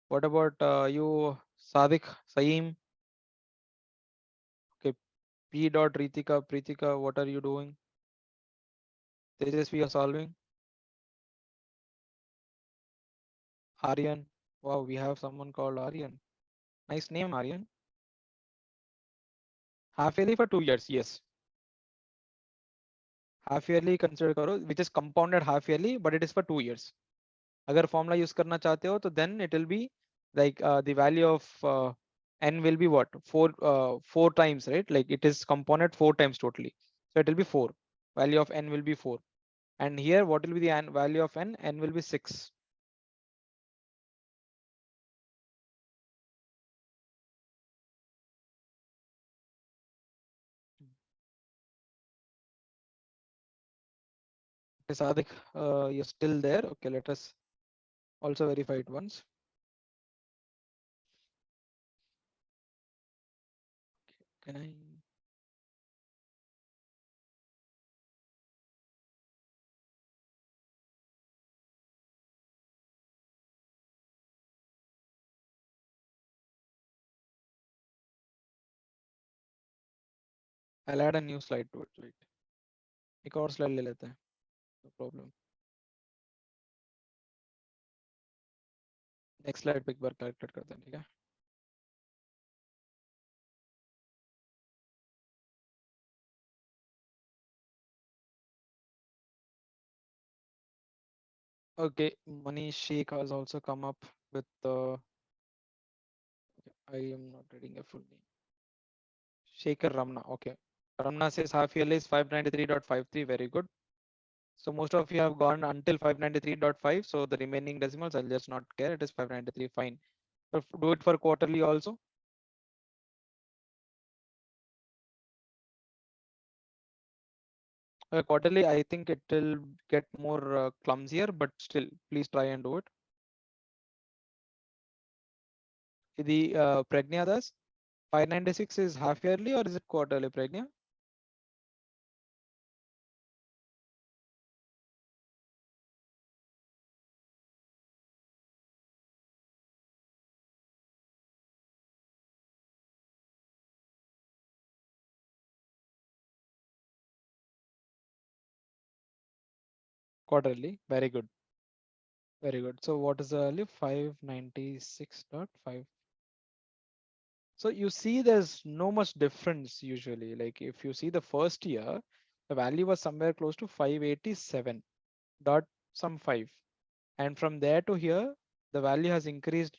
What about you, Sadik, Saeem? Okay, P dot Pritika, what are you doing? Tejas, we are solving. Aryan, wow, we have someone called Aryan. Nice name, Aryan. Half yearly for 2 years, yes. Half yearly consider karo, which is compounded half yearly, but it is for 2 years. अगर formula use करना चाहते हो तो then it will be like the value of n will be what 4 times, right? Like it is compounded 4 times totally, so it will be 4. Value of n will be 4, and here what will be the value of n? N will be 6. Okay, Sadik, you're still there. Okay, let us also verify it once. Can I? I'll add a new slide to it. Right. एक और slide ले लेते हैं. No problem. Next slide पे एक बार calculate करते हैं, ठीक है? Okay, Manish Sheikh has also come up with I am not reading a full name. Shekhar Ramna. Okay. Ramna says half yearly is 593.53. Very good. So most of you have gone until 593.5. So the remaining decimals, I'll just not care. It is 593. Fine. So do it for quarterly also. Quarterly, I think it will get more clumsier, but still, please try and do it. The Pragnya Das, 596 is half yearly or is it quarterly, Pragnya? Quarterly. Very good. Very good. So what is the value? 596.5. So you see there's no much difference usually. Like if you see the first year, the value was somewhere close to 587 dot some 5. And from there to here, the value has increased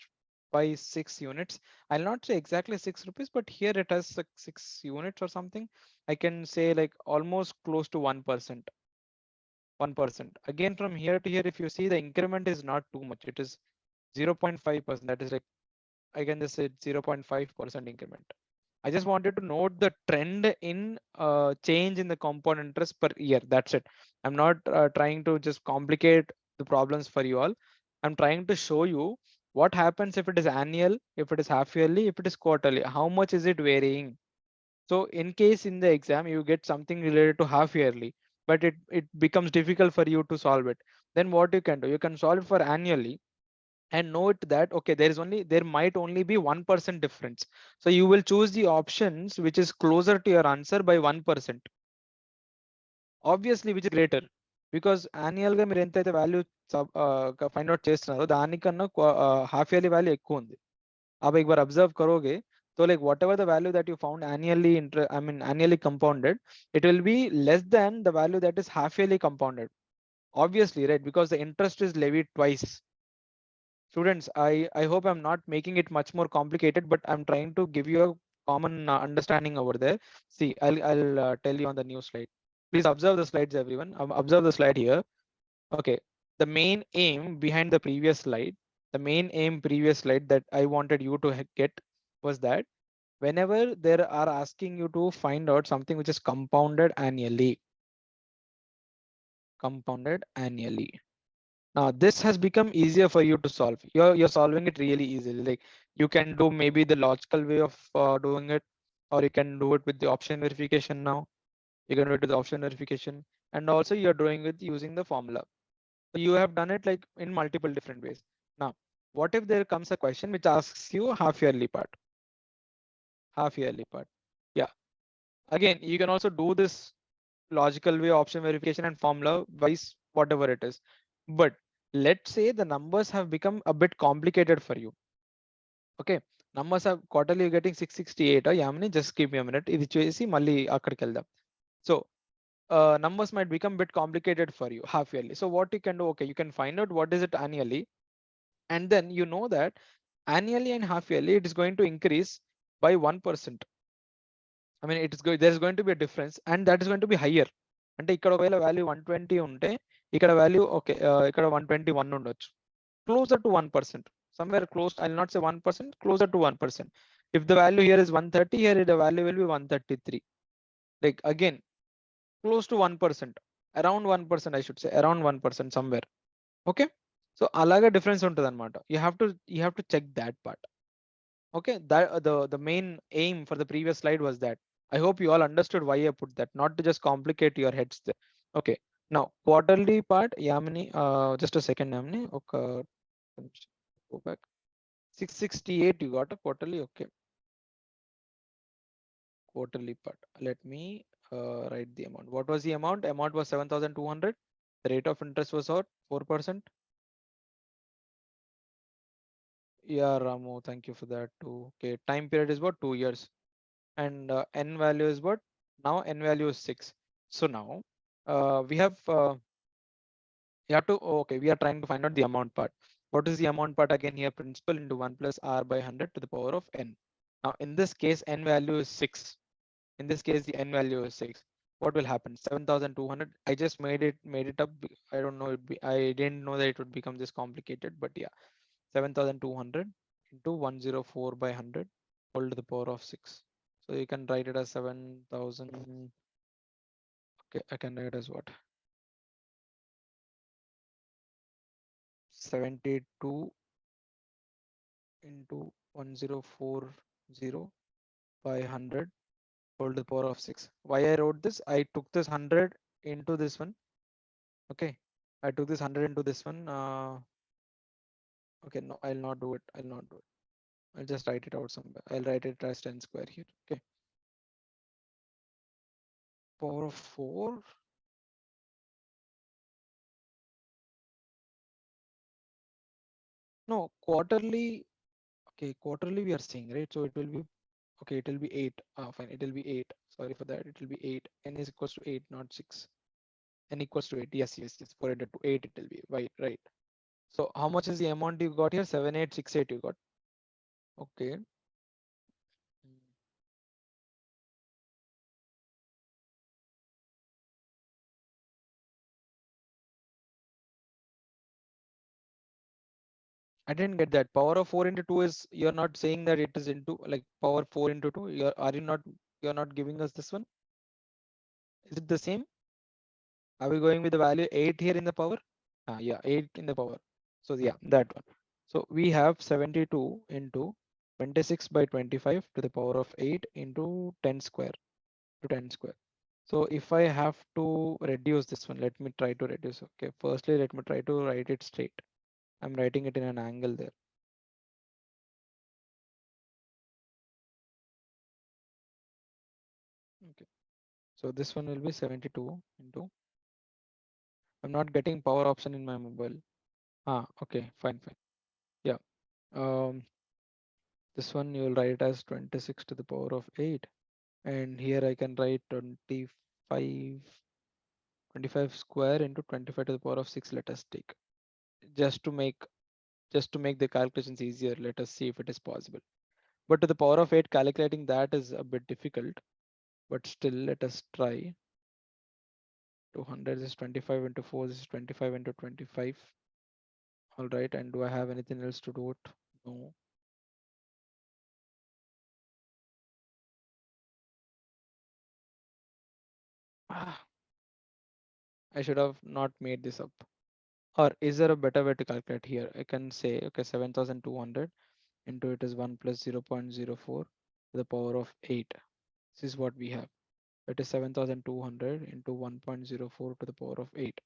by 6 units. I'll not say exactly 6 rupees, but here it has like 6 units or something. I can say like almost close to 1%. 1%. Again, from here to here, if you see the increment is not too much, it is 0.5%. That is like, I can just say 0.5% increment. I just wanted to note the trend in change in the compound interest per year. That's it. I'm not trying to just complicate the problems for you all. I'm trying to show you what happens if it is annual, if it is half yearly, if it is quarterly, how much is it varying? So in case in the exam, you get something related to half yearly, but it becomes difficult for you to solve it. Then what you can do, you can solve it for annually and note that, okay, there might only be 1% difference. So you will choose the options which is closer to your answer by 1%. Obviously, which is greater, because annual గా మీరు ఎంతైతే value find out చేస్తున్నారో దానికన్నా half yearly value ఎక్కువ ఉంది. आप एक बार observe करोगे तो like whatever the value that you found annually annually compounded, it will be less than the value that is half yearly compounded. Obviously, right? Because the interest is levied twice. Students, I hope I'm not making it much more complicated, but I'm trying to give you common understanding over there. See, I'll tell you on the new slide. Please observe the slides, everyone. Observe the slide here. Okay, the main aim behind the previous slide, the main aim previous slide that I wanted you to get was that whenever they are asking you to find out something which is compounded annually, now this has become easier for you to solve. You're solving it really easily. Like you can do maybe the logical way of doing it, or you can do it with the option verification now. You can do it with the option verification, and also you're doing it using the formula. So you have done it like in multiple different ways. Now, what if there comes a question which asks you half yearly part? Half yearly part. Yeah. Again, you can also do this logical way, option verification and formula wise, whatever it is. But let's say the numbers have become a bit complicated for you. Okay. Numbers have quarterly you're getting 668. Yamini, just give me a minute. ఇది చేసి మళ్ళీ అక్కడికి వెళ్దాం. So numbers might become a bit complicated for you half yearly. So what you can do, okay, you can find out what is it annually, and then you know that annually and half yearly it is going to increase by 1%. I mean, there's going to be a difference, and that is going to be higher. అంటే ఇక్కడ ఒకవేళ value 120 ఉంటే ఇక్కడ value okay ఇక్కడ 121 ఉండొచ్చు, closer to 1%, somewhere close. I'll not say 1%, closer to 1%. If the value here is 130, here the value will be 133. Like again, close to 1%, around 1%, I should say, around 1% somewhere. Okay, so అలాగే difference ఉంటుంది అనమాట. You have to check that part. Okay, that the main aim for the previous slide was that. I hope you all understood why I put that, not to just complicate your heads there. Okay, now quarterly part, Yamini, just a second, Yamini. Okay, go back. 668 you got a quarterly. Okay, quarterly part. Let me write the amount. What was the amount? Amount was 7,200. The rate of interest was what? 4%. Yeah, Ramu, thank you for that too. Okay, time period is what? 2 years. And n value is what? Now n value is 6. So now we have you have to, okay, we are trying to find out the amount part. What is the amount part? Again here, principal into 1 plus r by 100 to the power of n. Now in this case n value is 6. In this case the n value is 6. What will happen? 7,200. I just made it up. I don't know, I didn't know that it would become this complicated, but yeah, 7,200 into 104 by 100 whole to the power of 6. So you can write it as 7,000. Okay, I can write as what? 72 into 1040 by 100 whole to the power of 6. Why I wrote this? I took this 100 into this one. Okay, I took this 100 into this one. Okay, no, I'll not do it. I'll just write it out somewhere. I'll write it as 10 square here. Okay, power of 4. No, quarterly. Okay, quarterly we are seeing, right? So it will be, okay, it will be 8. Fine, it will be 8. Sorry for that. It will be 8. N is equals to 8, not 6. N equals to 8. Yes. 4 into 2, 8 it will be. Right. So how much is the amount you got here? 7868 you got. Okay. I didn't get that. Power of 4 into 2 is, you're not saying that it is into like power 4 into 2. You're not giving us this one? Is it the same? Are we going with the value 8 here in the power? Yeah, 8 in the power. So yeah, that one. So we have 72 into 26 by 25 to the power of 8 into 10 square to 10 square. So if I have to reduce this one, let me try to reduce. Okay, firstly, let me try to write it straight. I'm writing it in an angle there. Okay, so this one will be 72 into, I'm not getting power option in my mobile. Okay, fine. Yeah. This one you will write as 26 to the power of 8. And here I can write 25 square into 25 to the power of 6. Let us take, just to make the calculations easier. Let us see if it is possible. But to the power of 8, calculating that is a bit difficult. But still, let us try. 200 is 25 into 4, this is 25 into 25. All right, and do I have anything else to do it? No. Ah, I should have not made this up. Or is there a better way to calculate here? I can say, okay, 7,200 into it is 1 plus 0.04 to the power of 8. This is what we have. It is 7,200 into 1.04 to the power of 8.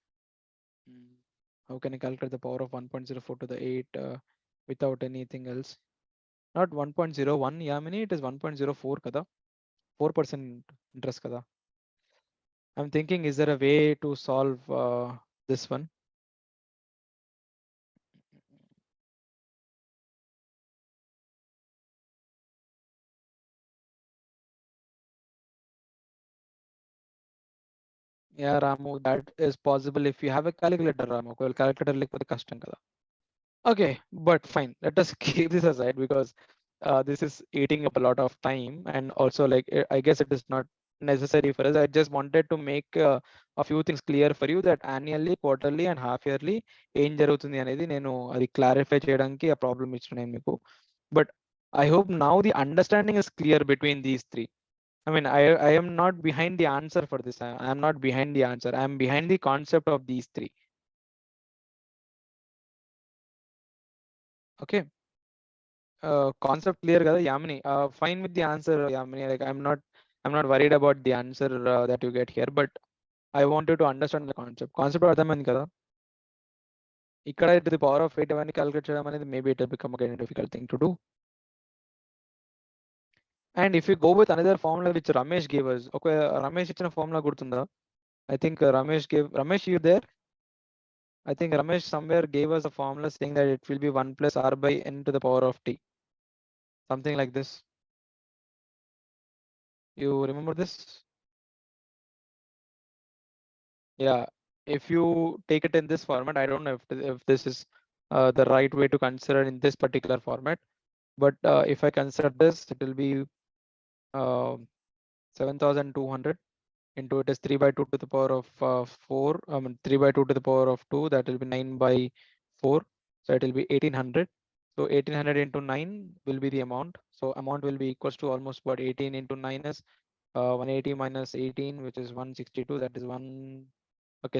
How can I calculate the power of 1.04 to the 8 without anything else? Not 1.01, Yamini, it is 1.04 kada. 4% interest kada. I'm thinking, is there a way to solve this one? Yeah, Ramu, that is possible if you have a calculator, Ramu. Calculator like custom kada. Okay, but fine. Let us keep this aside because this is eating up a lot of time, and also like I guess it is not necessary for us. I just wanted to make a few things clear for you that annually, quarterly, and half yearly ఏం జరుగుతుంది అనేది నేను అది clarify చేయడానికి ఆ problem ఇచ్చిన నేను మీకు. But I hope now the understanding is clear between these three. I mean, I am not behind the answer for this. I am not behind the answer. I am behind the concept of these three. Okay. Concept clear kada Yamini. Fine with the answer, Yamini. Like I'm not worried about the answer that you get here, but I want you to understand the concept. Concept అర్థమైంది కదా. ఇక్కడ to the power of 8 అవన్నీ calculate చేయడం అనేది maybe it will become again a difficult thing to do. And if you go with another formula which Ramesh gave us, okay, Ramesh ఇచ్చిన formula గుర్తుందా? I think Ramesh, you there? I think Ramesh somewhere gave us a formula saying that it will be 1 plus r by n to the power of t. Something like this. You remember this? Yeah, if you take it in this format, I don't know if this is the right way to consider in this particular format, but if I consider this, it will be 7,200 into it is 3 by 2 to the power of 4. 3 by 2 to the power of 2, that will be 9 by 4. So it will be 1800. So 1800 into 9 will be the amount. So amount will be equals to almost what 18 into 9 is 180 minus 18, which is 162. That is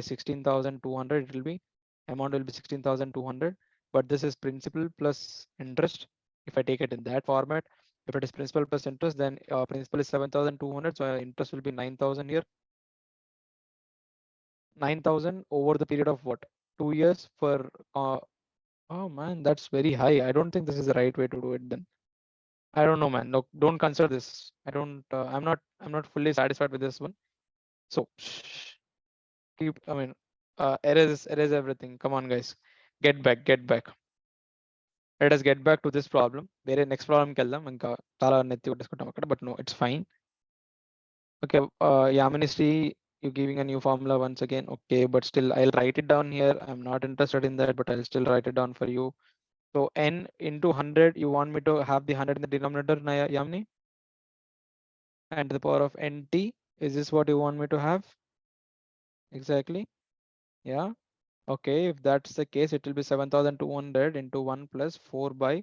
16,200. It will be amount will be 16,200. But this is principal plus interest. If I take it in that format, if it is principal plus interest, then principal is 7,200. So interest will be 9,000 here. 9,000 over the period of what? 2 years for. Oh man, that's very high. I don't think this is the right way to do it then. I don't know, man. No, don't consider this. I don't. I'm not fully satisfied with this one. So keep. I mean, erase everything. Come on, guys. Get back. Get back. Let us get back to this problem. Where next problem కెళ్దాం ఇంకా చాలా నెత్తి కొట్టేసుకుంటాం అక్కడ, but no, it's fine. Okay, Yaministry, you giving a new formula once again. Okay, but still I'll write it down here. I'm not interested in that, but I'll still write it down for you. So n into 100, you want me to have the 100 in the denominator, Yamini? And to the power of nt, is this what you want me to have? Exactly. Yeah. Okay, if that's the case, it will be 7,200 into 1 plus 4 by,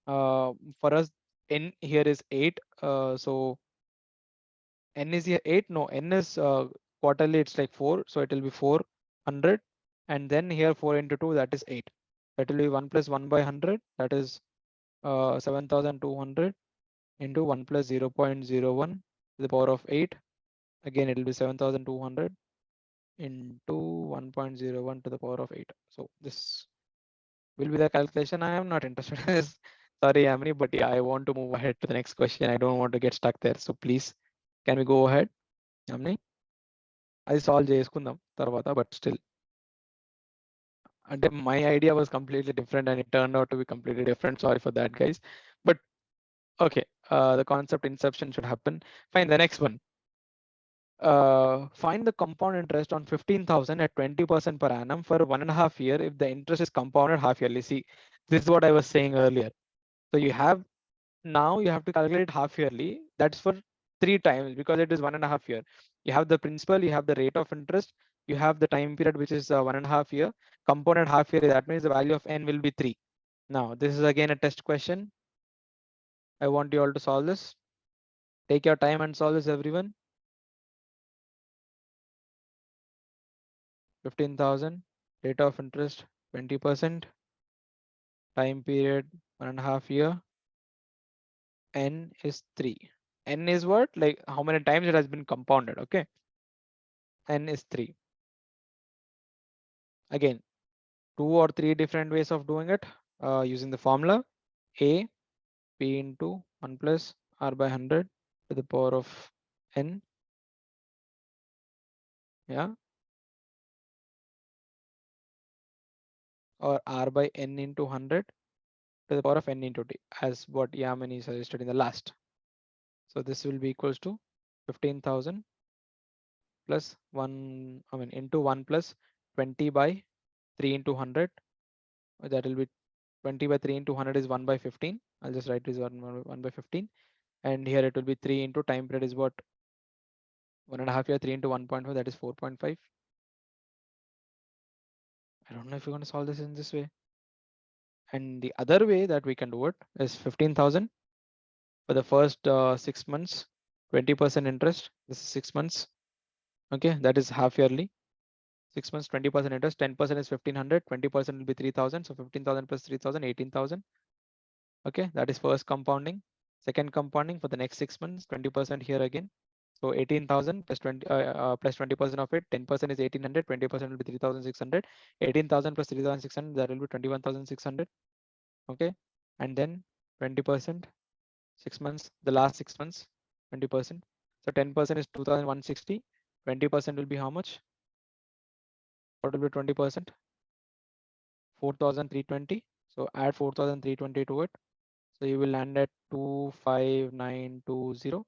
for us, n here is 8. So n is here 8. No, n is quarterly, it's like 4. So it will be 400. And then here 4 into 2, that is 8. That will be 1 plus 1 by 100. That is 7,200 into 1 plus 0.01 to the power of 8. Again, it will be 7,200 into 1.01 to the power of 8. So this will be the calculation. I am not interested in this. Sorry, Amini, but yeah, I want to move ahead to the next question. I don't want to get stuck there. So please, can we go ahead, Amini? I solve చేసుకుందాం తర్వాత, but still. And my idea was completely different and it turned out to be completely different. Sorry for that, guys. But okay, the concept inception should happen. Fine, the next one. Find the compound interest on 15,000 at 20% per annum for 1.5 years if the interest is compounded half yearly. See, this is what I was saying earlier. So you have now you have to calculate half yearly. That's for 3 times because it is 1.5 year. You have the principal, you have the rate of interest, you have the time period, which is 1.5 year. Component half yearly, that means the value of n will be 3. Now, this is again a test question. I want you all to solve this. Take your time and solve this, everyone. 15,000, rate of interest 20%, time period 1.5 year, n is 3. N is what? Like how many times it has been compounded, okay? N is 3. Again, 2 or 3 different ways of doing it using the formula a p into 1 plus r by 100 to the power of n, yeah, or r by n into 100 to the power of n into t, as what Yamini suggested in the last. So this will be equals to 15,000 plus 1, I mean into 1 plus 20 by 3 into 100. That will be 20 by 3 into 100 is 1 by 15. I'll just write this 1 by 15. And here it will be 3 into time period is what? 1.5 year, 3 into 1.5, that is 4.5. I don't know if you're going to solve this in this way. And the other way that we can do it is 15,000 for the first 6 months, 20% interest. This is 6 months. Okay, that is half yearly. 6 months, 20% interest, 10% is 1500, 20% will be 3000. So 15,000 plus 3000, 18,000. Okay, that is first compounding. Second compounding for the next 6 months, 20% here again. So 18,000 plus 20% of it, 10% is 1800, 20% will be 3,600, 18,000 plus 3,600, that will be 21,600. Okay, and then 20%, 6 months, the last 6 months, 20%. So 10% is 2,160, 20% will be how much? What will be 20%? 4,320. So add 4,320 to it. So you will land at 25920.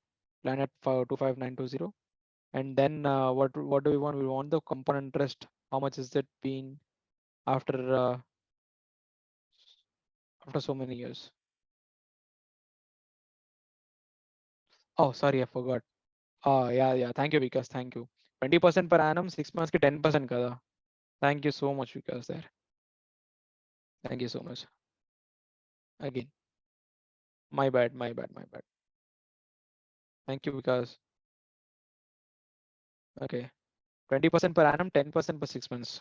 Land at 25920. And then what do we want? We want the component interest. How much is it been after so many years? Oh, sorry, I forgot. Yeah. Thank you, Vikas. Thank you. 20% per annum, 6 months ki 10% kada. Thank you so much, Vikas there. Thank you so much. Again, my bad. Thank you, Vikas. Okay. 20% per annum, 10% per 6 months.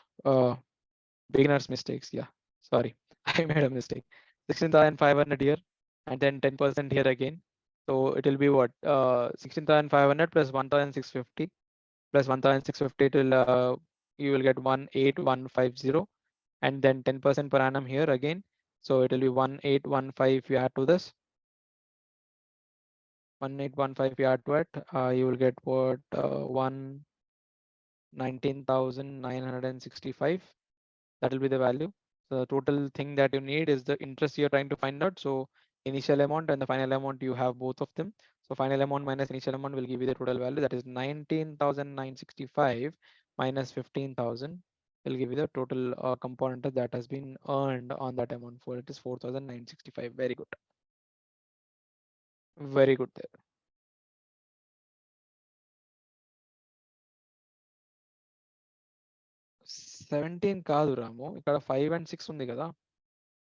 Beginner's mistakes. Yeah, sorry, I made a mistake. 16,500 here, and then 10% here again. So it will be what? 16,500 plus 1,650 plus 1,650 till you will get 18,150, and then 10% per annum here again. So it will be 1815 if you add to this. 1815 if you add to it, you will get what? 19,965. That will be the value. So the total thing that you need is the interest you're trying to find out. So initial amount and the final amount, you have both of them. So final amount minus initial amount will give you the total value, that is 19,965 minus 15,000 will give you the total component that has been earned on that amount. For it is 4,965. Very good. Very good there. 17 కాదు రాము, ఇక్కడ 5 and 6 ఉంది కదా.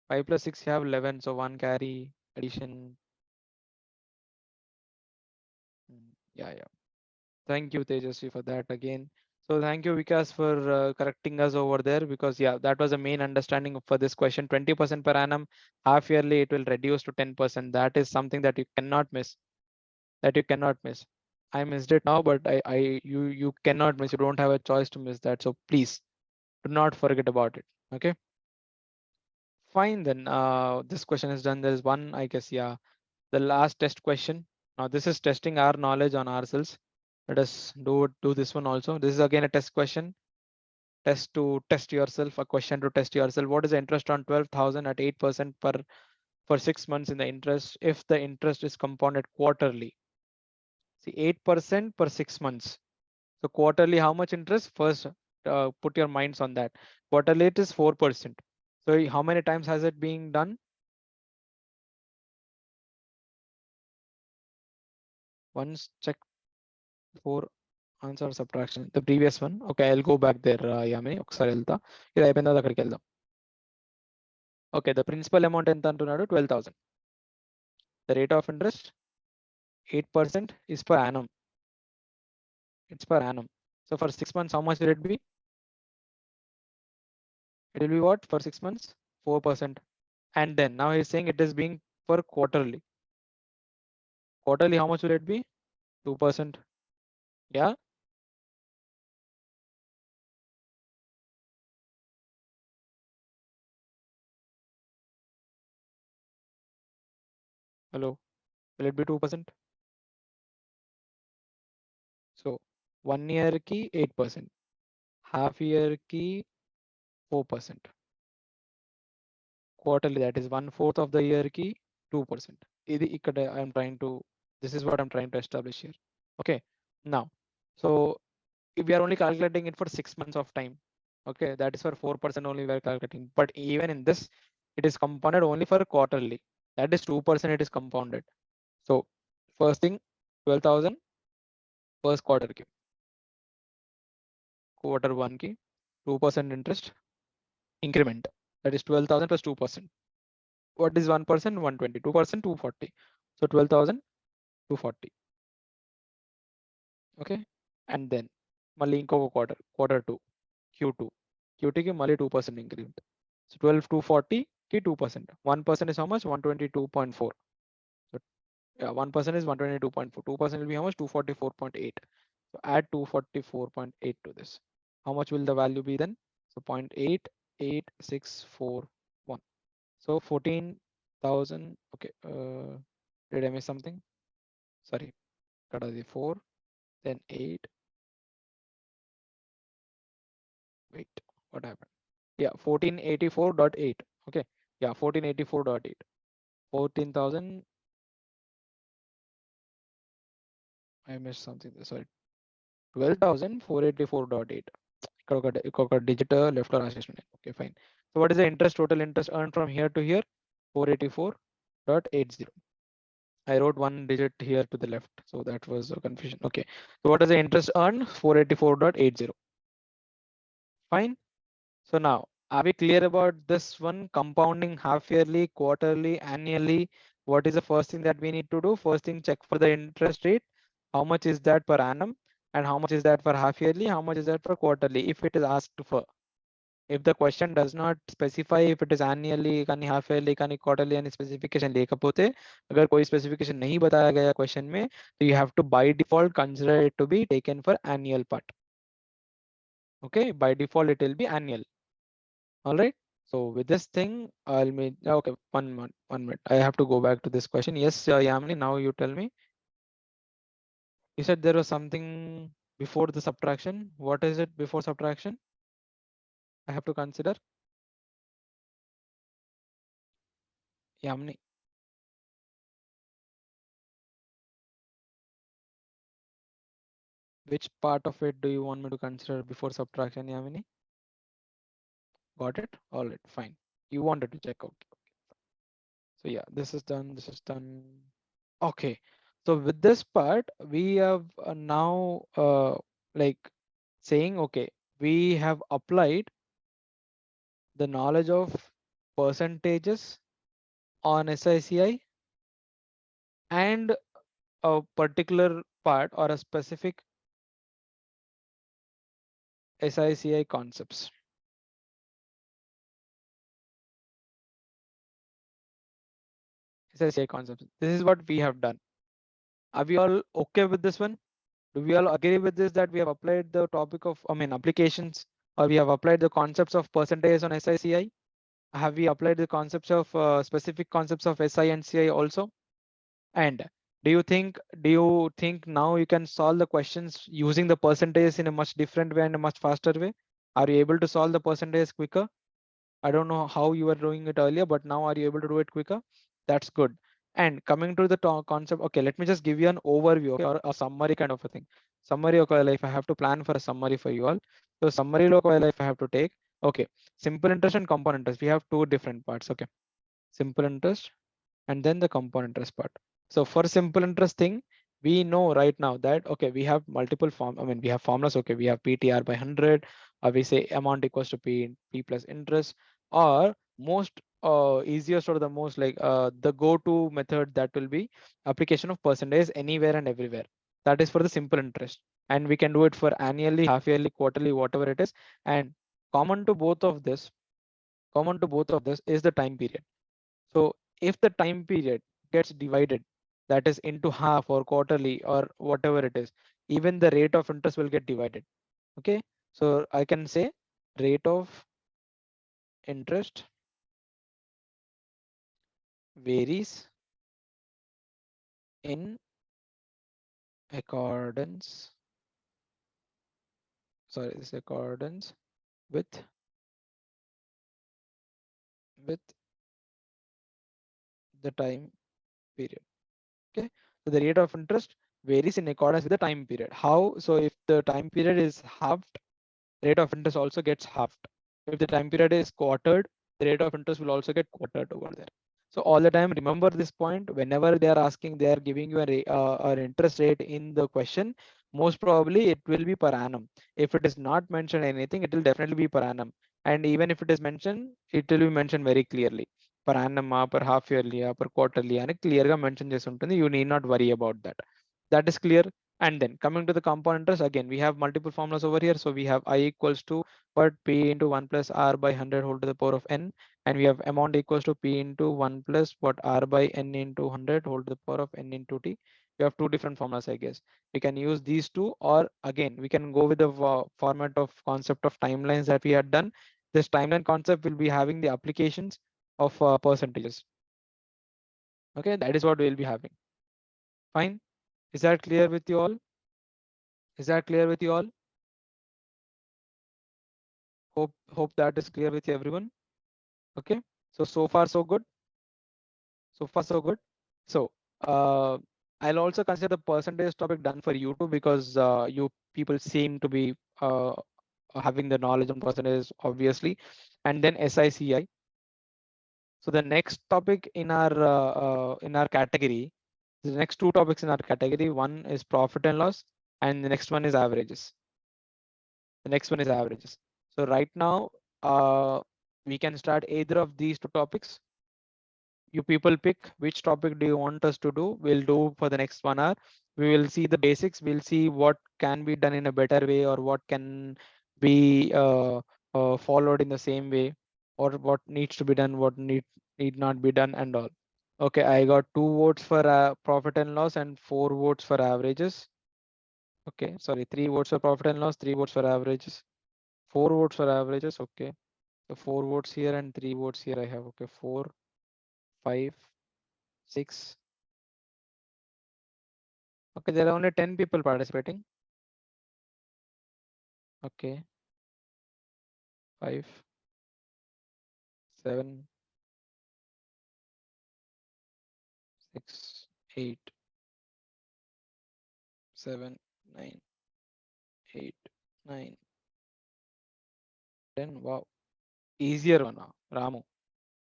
5 plus 6 you have 11, so 1 carry addition. Yeah. Thank you, Tejasvi, for that again. So thank you, Vikas, for correcting us over there, because yeah, that was the main understanding for this question. 20% per annum, half yearly, it will reduce to 10%. That is something that you cannot miss. I missed it now, but you cannot miss. You don't have a choice to miss that. So please do not forget about it. Okay. Fine then. This question is done. There is one, I guess, yeah, the last test question. Now this is testing our knowledge on ourselves. Let us do this one also. This is again a test question. Test to test yourself, a question to test yourself. What is the interest on 12,000 at 8% for 6 months in the interest if the interest is compounded quarterly? See, 8% per 6 months. So quarterly, how much interest? First, put your minds on that. Quarterly, it is 4%. So how many times has it been done? once check for answer subtraction. The previous one. Okay, I'll go back there, Yamini. ఒకసారి వెళ్తా. ఇది అయిపోయిన తర్వాత అక్కడికి వెళ్దాం. Okay, the principal amount ఎంత అంటున్నాడు? 12,000. The rate of interest 8% is per annum. It's per annum. So for 6 months, how much will it be? It will be what for 6 months? 4%. And then now he's saying it is being for quarterly. Quarterly, how much will it be? 2%. Yeah. Hello. Will it be 2%? So 1 year ki 8%. Half year ki 4%. Quarterly, that is 1/4 of the year ki 2%. This is what I'm trying to establish here. Okay. Now, so if we are only calculating it for 6 months of time, okay, that is for 4% only we are calculating. But even in this, it is compounded only for quarterly. That is 2% it is compounded. So first thing, 12,000 first quarter ki. Quarter 1 ki 2% interest increment. That is 12,000 plus 2%. What is 1%? 120. 2%? 240. So 12,000 240. Okay. And then మళ్ళీ ఇంకొక quarter 2 Q2 కి మళ్ళీ 2% increment. So 12 240 కి 2%. 1% is how much? 122.4. So yeah, 1% is 122.4. 2% will be how much? 244.8. So add 244.8 to this. How much will the value be then? So 0.88641. So 14,000. Okay. Did I miss something? Sorry. Cut the 4, then 8. Wait, what happened? Yeah, 1484.8. Okay. Yeah, 1484.8. 14,000. I missed something. Sorry. 12,484.8. ఇక్కడ digit left లో రాసేసున్నాను. Okay, fine. So what is the total interest earned from here to here? 484.80. I wrote one digit here to the left, so that was a confusion. Okay. So what is the interest earned? 484.80. Fine. So now, are we clear about this one? Compounding half yearly, quarterly, annually. What is the first thing that we need to do? First thing, check for the interest rate. How much is that per annum? And how much is that for half yearly? How much is that for quarterly? If it is asked for. If the question does not specify if it is annually, kani half yearly, kani quarterly, any specification lekapothe, agar koi specification nahi bataya gaya question mein, so you have to by default consider it to be taken for annual part. Okay, by default it will be annual. All right. So with this thing, I'll make, okay, one minute. I have to go back to this question. Yes, Yamini, now you tell me. You said there was something before the subtraction. What is it before subtraction? I have to consider. Yamini. Which part of it do you want me to consider before subtraction, Yamini? Got it? All right, fine. You wanted to check out. So yeah, this is done. This is done. Okay. So with this part, we have now like saying, okay, we have applied the knowledge of percentages on SICI and a particular part or a specific SICI concepts. SICI concepts. This is what we have done. Are we all okay with this one? Do we all agree with this, that we have applied the topic of, applications, or we have applied the concepts of percentages on SICI? Have we applied the concepts of specific concepts of SI and CI also? And do you think now you can solve the questions using the percentages in a much different way and a much faster way? Are you able to solve the percentages quicker? I don't know how you were doing it earlier, but now are you able to do it quicker? That's good. And coming to the concept, okay, let me just give you an overview, okay, or a summary kind of a thing. Summary, okay, if I have to plan for a summary for you all. So summary, okay, if I have to take, okay, simple interest and compound interest. We have two different parts, okay. Simple interest and then the compound interest part. So for simple interest thing, we know right now that, okay, we have multiple we have formulas. Okay, we have PTR by 100, or we say amount equals to P plus interest, or most easiest or the most like the go-to method, that will be application of percentage anywhere and everywhere. That is for the simple interest, and we can do it for annually, half yearly, quarterly, whatever it is. And common to both of this, is the time period. So if the time period gets divided, that is into half or quarterly or whatever it is, even the rate of interest will get divided. Okay, so I can say rate of interest varies in accordance, accordance with with the time period. Okay, so the rate of interest varies in accordance with the time period. How? So if the time period is halved, rate of interest also gets halved. If the time period is quartered, the rate of interest will also get quartered over there. So all the time, remember this point. Whenever they are asking, they are giving you an interest rate in the question, most probably it will be per annum. If it is not mentioned anything, it will definitely be per annum. And even if it is mentioned, it will be mentioned very clearly. Per annum, per half yearly, per quarterly, and clear ga mention chesi untundi. You need not worry about that. That is clear. And then coming to the compound interest, again, we have multiple formulas over here. So we have I equals to what, P into 1 plus R by 100 whole to the power of N. And we have amount equals to P into 1 plus what, R by N into 100 whole to the power of N into T. We have two different formulas, I guess. We can use these two, or again, we can go with the format of concept of timelines that we had done. This timeline concept will be having the applications of percentages. Okay, that is what we'll be having. Fine. Is that clear with you all? Is that clear with you all? Hope that is clear with everyone. Okay, so far so good. So far so good. So I'll also consider the percentage topic done for you too, because you people seem to be having the knowledge on percentage, obviously. And then SICI. So the next topic in our category, the next two topics in our category, one is profit and loss, and the next one is averages. The next one is averages. So right now, we can start either of these two topics. You people pick which topic do you want us to do. We'll do for the next 1 hour. We will see the basics. We'll see what can be done in a better way, or what can be followed in the same way, or what needs to be done, what need not be done, and all. Okay, I got 2 votes for profit and loss and 4 votes for averages. Okay, sorry, 3 votes for profit and loss, 3 votes for averages, 4 votes for averages. Okay, so 4 votes here and 3 votes here I have. Okay, 4, 5, 6. Okay, there are only 10 people participating. Okay, 5, 7, 6, 8, 7, 9, 8, 9, 10. Wow, easier one, Ramu.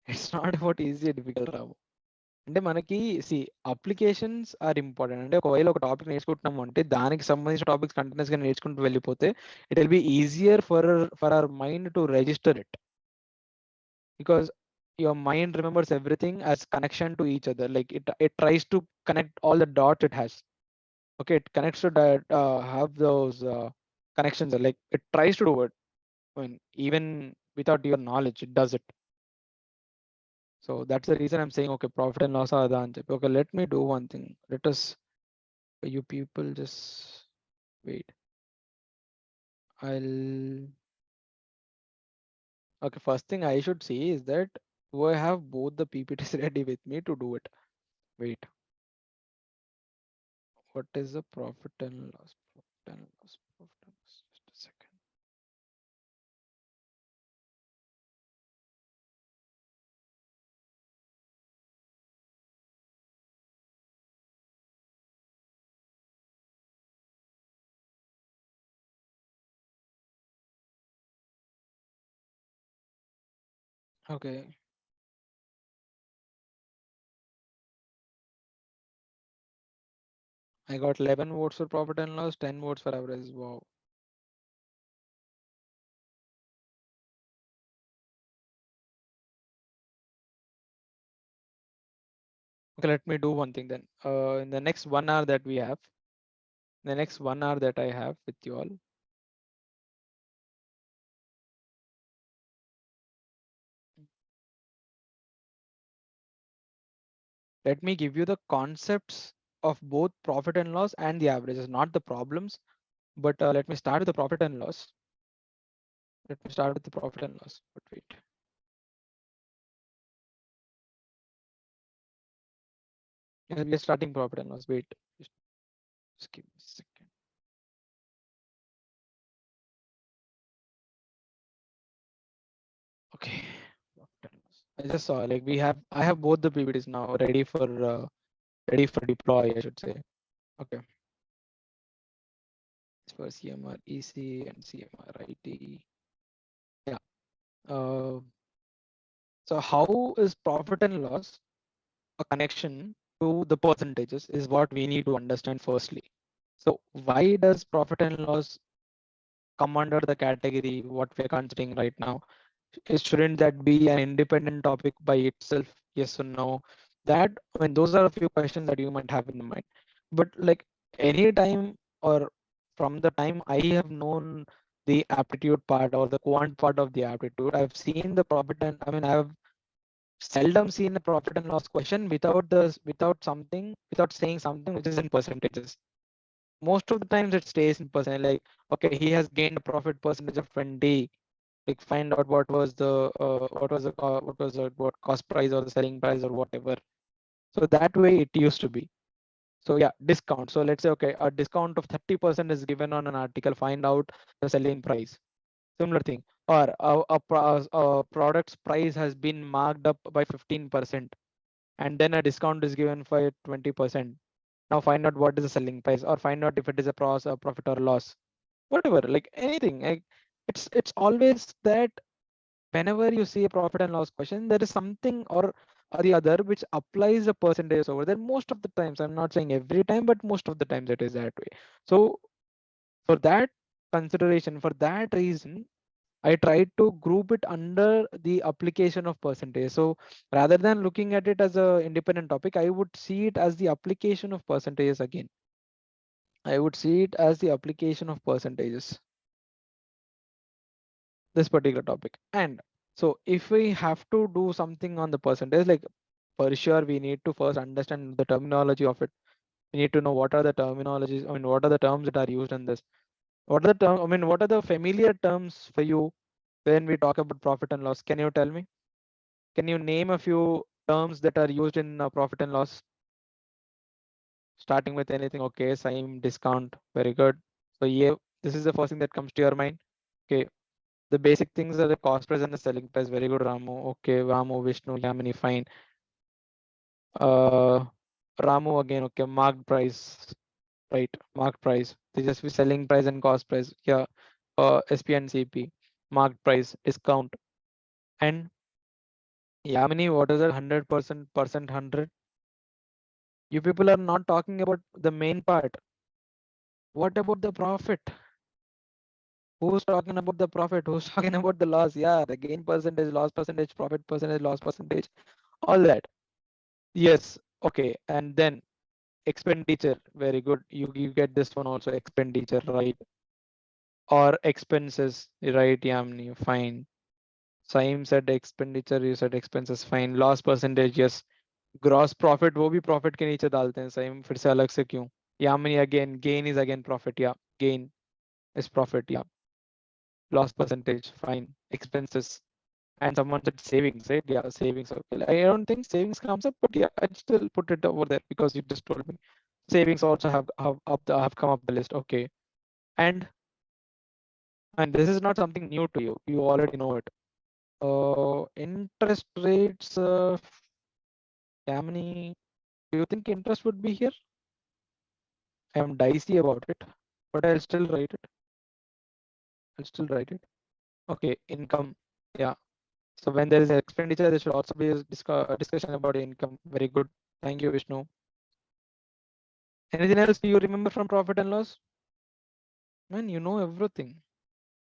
It's not about easy or difficult, Ramu. అంటే మనకి applications are important. అంటే ఒకవేళ ఒక topic నేర్చుకుంటున్నాము అంటే దానికి సంబంధించిన topics continuous గా నేర్చుకుంటూ వెళ్ళిపోతే it will be easier for our mind to register it, because your mind remembers everything as connection to each other. Like it tries to connect all the dots it has. Okay, it connects to that, have those connections. Like it tries to do it. I mean, even without your knowledge, it does it. So that's the reason I'm saying, okay, profit and loss are the answer. Okay, let me do one thing. Let us, you people just wait. I'll, okay, first thing I should see is that do I have both the PPTs ready with me to do it? Wait, what is the profit and loss? Profit and loss, profit and loss. Just a second. Okay. I got 11 votes for profit and loss, 10 votes for average. Wow. Okay, let me do one thing then. In the next 1 hour that we have, the next 1 hour that I have with you all, let me give you the concepts of both profit and loss and the averages, not the problems. But let me start with the profit and loss. Let me start with the profit and loss. But wait. Yeah, we are starting profit and loss. Wait. Just give me a second. Okay. Profit and loss. I just saw like I have both the PPTs now ready for deploy, I should say. Okay. It's for CMR EC and CMR IT. Yeah. So how is profit and loss a connection to the percentages is what we need to understand firstly. So why does profit and loss come under the category what we're considering right now? Shouldn't that be an independent topic by itself? Yes or no? That, I mean, those are a few questions that you might have in the mind. But like any time or from the time I have known the aptitude part or the quant part of the aptitude, I've seen the profit and I mean I've seldom seen a profit and loss question without saying something which is in percentages. Most of the times it stays in percent. Like, okay, he has gained a profit percentage of 20. Like, find out what was the what cost price or the selling price or whatever. So that way it used to be. So yeah, discount. So let's say okay, a discount of 30% is given on an article. Find out the selling price. Similar thing. Or a product's price has been marked up by 15%, and then a discount is given for 20%. Now find out what is the selling price, or find out if it is a profit or loss, whatever, like anything. Like it's always that whenever you see a profit and loss question, there is something or the other which applies a percentage over there. Most of the times, I'm not saying every time, but most of the times it is that way. So for that consideration, for that reason, I tried to group it under the application of percentage. So rather than looking at it as a independent topic, I would see it as the application of percentages again. I would see it as the application of percentages, this particular topic. And so if we have to do something on the percentage, like for sure, we need to first understand the terminology of it. We need to know what are the terminologies, I mean, what are the terms that are used in this? What are the term, I mean, what are the familiar terms for you when we talk about profit and loss? Can you tell me? Can you name a few terms that are used in profit and loss? Starting with anything. Okay, same discount. Very good. So yeah, this is the first thing that comes to your mind. Okay, the basic things are the cost price and the selling price. Very good, Ramu. Okay, Ramu, Vishnu, Yamini, fine. Ramu again. Okay, marked price. Right, marked price. They just be selling price and cost price. Yeah. SP and CP, marked price, discount, and Yamini. What is that? 100%, 100. You people are not talking about the main part. What about the profit? Who's talking about the profit? Who's talking about the loss? Yeah, the gain percentage, loss percentage, profit percentage, loss percentage, all that. Yes. Okay. And then expenditure. Very good. You get this one also. Expenditure, right? Or expenses, right? Yamni, fine. Saim said expenditure. You said expenses. Fine. Loss percentage. Yes. Gross profit. वो भी profit के नीचे डालते हैं. Saim फिर से अलग से क्यों? Yamini again. Gain is again profit. Yeah. Gain is profit. Yeah. Loss percentage. Fine. Expenses. And someone said savings, right? Yeah, savings. Okay. I don't think savings comes up, but yeah, I'd still put it over there because you just told me. Savings also have come up the list. Okay. And this is not something new to you. You already know it. Interest rates, Yamini, do you think interest would be here? I am dicey about it, but I'll still write it. Okay, income. Yeah. So when there is expenditure, there should also be a discussion about income. Very good. Thank you, Vishnu. Anything else you remember from profit and loss? Man, you know everything.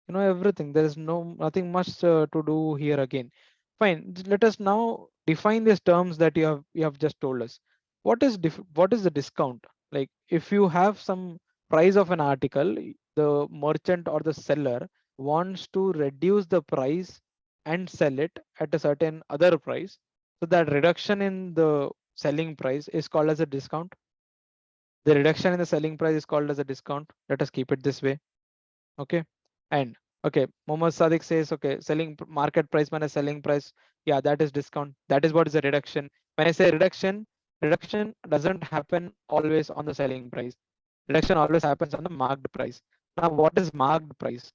You know everything. There is nothing much to do here again. Fine. Let us now define these terms that you have just told us. What is the discount? Like if you have some price of an article, the merchant or the seller wants to reduce the price and sell it at a certain other price. So that reduction in the selling price is called as a discount. The reduction in the selling price is called as a discount. Let us keep it this way. Okay. And okay, Mohammad Sadiq says, okay, market price minus selling price. Yeah, that is discount. That is what is a reduction. When I say reduction doesn't happen always on the selling price. Reduction always happens on the marked price. Now, what is marked price?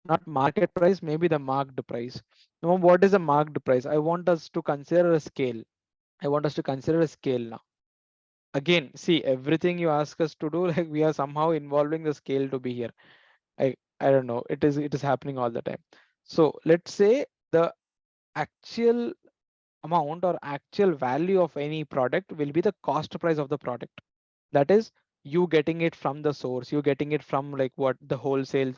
Not market price, maybe the marked price. Now, what is a marked price? I want us to consider a scale. I want us to consider a scale now. Again, see, everything you ask us to do, like we are somehow involving the scale to be here. I don't know. It is happening all the time. So let's say the actual amount or actual value of any product will be the cost price of the product. That is you getting it from the source, you getting it from like what the wholesale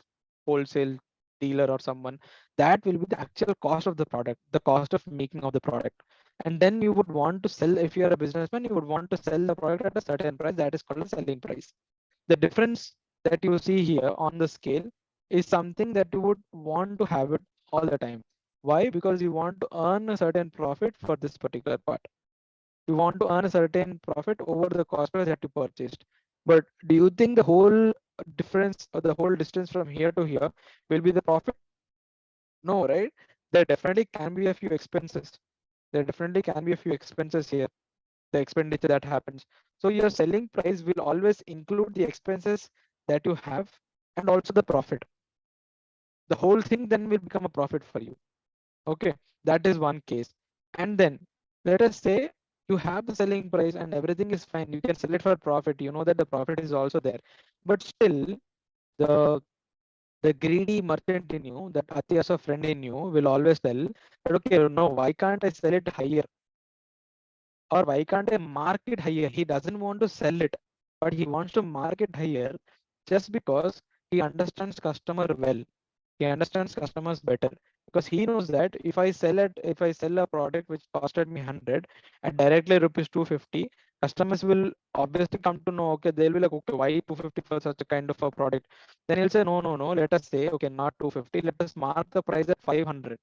dealer or someone. That will be the actual cost of the product, the cost of making of the product. And then you would want to sell, if you're a businessman, you would want to sell the product at a certain price. That is called a selling price. The difference that you see here on the scale is something that you would want to have it all the time. Why? Because you want to earn a certain profit for this particular part. You want to earn a certain profit over the cost price that you purchased. But do you think the whole difference or the whole distance from here to here will be the profit? No, right? There definitely can be a few expenses. There definitely can be a few expenses here, the expenditure that happens. So your selling price will always include the expenses that you have and also the profit. The whole thing then will become a profit for you. Okay, that is one case. And then let us say you have the selling price and everything is fine. You can sell it for profit. You know that the profit is also there. But still, the the greedy merchant in you, that Atyasa friend in you, will always tell that, okay, no, why can't I sell it higher? Or why can't I mark it higher? He doesn't want to sell it, but he wants to mark it higher just because he understands customer well. He understands customers better because he knows that if I sell a product which costed me 100 and directly rupees 250, customers will obviously come to know, okay, they'll be like, okay, why 250 for such a kind of a product? Then he'll say, no, no, no, let us say, okay, not 250, let us mark the price at 500.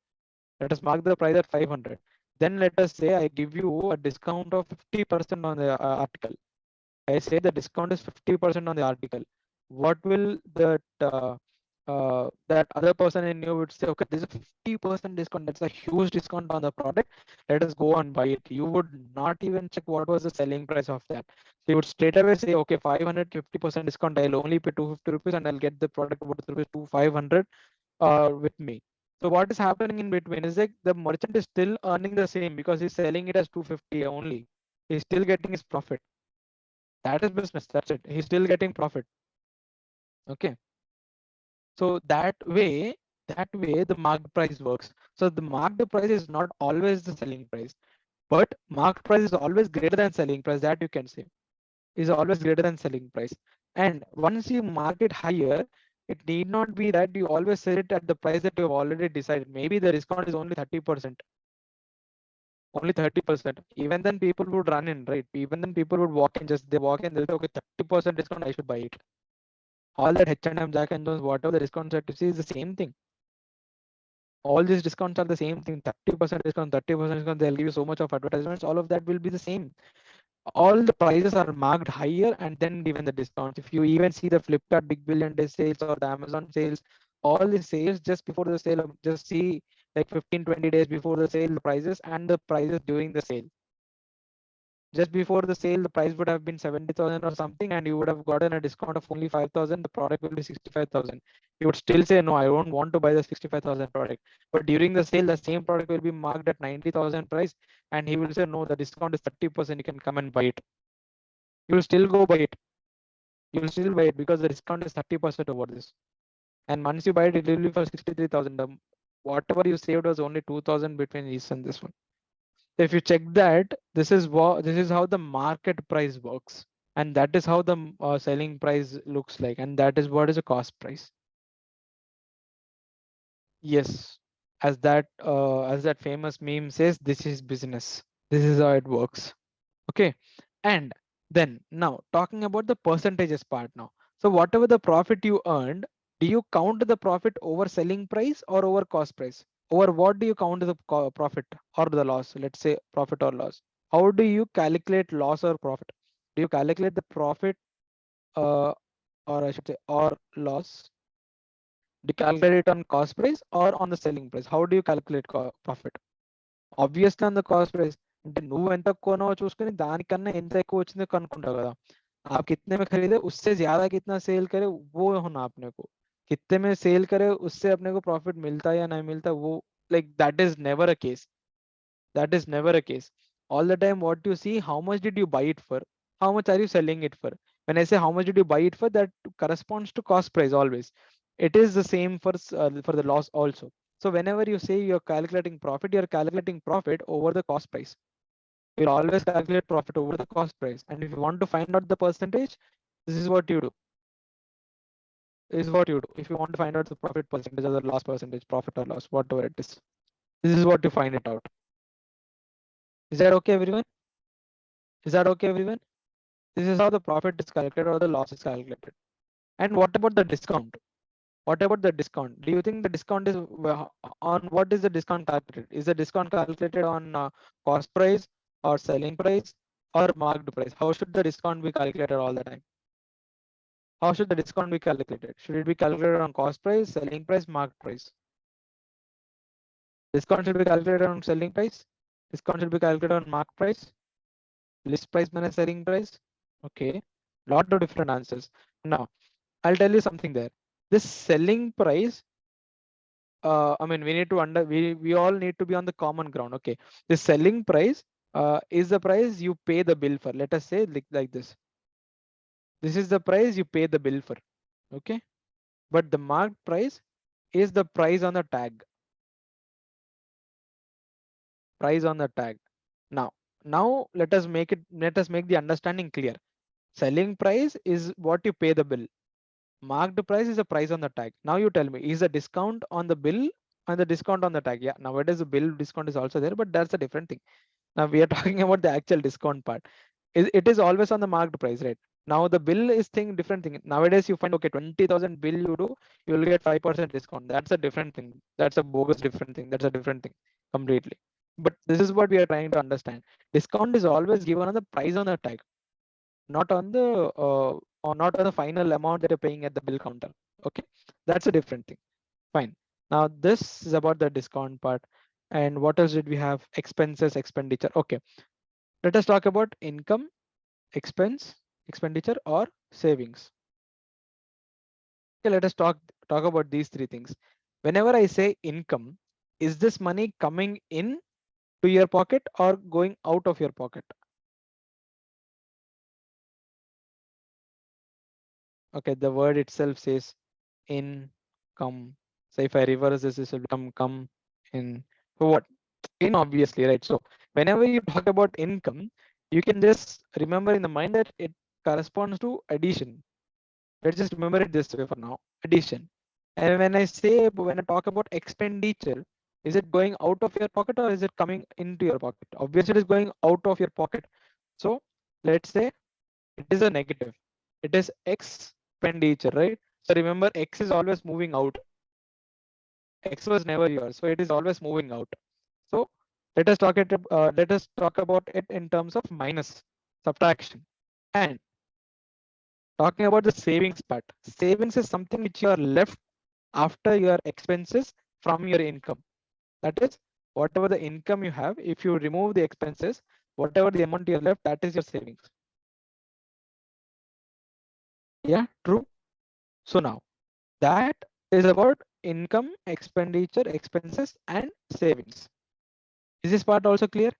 Let us mark the price at 500. Then let us say I give you a discount of 50% on the article. I say the discount is 50% on the article. What will that other person in you would say, okay, there's a 50% discount. That's a huge discount on the product. Let us go and buy it. You would not even check what was the selling price of that. So you would straight away say, okay, 500, 50% discount. I'll only pay 250 rupees and I'll get the product worth rupees 500 with me. So what is happening in between is like the merchant is still earning the same because he's selling it as 250 only. He's still getting his profit. That is business. That's it. He's still getting profit. Okay. So that way the marked price works. So the marked price is not always the selling price, but marked price is always greater than selling price. That you can say is always greater than selling price. And once you mark it higher, it need not be that you always sell it at the price that you have already decided. Maybe the discount is only 30%. Only 30%. Even then people would run in, right? Even then people would walk in, just they walk in, they'll say, okay, 30% discount, I should buy it. All that H&M, Jack and Jones, whatever the discounts that you see is the same thing. All these discounts are the same thing. 30% discount, 30% discount, they'll give you so much of advertisements. All of that will be the same. All the prices are marked higher and then given the discounts. If you even see the Flipkart Big Billion Day sales or the Amazon sales, all the sales just before the sale, just see like 15-20 days before the sale, the prices and the prices during the sale. Just before the sale, the price would have been 70,000 or something, and you would have gotten a discount of only 5,000. The product will be 65,000. You would still say, no, I don't want to buy the 65,000 product. But during the sale, the same product will be marked at 90,000 price, and he will say, no, the discount is 30%. You can come and buy it. You will still go buy it. You will still buy it because the discount is 30% over this. And once you buy it, it will be for 63,000. Whatever you saved was only 2,000 between this and this one. If you check that, this is how the market price works. and that is how the selling price looks like, and that is what is a cost price. Yes, as that famous meme says, this is business. This is how it works. Okay, and then now talking about the percentages part now. So whatever the profit you earned, do you count the profit over selling price or over cost price? Over what do you count the profit or the loss? Let's say profit or loss. How do you calculate loss or profit? Do you calculate the profit uh, or I should say or loss? Do you calculate it on cost price or on the selling price? How do you calculate profit? Obviously on the cost price. అంటే నువ్వు ఎంత కొనవో చూసుకొని దానికన్నా ఎంత ఎక్కువ వచ్చిందో కనుక్కుంటావు కదా. आप कितने में खरीदे उससे ज्यादा कितना सेल करे वो होना अपने को. कितने में सेल करे उससे अपने को प्रॉफिट मिलता है या नहीं मिलता वो, like that is never a case. That is never a case. All the time what you see, how much did you buy it for, how much are you selling it for. When I say how much did you buy it for, that corresponds to cost price always. It is the same for the loss also. So whenever you say you're calculating profit, you're calculating profit over the cost price. You'll always calculate profit over the cost price, and if you want to find out the percentage, this is what you do. This is what you do if you want to find out the profit percentage or the loss percentage, profit or loss, whatever it is. This is what you find it out. Is that okay, everyone? Is that okay, everyone? This is how the profit is calculated or the loss is calculated. And what about the discount? What about the discount? Do you think the discount is on what is the discount calculated? Is the discount calculated on cost price or selling price or marked price? How should the discount be calculated all the time? How should the discount be calculated? Should it be calculated on cost price, selling price, marked price? Discount should be calculated on selling price. Discount should be calculated on marked price. List price minus selling price. Okay, lot of different answers. Now, I'll tell you something there. This selling price, I mean, we need to we all need to be on the common ground. Okay, the selling price is the price you pay the bill for. Let us say like this. This is the price you pay the bill for. Okay, but the marked price is the price on the tag. Price on the tag. Now let us make the understanding clear. Selling price is what you pay the bill. Marked price is the price on the tag. Now you tell me, is the discount on the bill and the discount on the tag? Yeah, nowadays the bill discount is also there, but that's a different thing. Now we are talking about the actual discount part. It is always on the marked price, right? Now the bill is different thing. Nowadays you find, okay, 20,000 bill you do, you will get 5% discount. That's a different thing. That's a bogus different thing. That's a different thing completely. But this is what we are trying to understand. Discount is always given on the price on the tag, not on the or not on the final amount that you're paying at the bill counter. Okay, that's a different thing. Fine. Now this is about the discount part. And what else did we have? Expenses, expenditure. Okay, let us talk about income, expense, expenditure, or savings. Okay, let us talk about these three things. Whenever I say income, is this money coming in to your pocket or going out of your pocket? Okay, the word itself says income. So if I reverse this, this will become come in. So what? In, obviously, right? So whenever you talk about income, you can just remember in the mind that it corresponds to addition. Let's just remember it this way for now. Addition. And when I talk about expenditure, is it going out of your pocket or is it coming into your pocket? Obviously, it is going out of your pocket. So let's say it is a negative. It is expenditure, right? So remember, X is always moving out. X was never yours, so it is always moving out. So let us talk about it in terms of minus, subtraction. And talking about the savings part, savings is something which you are left after your expenses from your income. That is, whatever the income you have, if you remove the expenses, whatever the amount you are left, that is your savings. Yeah, true. So now that is about income, expenditure, expenses, and savings. Is this part also clear?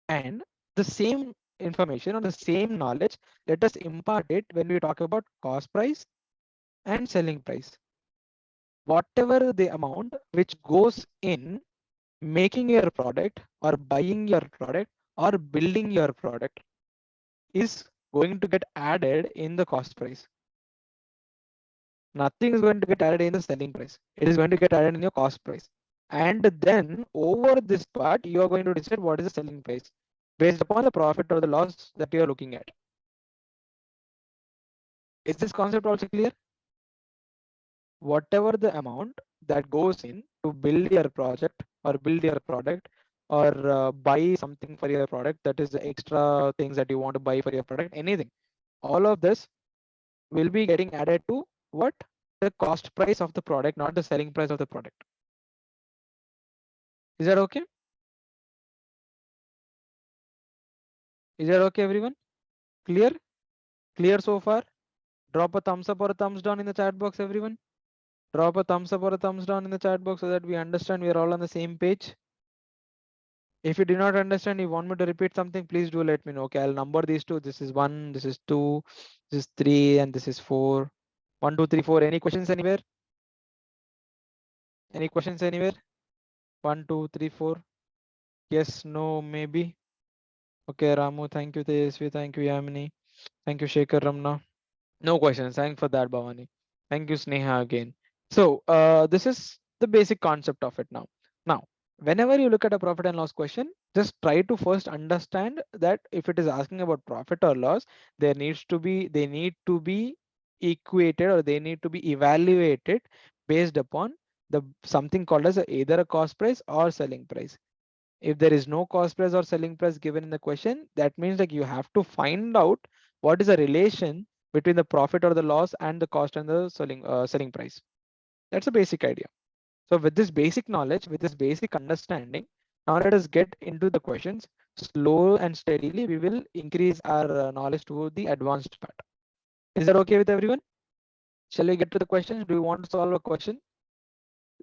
And the same information or the same knowledge, let us impart it when we talk about cost price and selling price. Whatever the amount which goes in making your product or buying your product or building your product, is going to get added in the cost price. Nothing is going to get added in the selling price. It is going to get added in your cost price. And then over this part, you are going to decide what is the selling price based upon the profit or the loss that you are looking at. Is this concept also clear? Whatever the amount that goes in to build your project or build your product or buy something for your product, that is the extra things that you want to buy for your product, anything, all of this will be getting added to what? The cost price of the product, not the selling price of the product. Is that okay? Is that okay, everyone? Clear? Clear so far? Drop a thumbs up or a thumbs down in the chat box, everyone. Drop a thumbs up or a thumbs down in the chat box so that we understand we are all on the same page. If you do not understand, you want me to repeat something, please do let me know. Okay, I'll number these two. This is 1, this is 2, this is 3, and this is 4. 1, 2, 3, 4. Any questions anywhere? Any questions anywhere? 1, 2, 3, 4. Yes, no, maybe. Okay, Ramu, thank you, Tejasvi, thank you, Yamini. Thank you, Shekhar Ramna. No questions. Thanks for that, Bhavani. Thank you, Sneha, again. So this is the basic concept of it now. Now, whenever you look at a profit and loss question, just try to first understand that if it is asking about profit or loss, they need to be equated, or they need to be evaluated based upon the something called as either a cost price or selling price. If there is no cost price or selling price given in the question, that means like you have to find out what is the relation between the profit or the loss and the cost and the selling price. That's a basic idea. So with this basic knowledge, with this basic understanding, now let us get into the questions. Slow and steadily, we will increase our knowledge to the advanced part. Is that okay with everyone? Shall we get to the questions? Do you want to solve a question?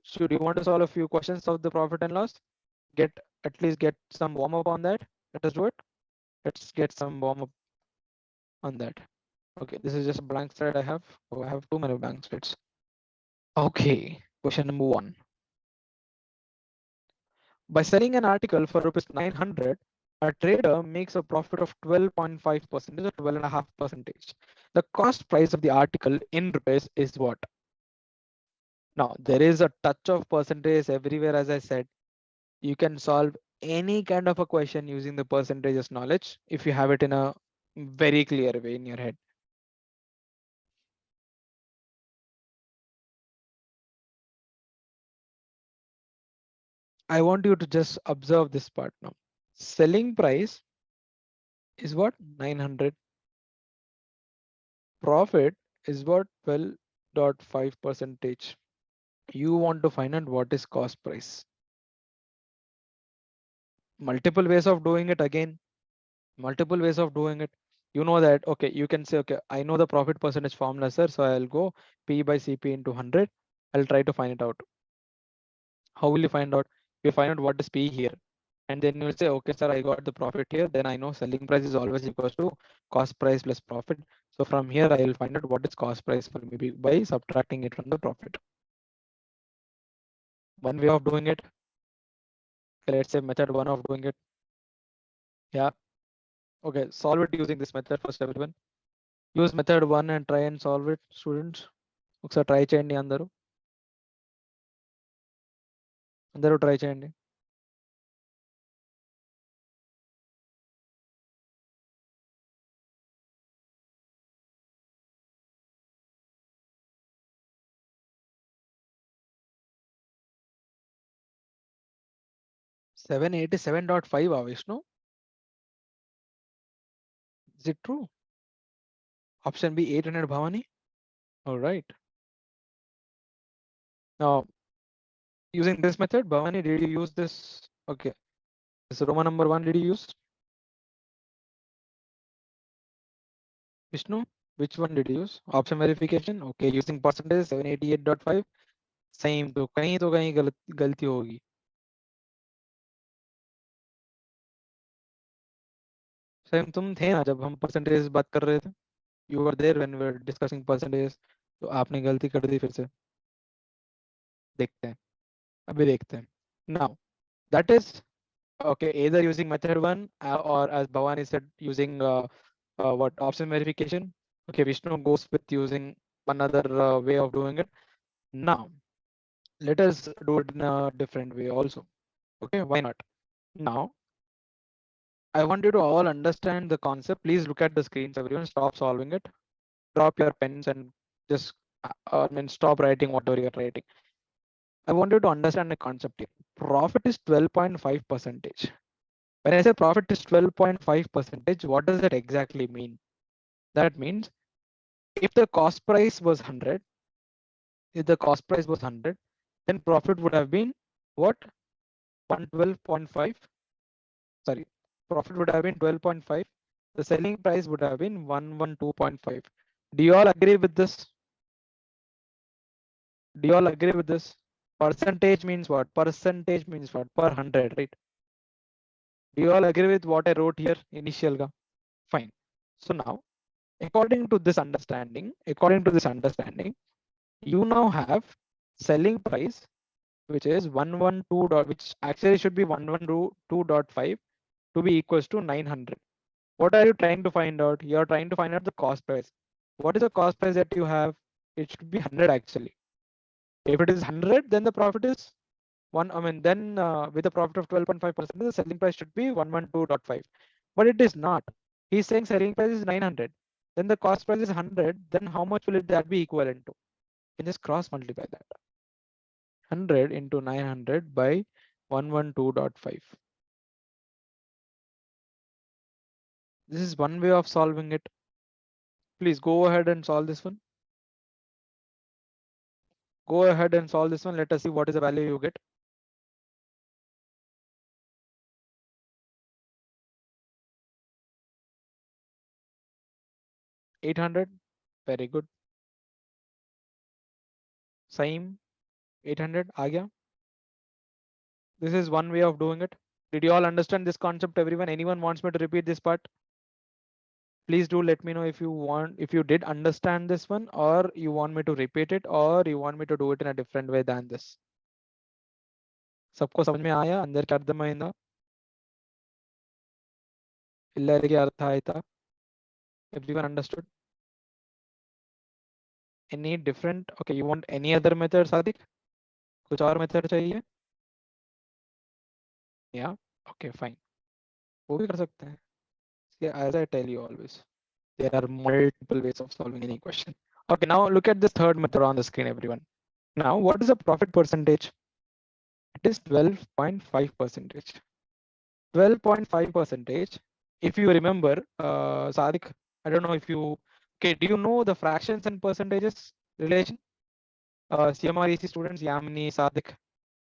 Should you want to solve a few questions of the profit and loss? At least get some warm up on that. Let us do it. Let's get some warm up on that. Okay, this is just a blank slide I have. Oh, I have too many blank slides. Okay, question number 1. By selling an article for rupees 900, a trader makes a profit of 12.5% or 12.5%. The cost price of the article in rupees is what? Now, there is a touch of percentage everywhere, as I said. You can solve any kind of a question using the percentages knowledge if you have it in a very clear way in your head. I want you to just observe this part now. Selling price is what? 900. Profit is what? 12.5 percentage. You want to find out what is cost price. Multiple ways of doing it again. Multiple ways of doing it. You know that, okay, you can say, okay, I know the profit percentage formula, sir. So I'll go P by CP into 100. I'll try to find it out. How will you find out? You find out what is P here. And then you'll say, okay, sir, I got the profit here. Then I know selling price is always equals to cost price plus profit. So from here, I will find out what is cost price for me by subtracting it from the profit. One way of doing it. Let's say method 1 of doing it. Yeah. Okay, solve it using this method first, everyone. Use method 1 and try and solve it, students. ఒకసారి try చేయండి అందరూ. అందరూ try చేయండి. $787.5, Vishnu. Is it true? Option B, 800, Bhavani. All right. Now, using this method, Bhavani, did you use this? Okay. This Roman number 1, did you use? Vishnu, which one did you use? Option verification. Okay, using percentage 788.5. Same, तो कहीं गलती होगी. Same, तुम थे ना जब हम percentage बात कर रहे थे? You were there when we were discussing percentage. तो आपने गलती कर दी फिर से. देखते हैं. अभी देखते हैं. Now, that is okay. Either using method 1 or as Bhavani said, using what option verification. Okay, Vishnu goes with using another way of doing it. Now, let us do it in a different way also. Okay, why not? Now, I want you to all understand the concept. Please look at the screens, everyone. Stop solving it. Drop your pens and just stop writing whatever you're writing. I want you to understand the concept here. Profit is 12.5 percentage. When I say profit is 12.5 percentage, what does that exactly mean? That means if the cost price was 100, if the cost price was 100, then profit would have been what? 112.5. Sorry, profit would have been 12.5. The selling price would have been 112.5. Do you all agree with this? Do you all agree with this? Percentage means what? Percentage means what? Per 100, right? Do you all agree with what I wrote here initial ga? Fine. So now, according to this understanding, you now have selling price, which is 112 which actually should be 112.5 to be equals to 900. What are you trying to find out? You are trying to find out the cost price. What is the cost price that you have? It should be 100 actually. If it is 100, then the profit is then with a profit of 12.5%, the selling price should be 112.5. But it is not. He's saying selling price is 900. Then the cost price is 100. Then how much will that be equivalent to? You can just cross multiply that. 100 into 900 by 112.5. This is one way of solving it. Please go ahead and solve this one. Go ahead and solve this one. Let us see what is the value you get. 800. Very good. Same. 800 आ गया. This is one way of doing it. Did you all understand this concept, everyone? Anyone wants me to repeat this part? Please do let me know if you want, if you did understand this one, or you want me to repeat it, or you want me to do it in a different way than this. सबको समझ में आया अंदर क्या अर्थమైందా ಎಲ್ಲರಿಗೆ ಅರ್ಥ ಆಯ್ತಾ everyone understood any different okay you want any other method Sadiq कुछ और मेथड चाहिए yeah okay fine वो भी कर सकते हैं yeah, as I tell you always there are multiple ways of solving any question. Okay, now look at this third method on the screen, everyone. Now, what is the profit percentage? It is 12.5 percentage. 12.5 percentage. If you remember, Sadiq, I don't know if you, okay, do you know the fractions and percentages relation? CMREC students, Yamini, Sadiq,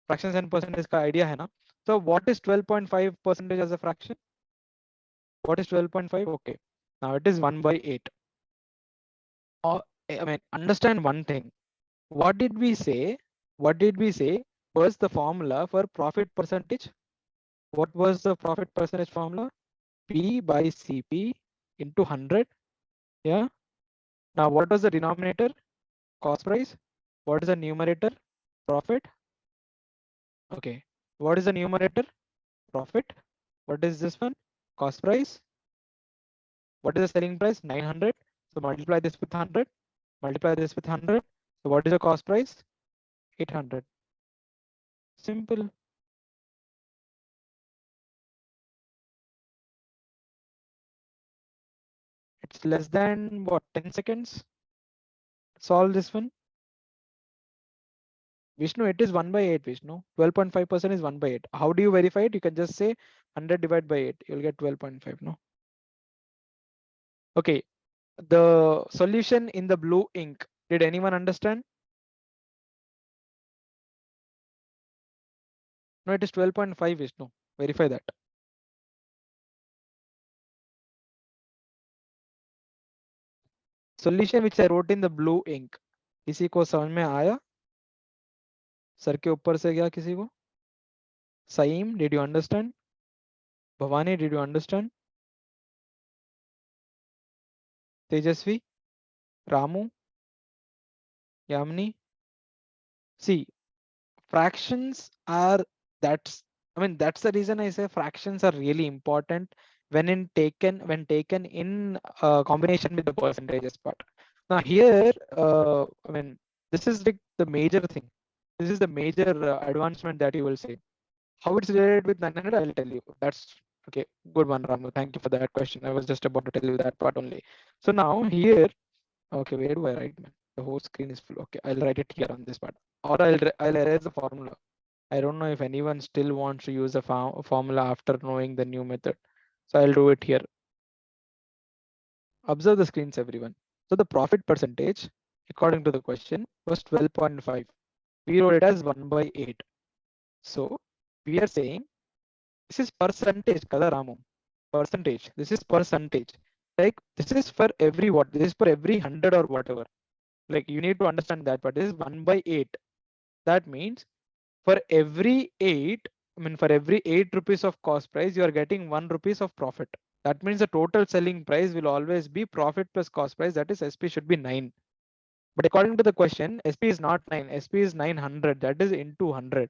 fractions and percentages ka idea hai na? So what is 12.5 percentage as a fraction? What is 12.5? Okay, now it is 1 by 8. I mean, understand one thing. What did we say? What did we say was the formula for profit percentage? What was the profit percentage formula? P by CP into 100. Yeah. Now, what was the denominator? Cost price. What is the numerator? Profit. Okay. What is the numerator? Profit. What is this one? Cost price. What is the selling price? 900. So multiply this with 100. Multiply this with 100. So what is the cost price? 800. Simple. It's less than what, 10 seconds? Solve this one. Vishnu, it is 1 by 8, Vishnu. 12.5% is 1 by 8. How do you verify it? You can just say 100 divided by 8. You'll get 12.5, no? Okay, the solution in the blue ink. Did anyone understand? No, it is 12.5, Vishnu. Verify that. Solution which I wrote in the blue ink. किसी को समझ में आया? Sir के ऊपर से गया किसी को? Saim, did you understand? Bhavani, did you understand? Tejasvi, Ramu, Yamini. See, fractions are that's the reason I say fractions are really important when taken in combination with the percentages part. Now here, I mean, this is like the major thing. This is the major advancement that you will see. How it's related with 900, I'll tell you. That's okay. Good one, Ramu. Thank you for that question. I was just about to tell you that part only. So now here, okay, where do I write, man? The whole screen is full. Okay, I'll write it here on this part, or I'll erase the formula. I don't know if anyone still wants to use a formula after knowing the new method. So I'll do it here. Observe the screens, everyone. So the profit percentage, according to the question, was 12.5. We wrote it as 1 by 8. So we are saying this is percentage, kada Ramu. Percentage. This is percentage. Like this is for every what? This is for every 100 or whatever. Like you need to understand that, but this is 1 by 8. That means for every 8, I mean for every 8 rupees of cost price, you are getting 1 rupees of profit. That means the total selling price will always be profit plus cost price, that is SP should be 9. But according to the question, SP is not 9, SP is 900, that is into 100.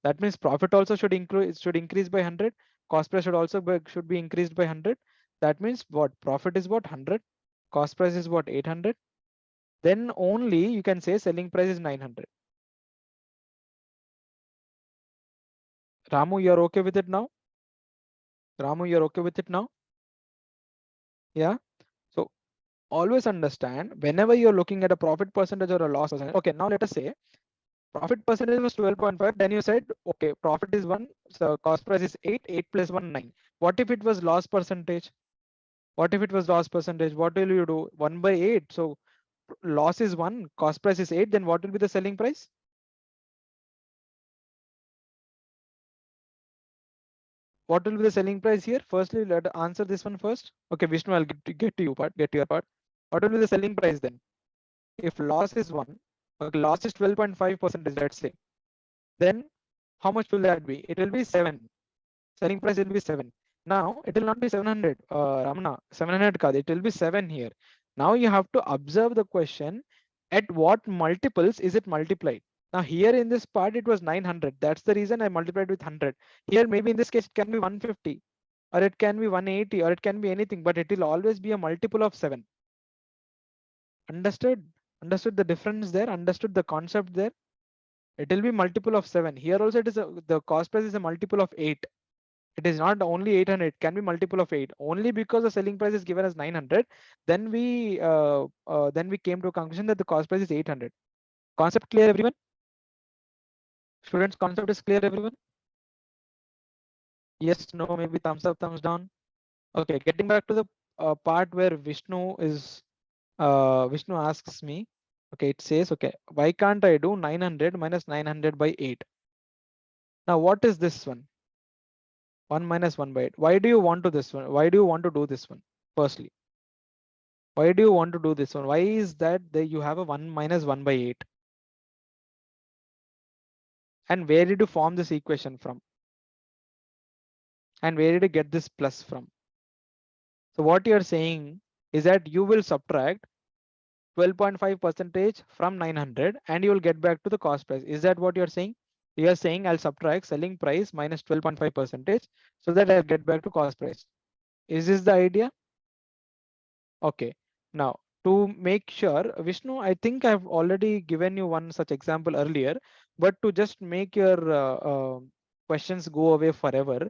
That means profit also should increase by 100, cost price should be increased by 100. That means what? Profit is what? 100, cost price is what? 800. Then only you can say selling price is 900. Ramu, you're okay with it now? Ramu, you're okay with it now? Yeah. So always understand whenever you're looking at a profit percentage or a loss percentage. Okay, now let us say profit percentage was 12.5. Then you said, okay, profit is 1, so cost price is 8, 8 plus 1, 9. What if it was loss percentage? What if it was loss percentage? What will you do? 1 by 8. So loss is 1, cost price is 8. Then what will be the selling price? What will be the selling price here? Firstly, let answer this one first. Okay, Vishnu, I'll get to your part. What will be the selling price then? If loss is 1, okay, loss is 12.5%, let's say. Then how much will that be? It will be 7. Selling price will be 7. Now it will not be 700, Ramana, 700 card. It will be 7 here. Now you have to observe the question. At what multiples is it multiplied? Now here in this part it was 900. That's the reason I multiplied with 100. Here maybe in this case it can be 150, or it can be 180, or it can be anything, but it will always be a multiple of 7. Understood? Understood the difference there? Understood the concept there? It will be multiple of 7. Here also it is the cost price is a multiple of 8. It is not only 800, it can be multiple of 8. Only because the selling price is given as 900, then we came to a conclusion that the cost price is 800. Concept clear, everyone? Students, concept is clear, everyone? Yes, no, maybe thumbs up, thumbs down. Okay, getting back to the part where Vishnu asks me. Okay, it says, okay, why can't I do 900 minus 900 by 8? Now, what is this one? 1 minus 1 by 8. Why do you want to this one? Why do you want to do this one? Firstly, why do you want to do this one? Why is that you have a 1 minus 1 by 8? And where did you form this equation from? And where did you get this plus from? So what you're saying is that you will subtract 12.5 percentage from 900 and you will get back to the cost price. Is that what you're saying? You're saying I'll subtract selling price minus 12.5 percentage so that I'll get back to cost price. Is this the idea? Okay. Now to make sure, Vishnu, I think I've already given you one such example earlier, but to just make your questions go away forever,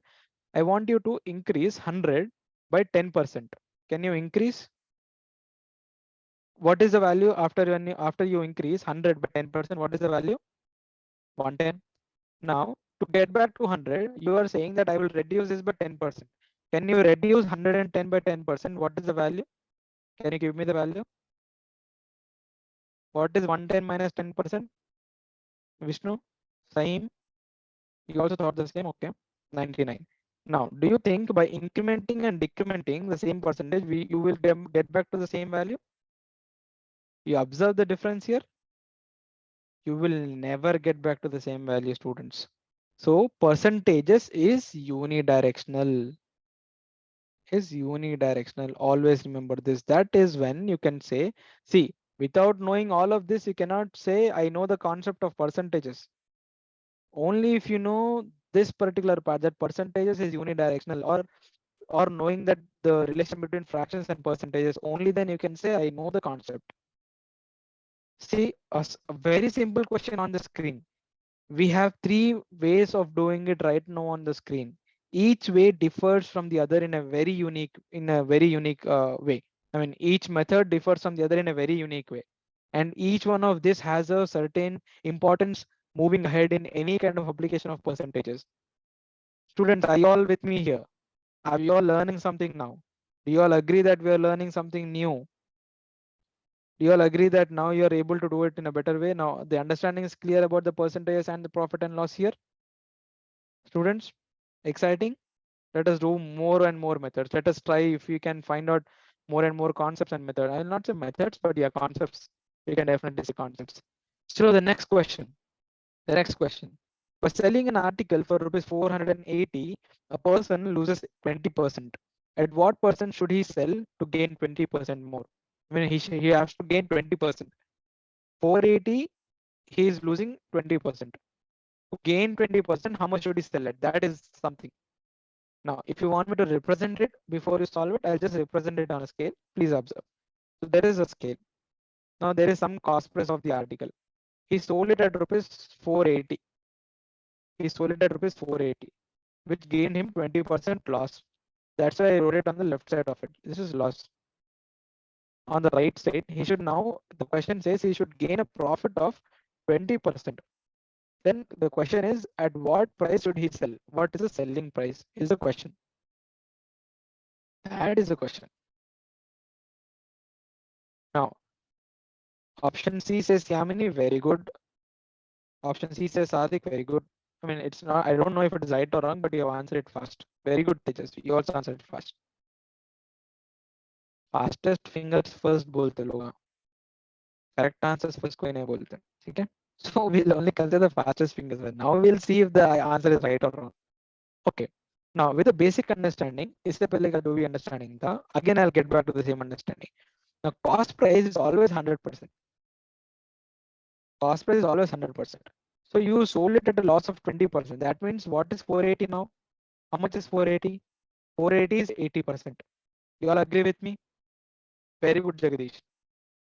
I want you to increase 100 by 10%. Can you increase? What is the value after you increase 100 by 10%? What is the value? 110. Now to get back to 100, you are saying that I will reduce this by 10%. Can you reduce 110 by 10%? What is the value? Can you give me the value? What is 110 minus 10%? Vishnu, same. You also thought the same. Okay, 99. Now, do you think by incrementing and decrementing the same percentage, you will get back to the same value? You observe the difference here. You will never get back to the same value, students. So percentages is unidirectional. Always remember this. That is when you can say, see, without knowing all of this, you cannot say, I know the concept of percentages. Only if you know this particular part, that percentages is unidirectional, or or knowing that the relation between fractions and percentages, only then you can say I know the concept. See, a very simple question on the screen. We have three ways of doing it right now on the screen. Each way differs from the other in a very unique way. I mean, each method differs from the other in a very unique way, and each one of this has a certain importance moving ahead in any kind of application of percentages. Students, are you all with me here? Are you all learning something now? Do you all agree that we are learning something new? Do you all agree that now you are able to do it in a better way? Now the understanding is clear about the percentages and the profit and loss here. Students, exciting? Let us do more and more methods. Let us try if we can find out more and more concepts and methods. I will not say methods, but yeah, concepts. We can definitely say concepts. So the next question. The next question. For selling an article for rupees 480, a person loses 20%. At what percent should he sell to gain 20% more? I mean, he has to gain 20%. 480, he is losing 20%. To gain 20%, how much should he sell it? That is something. Now, if you want me to represent it before you solve it, I'll just represent it on a scale. Please observe. So there is a scale. Now there is some cost price of the article. He sold it at rupees 480. He sold it at rupees 480, which gained him 20% loss. That's why I wrote it on the left side of it. This is loss. On the right side, he should now, the question says he should gain a profit of 20%. Then the question is, at what price should he sell? What is the selling price? Is the question. That is the question. Now, option C says Yamini, very good. Option C says Sadik, very good. I mean, it's not, I don't know if it is right or wrong, but you have answered it fast. Very good, Tejas. You also answered it fast. Fastest fingers first bolte loga. Correct answers first कोई नहीं बोलते. Okay? So we'll only consider the fastest fingers. Now we'll see if the answer is right or wrong. Okay. Now with the basic understanding, इससे पहले का जो भी understanding था, again I'll get back to the same understanding. Now cost price is always 100%. Cost price is always 100%. So you sold it at a loss of 20%. That means what is 480 now? How much is 480? 480 is 80%. You all agree with me? Very good, Jagdish.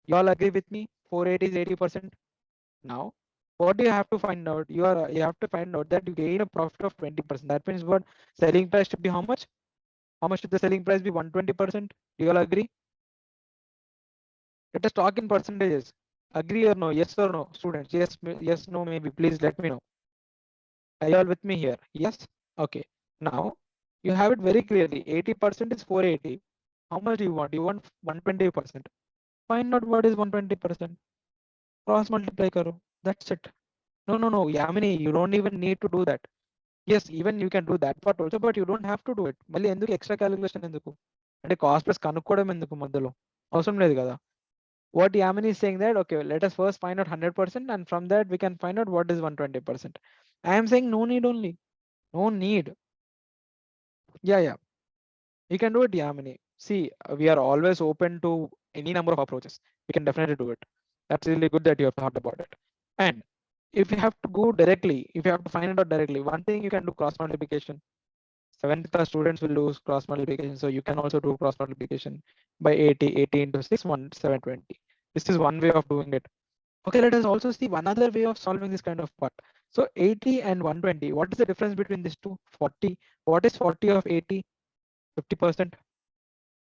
You all agree with me? 480 is 80%. Now, what do you have to find out? You have to find out that you gain a profit of 20%. That means what? Selling price should be how much? How much should the selling price be? 120%. Do you all agree? Let us talk in percentages. Agree or no? Yes or no? Students, yes, yes, no, maybe. Please let me know. Are you all with me here? Yes? Okay. Now, you have it very clearly. 80% is 480. How much do you want? You want 120%. Find out what is 120%. Cross multiply karo. That's it. No, Yamini, you don't even need to do that. Yes, even you can do that part also, but you don't have to do it. మళ్ళీ ఎందుకు extra calculation ఎందుకు? అంటే cost plus కనుక్కోవడం ఎందుకు మధ్యలో? అవసరం లేదు కదా. What Yamini is saying that, okay, let us first find out 100%, and from that we can find out what is 120%. I am saying no need only. No need. Yeah. You can do it, Yamini. See, we are always open to any number of approaches. We can definitely do it. That's really good that you have thought about it. And if you have to go directly, if you have to find it out directly, one thing you can do cross multiplication. 7th class students will do cross multiplication. So you can also do cross multiplication by 80 into 6, 720. This is one way of doing it. Okay, let us also see one other way of solving this kind of part. So 80 and 120, what is the difference between these two? 40. What is 40 of 80? 50%.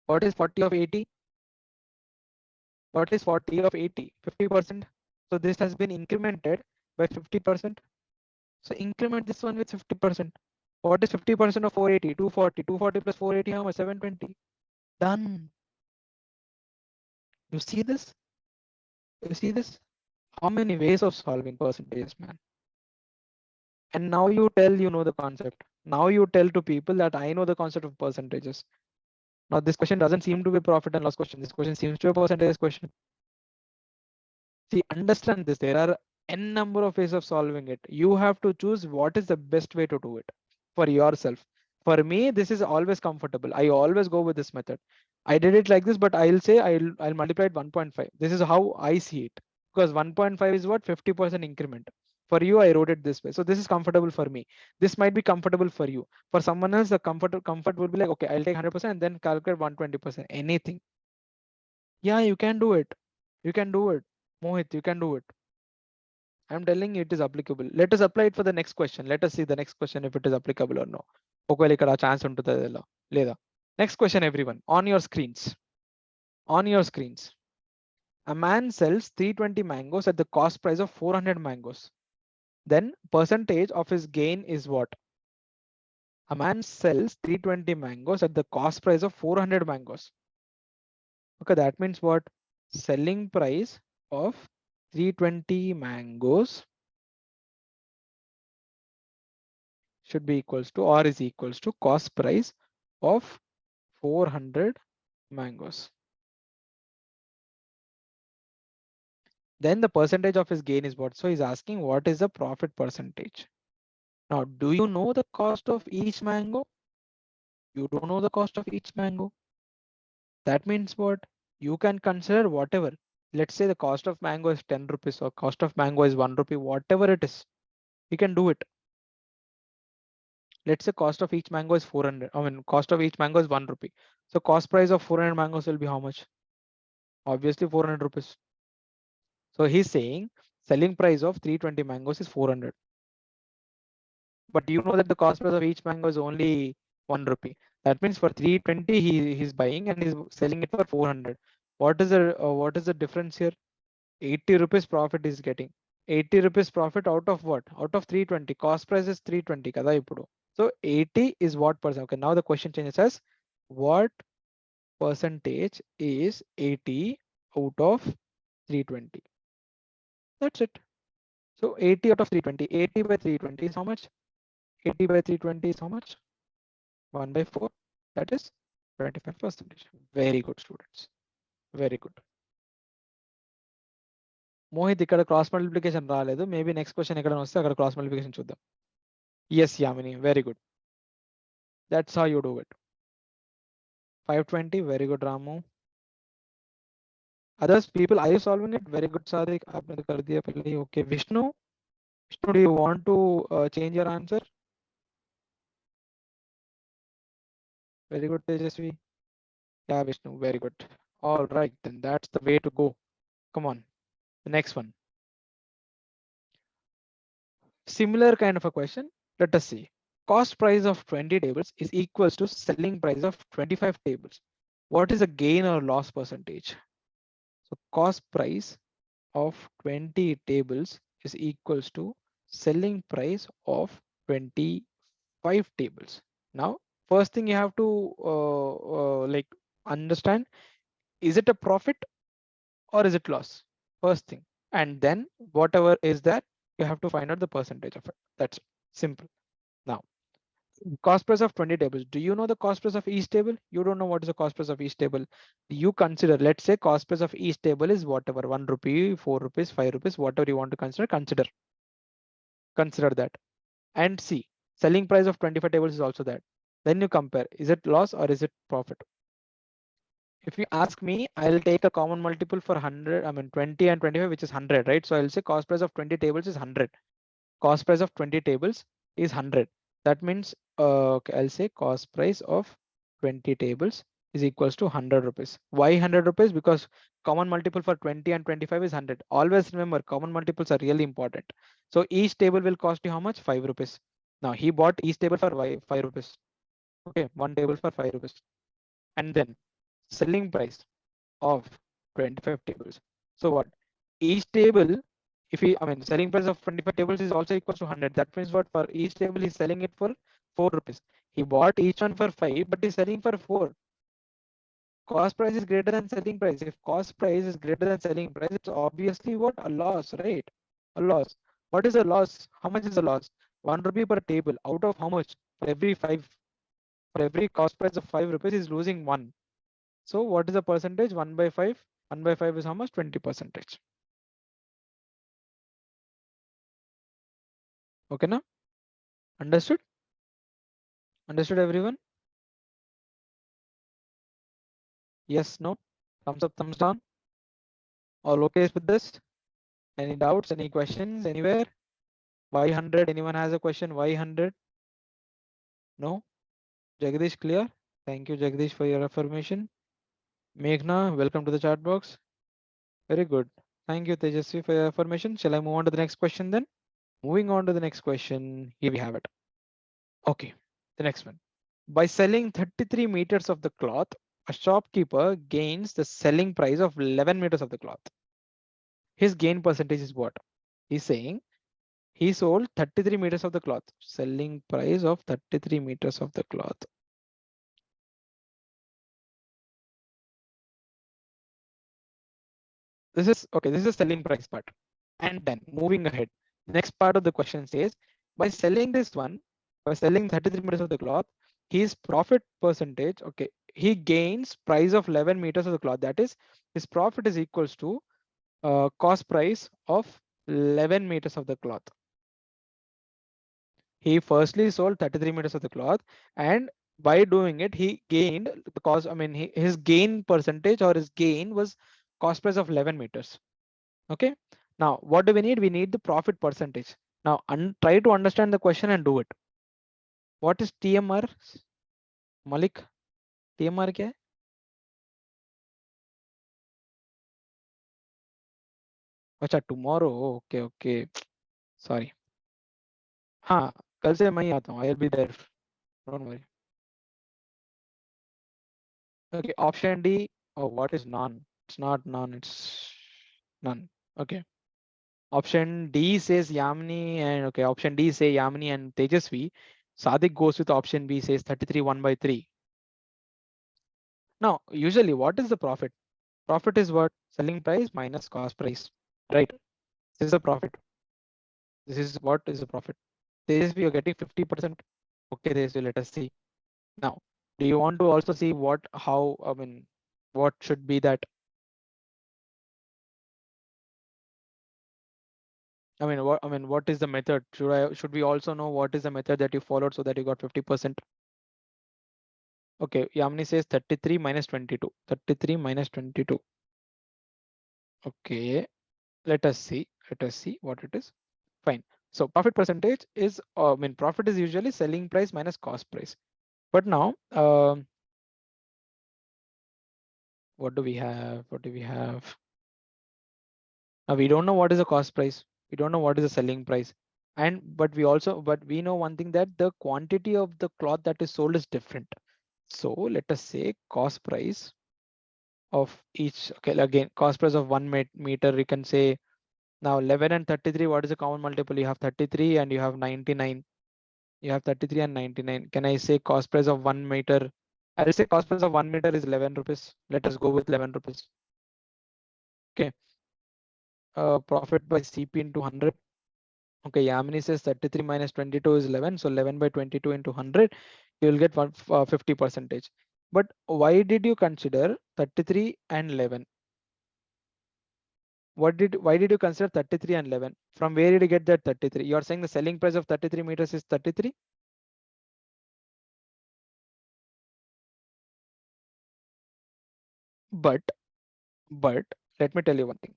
What is 40 of 80? What is 40 of 80? 50%. So this has been incremented by 50%. So increment this one with 50%. What is 50% of 480? 240. 240 plus 480, how much? 720. Done. You see this? You see this? How many ways of solving percentages, man? And now you tell you know the concept. Now you tell to people that I know the concept of percentages. Now this question doesn't seem to be profit and loss question. This question seems to be a percentage question. See, understand this. There are n number of ways of solving it. You have to choose what is the best way to do it for yourself. For me, this is always comfortable. I always go with this method. I did it like this, but I'll say I'll multiply it 1.5. This is how I see it, because 1.5 is what? 50% increment. For you, I wrote it this way. So this is comfortable for me. This might be comfortable for you. For someone else, the comfort will be like, okay, I'll take 100% and then calculate 120%. Anything. Yeah, you can do it. You can do it. Mohit, you can do it. I'm telling you it is applicable. Let us apply it for the next question. Let us see the next question if it is applicable or no. ఒకవేళ ఇక్కడ chance ఉంటుందా లేదా. Next question, everyone. On your screens. On your screens. A man sells 320 mangoes at the cost price of 400 mangoes. Then percentage of his gain is what? A man sells 320 mangoes at the cost price of 400 mangoes. Okay, that means what? Selling price of 320 mangoes should be equals to or is equals to cost price of 400 mangoes. Then the percentage of his gain is what? So he's asking what is the profit percentage. Now, do you know the cost of each mango? You don't know the cost of each mango. That means what? You can consider whatever. Let's say the cost of mango is 10 rupees or cost of mango is 1 rupee, whatever it is. You can do it. Let's say cost of each mango is 400. I mean, cost of each mango is 1 rupee. So cost price of 400 mangoes will be how much? Obviously 400 rupees. So he's saying selling price of 320 mangoes is 400. But you know that the cost price of each mango is only 1 rupee. That means for 320 he's buying and he's selling it for 400. What is the difference here? 80 rupees profit is getting. 80 rupees profit out of what? Out of 320. Cost price is 320 kada ippudu. So 80 is what percent? Okay, now the question changes as what percentage is 80 out of 320? That's it. So 80 out of 320. 80 by 320 is how much? 80 by 320 is how much? 1 by 4. That is 25%. Very good, students. Very good. Mohit ఇక్కడ cross multiplication రాలేదు. Maybe next question ఎక్కడ వస్తే అక్కడ cross multiplication చూద్దాం. Yes Yamini, very good. That's how you do it. 520, very good Ramu. Others people, are you solving it? Very good Sadiq. आपने तो कर दिया पहले ही. Okay, Vishnu, do you want to change your answer? Very good Tejasvi. Yeah, Vishnu, very good. All right, then that's the way to go. Come on, the next one. Similar kind of a question. Let us see. Cost price of 20 tables is equals to selling price of 25 tables. What is the gain or loss percentage? So cost price of 20 tables is equals to selling price of 25 tables. Now, first thing you have to like understand, is it a profit or is it loss? First thing, and then whatever is that, you have to find out the percentage of it. That's simple. Now, cost price of 20 tables. Do you know the cost price of each table? You don't know what is the cost price of each table. You consider, let's say cost price of each table is whatever, 1 rupee, 4 rupees, 5 rupees, whatever you want to consider that. And see, selling price of 25 tables is also that. Then you compare, is it loss or is it profit? If you ask me, I'll take a common multiple for 100, I mean 20 and 25, which is 100, right? So I'll say cost price of 20 tables is 100. Cost price of 20 tables is 100. That means, okay, I'll say cost price of 20 tables is equals to 100 rupees. Why 100 rupees? Because common multiple for 20 and 25 is 100. Always remember, common multiples are really important. So each table will cost you how much? 5 rupees. Now he bought each table for 5 rupees. Okay, one table for 5 rupees. And then selling price of 25 tables. So what? Each table, if he, I mean, selling price of 25 tables is also equals to 100. That means what? For each table, he's selling it for 4 rupees. He bought each one for 5, but he's selling for 4. Cost price is greater than selling price. If cost price is greater than selling price, it's obviously what? A loss, right? A loss. What is a loss? How much is a loss? 1 rupee per table. Out of how much? For every 5, for every cost price of 5 rupees, he's losing 1. So what is the percentage? 1 by 5. 1 by 5 is how much? 20%. Okay, now? Understood? Understood, everyone? Yes, no? Thumbs up, thumbs down? All okay with this? Any doubts, any questions, anywhere? Why 100? Anyone has a question? Why 100? No? Jagdish, clear? Thank you, Jagdish, for your affirmation. Meghna, welcome to the chat box. Very good. Thank you, Tejasvi, for your affirmation. Shall I move on to the next question then? Moving on to the next question. Here we have it. Okay, the next one. By selling 33 meters of the cloth, a shopkeeper gains the selling price of 11 meters of the cloth. His gain percentage is what? He's saying he sold 33 meters of the cloth. Selling price of 33 meters of the cloth. This is okay. This is the selling price part. And then moving ahead, next part of the question says, by selling this one, by selling 33 meters of the cloth, his profit percentage, okay, he gains price of 11 meters of the cloth. That is, his profit is equals to cost price of 11 meters of the cloth. He firstly sold 33 meters of the cloth, and by doing it, he gained the cost. I mean, his gain percentage or his gain was cost price of 11 meters. Okay. Now, what do we need? We need the profit percentage. Now, try to understand the question and do it. What is TMR? Malik, TMR क्या है? अच्छा, tomorrow. Okay, okay. Sorry. हाँ, कल से मैं ही आता हूँ. I'll be there. Don't worry. Okay, option D. Oh, what is none? It's not none. It's none. Okay. Option D says Yamini, and okay, option D say Yamini and Tejasvi. Sadik goes with option B, says 33 1/3. Now, usually what is the profit? Profit is what? Selling price minus cost price, right? This is the profit. This is what is the profit. Tejasvi, you're getting 50%. Okay, Tejasvi, let us see. Now, do you want to also see how, I mean, what should be that? I mean, what is the method? Should we also know what is the method that you followed so that you got 50%? Okay, Yamini says 33 minus 22. 33 minus 22. Okay, let us see. Let us see what it is. Fine. So profit percentage is, I mean, profit is usually selling price minus cost price. But now, what do we have? What do we have? Now we don't know what is the cost price. We don't know what is the selling price. But we know one thing, that the quantity of the cloth that is sold is different. So let us say cost price of each. Okay, again, cost price of 1 meter. You can say now 11 and 33. What is the common multiple? You have 33 and you have 99. You have 33 and 99. Can I say cost price of 1 meter? I'll say cost price of 1 meter is 11 rupees. Let us go with 11 rupees. Okay. Profit by CP into 100. Okay, Yamini says 33 minus 22 is 11. So 11 by 22 into 100, you will get 50%. But why did you consider 33 and 11? Why did you consider 33 and 11? From where did you get that 33? You are saying the selling price of 33 meters is 33? But let me tell you one thing.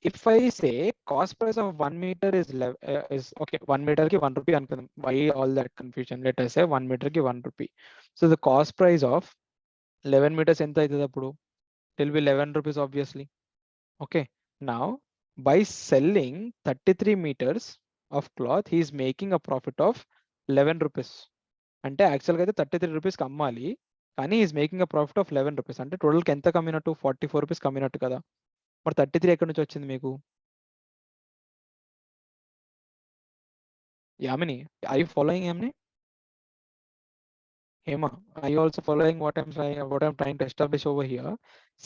If I say cost price of 1 meter is okay, 1 meter ki 1 rupee. Why all that confusion? Let us say 1 meter ki 1 rupee. So the cost price of 11 meters enta aitadi appudu? It will be 11 rupees, obviously. Okay. Now, by selling 33 meters of cloth, he is making a profit of 11 rupees. అంటే యాక్చువల్గా అయితే 33 రూపీస్కి అమ్మాలి, కానీ is making a profit of 11 rupees. అంటే టోటల్కి ఎంత కమ్మినట్టు? 44 rupees కమ్మినట్టు కదా. మరి 33 ఎక్కడి నుంచి వచ్చింది మీకు? Yamini, I you following Yamini? Hema, are you also following what I'm trying to establish over here?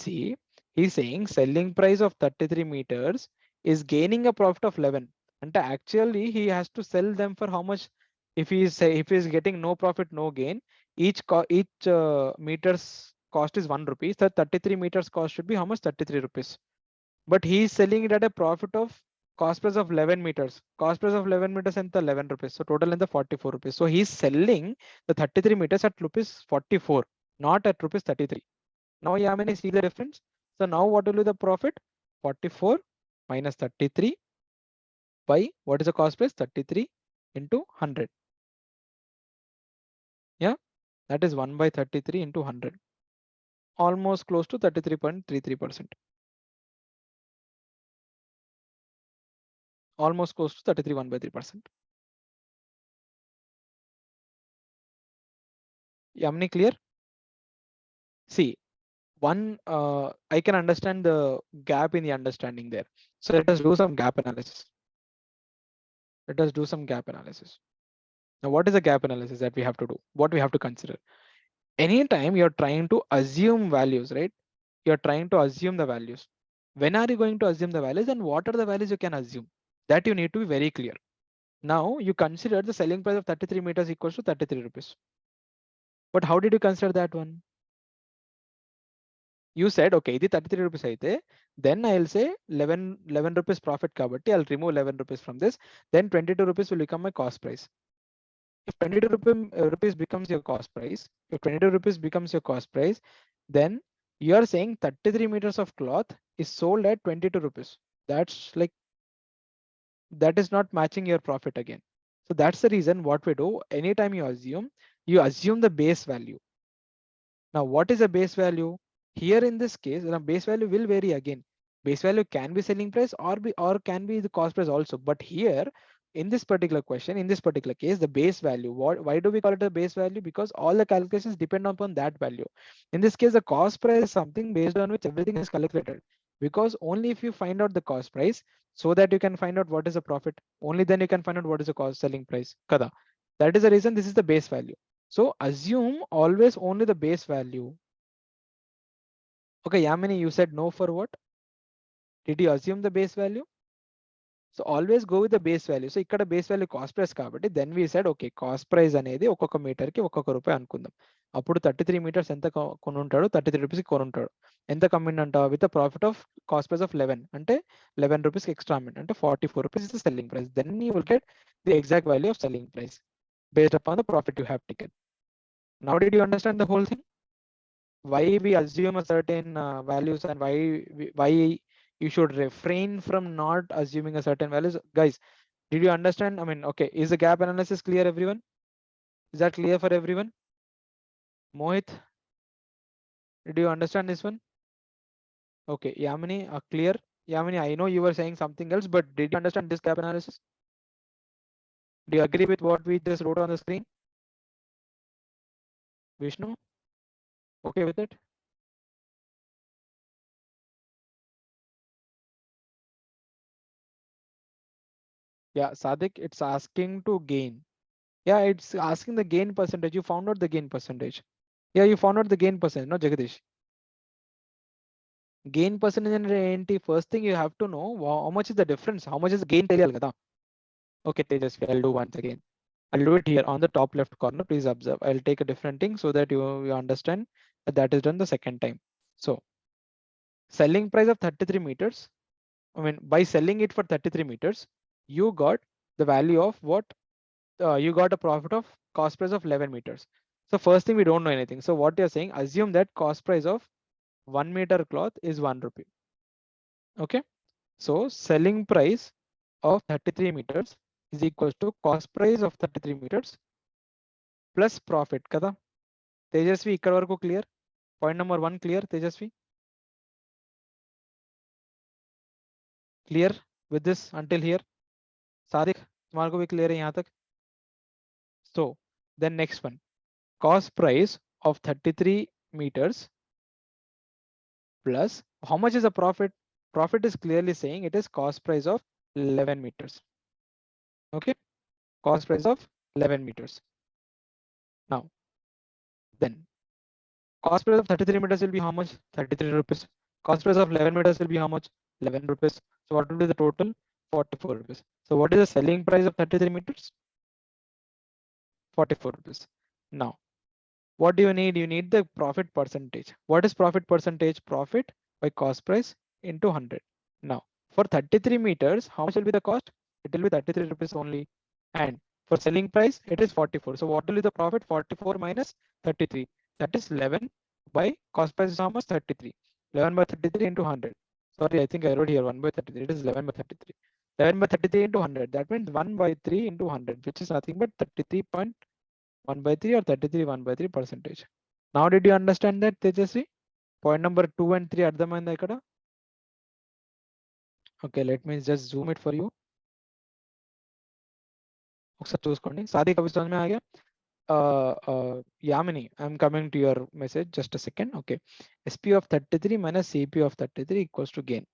See, he's saying selling price of 33 meters is gaining a profit of 11. And actually, he has to sell them for how much? If he's getting no profit, no gain, each meter's cost is 1 rupee. So 33 meters cost should be how much? 33 rupees. But he's selling it at a profit of cost price of 11 meters. Cost price of 11 meters and the 11 rupees. So total in the 44 rupees. So he's selling the 33 meters at rupees 44, not at rupees 33. Now Yamini, see the difference? So now what will be the profit? 44 minus 33. by what is the cost price? 33 into 100. Yeah, that is 1 by 33 into 100. Almost close to 33.33%. Almost close to 33 1 by 3%. Yamini, clear? See, I can understand the gap in the understanding there. So let us do some gap analysis. Let us do some gap analysis. Now, what is the gap analysis that we have to do? What we have to consider? Anytime you're trying to assume values, right? You're trying to assume the values. When are you going to assume the values and what are the values you can assume? That you need to be very clear. Now you consider the selling price of 33 meters equals to 33 rupees. But how did you consider that one? You said, okay, the 33 rupees aithe, then I'll say 11 rupees profit kabatti, I'll remove 11 rupees from this. Then 22 rupees will become my cost price. If 22 rupees becomes your cost price, if 22 rupees becomes your cost price, then you are saying 33 meters of cloth is sold at 22 rupees. That's like, that is not matching your profit again. So that's the reason what we do. Anytime you assume the base value. Now, what is a base value? Here in this case, the base value will vary again. Base value can be selling price or can be the cost price also. But here, in this particular question, in this particular case, the base value, why do we call it a base value? Because all the calculations depend upon that value. In this case, the cost price is something based on which everything is calculated. Because only if you find out the cost price, so that you can find out what is the profit, only then you can find out what is the cost selling price. Kada. That is the reason this is the base value. So assume always only the base value. Okay, Yamini, you said no for what? Did you assume the base value? So always go with the base value. So ikkada base value cost price kabatti, then we said okay, cost price anedi ఒక్కొక్క metre కి ఒక్కొక్క రూపాయి అనుకుందాం. అప్పుడు 33 meters ఎంత కొనుంటాడు? 33 rupees కి కొనుంటాడు. ఎంత కమ్మిండంట? With a profit of cost price of 11 అంటే 11 rupees కి extra అమ్మిండు అంటే 44 rupees is the selling price. Then you will get the exact value of selling price based upon the profit you have taken. Now did you understand the whole thing? Why we assume a certain values and why you should refrain from not assuming a certain values? Guys, did you understand? I mean, okay, is the gap analysis clear, everyone? Is that clear for everyone? Mohit, did you understand this one? Okay, Yamini, clear? Yamini, I know you were saying something else, but did you understand this gap analysis? Do you agree with what we just wrote on the screen? Vishnu, okay with it? Yeah, Sadik, it's asking to gain. Yeah, it's asking the gain percentage. You found out the gain percentage. Yeah, you found out the gain percentage, no, Jagadish? Gain percentage and enti, first thing you have to know how much is the difference, how much is the gain తెలియాలి కదా. Okay, Tejasvi, I'll do once again. I'll do it here on the top left corner. Please observe. I'll take a different thing so that you understand that is done the second time. So selling price of 33 meters. I mean, by selling it for 33 meters, you got the value of what? You got a profit of cost price of 11 meters. So first thing, we don't know anything. So what you're saying, assume that cost price of 1 meter cloth is 1 rupee. Okay. So selling price of 33 meters is equals to cost price of 33 meters plus profit kada. Tejasvi, ikkada varaku clear? Point number 1 clear, Tejasvi? Clear with this until here? Sadik, तुम्हारे को भी clear है यहाँ तक? So then next one, cost price of 33 meters plus how much is the profit? Profit is clearly saying it is cost price of 11 meters. Okay, cost price of 11 meters. Now then cost price of 33 meters will be how much? 33 rupees. Cost price of 11 meters will be how much? 11 rupees. So what will be the total? 44 rupees. So what is the selling price of 33 meters? 44 rupees. Now, what do you need? You need the profit percentage. What is profit percentage? Profit by cost price into 100. Now, for 33 meters, how much will be the cost? It will be 33 rupees only. And for selling price, it is 44. So what will be the profit? 44 minus 33. That is 11 by cost price is how much? 33. 11 by 33 into 100. Sorry, I think I wrote here 1 by 33. It is 11 by 33. 11 by 33 into 100. That means 1 by 3 into 100, which is nothing but 33.1 by 3 or 33 1 by 3 percentage. Now did you understand that, Tejasvi? Point number 2 and 3 అర్థమైందా ఇక్కడ? Okay, let me just zoom it for you. ఒకసారి చూసుకోండి. సాదిక్ అభి సమझ में आ गया? Yamini, I'm coming to your message. Just a second. Okay. SP of 33 minus CP of 33 equals to gain.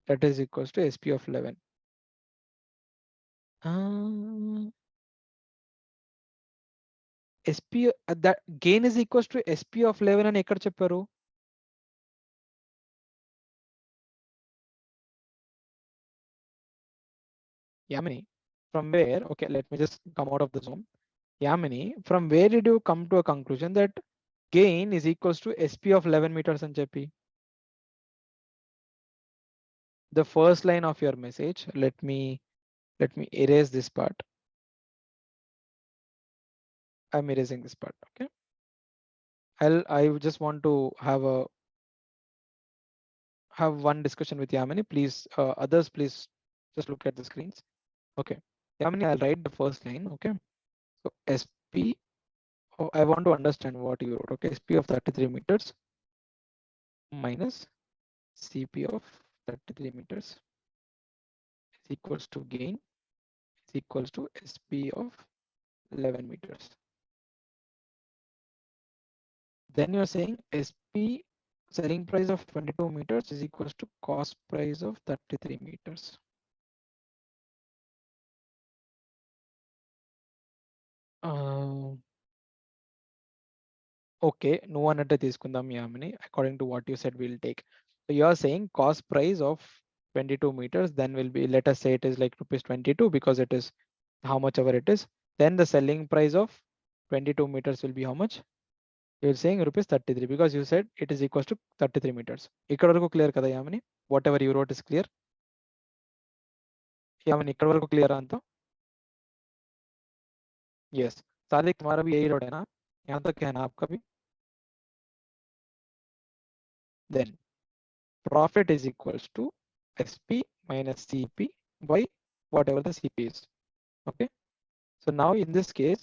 That is equals to SP of 11. SP that gain is equals to SP of 11 అని ఎక్కడ చెప్పారు? Yamini, from where? Okay, let me just come out of the zoom. Yamini, from where did you come to a conclusion that gain is equals to SP of 11 meters అని చెప్పి? The first line of your message. Let me erase this part. I'm erasing this part. Okay. I just want to have one discussion with Yamini. Please, others, please just look at the screens. Okay. Yamini, I'll write the first line. Okay. So SP, I want to understand what you wrote. Okay. SP of 33 meters minus CP of 33 meters is equals to gain is equals to SP of 11 meters. Then you're saying SP selling price of 22 meters is equals to cost price of 33 meters. Okay, no one at తీసుకుందాం Yamini. According to what you said, we'll take. So you are saying cost price of 22 meters, then will be, let us say it is like rupees 22 because it is how much ever it is. Then the selling price of 22 meters will be how much? You're saying rupees 33 because you said it is equals to 33 meters. ఇక్కడ వరకు clear కదా Yamini? Whatever you wrote is clear. Yamini, ఇక్కడ వరకు clear అంతా? Yes. Sadiq तुम्हारा भी यही road है ना? यहाँ तक है ना आपका भी? Then profit is equals to SP minus CP by whatever the CP is. Okay. So now in this case,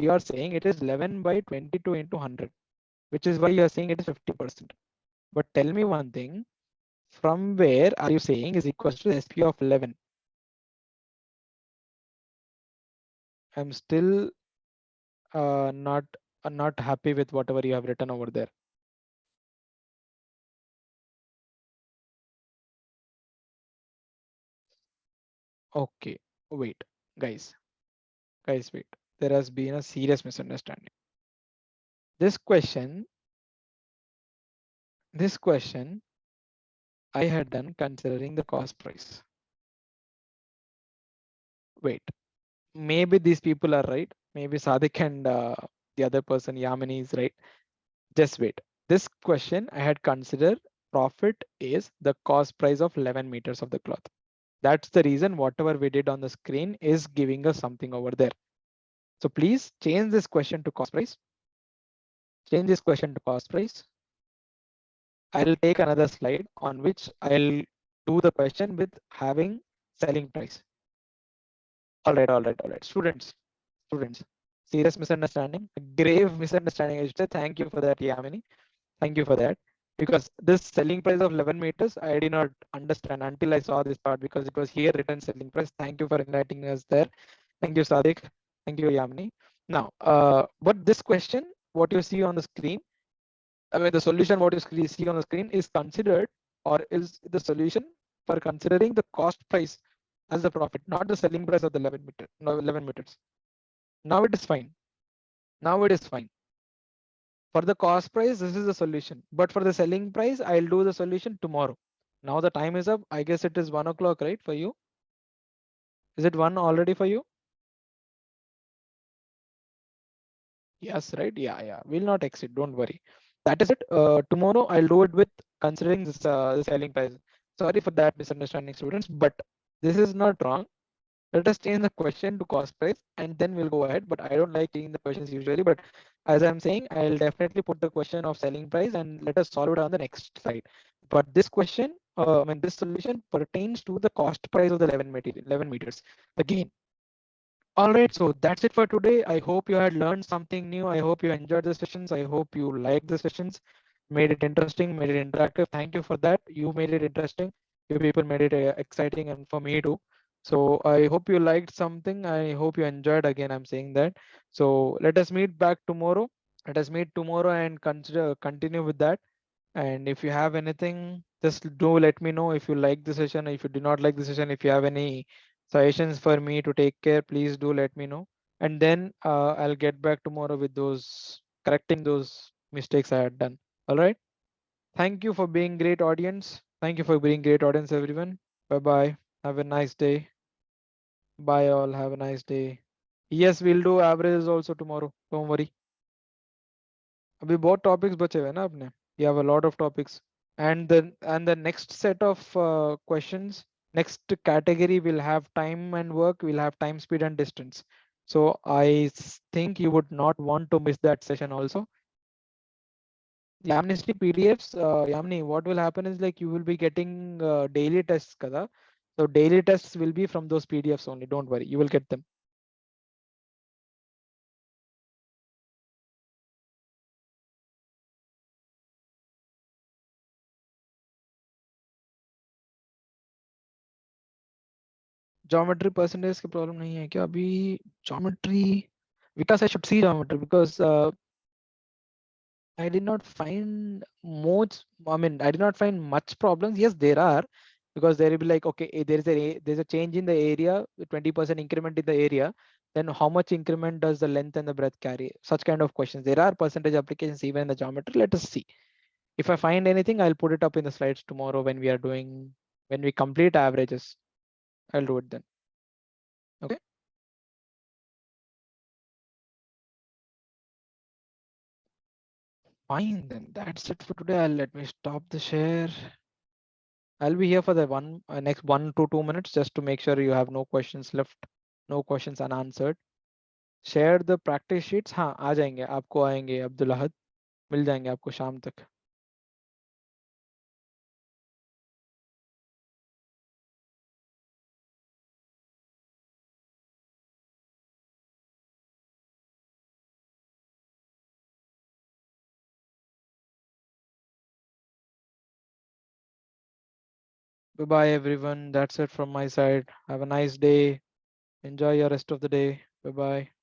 you are saying it is 11 by 22 into 100, which is why you are saying it is 50%. But tell me one thing, from where are you saying is equals to SP of 11? I'm still not happy with whatever you have written over there. Okay, wait, guys, wait. There has been a serious misunderstanding. This question I had done considering the cost price. Wait, maybe these people are right. Maybe Sadik and the other person Yamini is right. Just wait. This question I had considered profit is the cost price of 11 meters of the cloth. That's the reason whatever we did on the screen is giving us something over there. So please change this question to cost price. Change this question to cost price. I'll take another slide on which I'll do the question with having selling price. All right. Students, serious misunderstanding, grave misunderstanding. I should say. Thank you for that, Yamini. Thank you for that. Because this selling price of 11 meters, I did not understand until I saw this part because it was here written selling price. Thank you for enlightening us there. Thank you, Sadik. Thank you, Yamini. Now, but this question, what you see on the screen, I mean, the solution what you see on the screen is considered or is the solution for considering the cost price as the profit, not the selling price of the 11 meters. Now it is fine. For the cost price, this is the solution. But for the selling price, I'll do the solution tomorrow. Now the time is up. I guess it is 1 o'clock, right? For you? Is it 1 already for you? Yes, right? Yeah. Will not exit. Don't worry. That is it. Tomorrow I'll do it with considering this the selling price. Sorry for that misunderstanding, students, but this is not wrong. Let us change the question to cost price and then we'll go ahead. But I don't like changing the questions usually. But as I'm saying, I'll definitely put the question of selling price and let us solve it on the next slide. But this question this solution pertains to the cost price of the 11 meters, the gain. All right, so that's it for today. I hope you had learned something new. I hope you enjoyed the sessions. I hope you liked the sessions, made it interesting, made it interactive. Thank you for that. You made it interesting. You people made it exciting, and for me too. So I hope you liked something. I hope you enjoyed. Again, I'm saying that. So let us meet back tomorrow. Let us meet tomorrow and continue with that. And if you have anything, just do let me know. If you like the session, if you do not like the session, if you have any suggestions for me to take care, please do let me know. And then I'll get back tomorrow with those correcting those mistakes I had done. All right. Thank you for being great audience. Thank you for being great audience, everyone. Bye bye. Have a nice day. Bye all. Have a nice day. Yes, we'll do averages also tomorrow. Don't worry. अभी बहुत topics बचे हुए हैं ना अपने. You have a lot of topics. And the next set of questions, next category will have time and work, will have time, speed and distance. So think you would not want to miss that session also. Yamnistry PDFs, Yamni, what will happen is like you will be getting daily tests kada. So daily tests will be from those PDFs only, don't worry, you will get them. Geometry percentage की problem नहीं है क्या अभी? Geometry, because I should see geometry because I did not find much. I mean, I did not find much problems. Yes, there are, because there will be like, okay, there's a change in the area, 20% increment in the area. Then how much increment does the length and the breadth carry? Such kind of questions. There are percentage applications even in the geometry. Let us see. If I find anything, I'll put it up in the slides tomorrow when we complete averages. I'll do it then. Okay. Fine, then that's it for today. Let me stop the share. I'll be here for the next 1 to 2 minutes just to make sure you have no questions left, no questions unanswered. Share the practice sheets. हाँ आ जाएंगे, आपको आएंगे अब्दुल अहद, मिल जाएंगे आपको शाम तक. Bye bye everyone. That's it from my side. Have a nice day. Enjoy your rest of the day. Bye bye.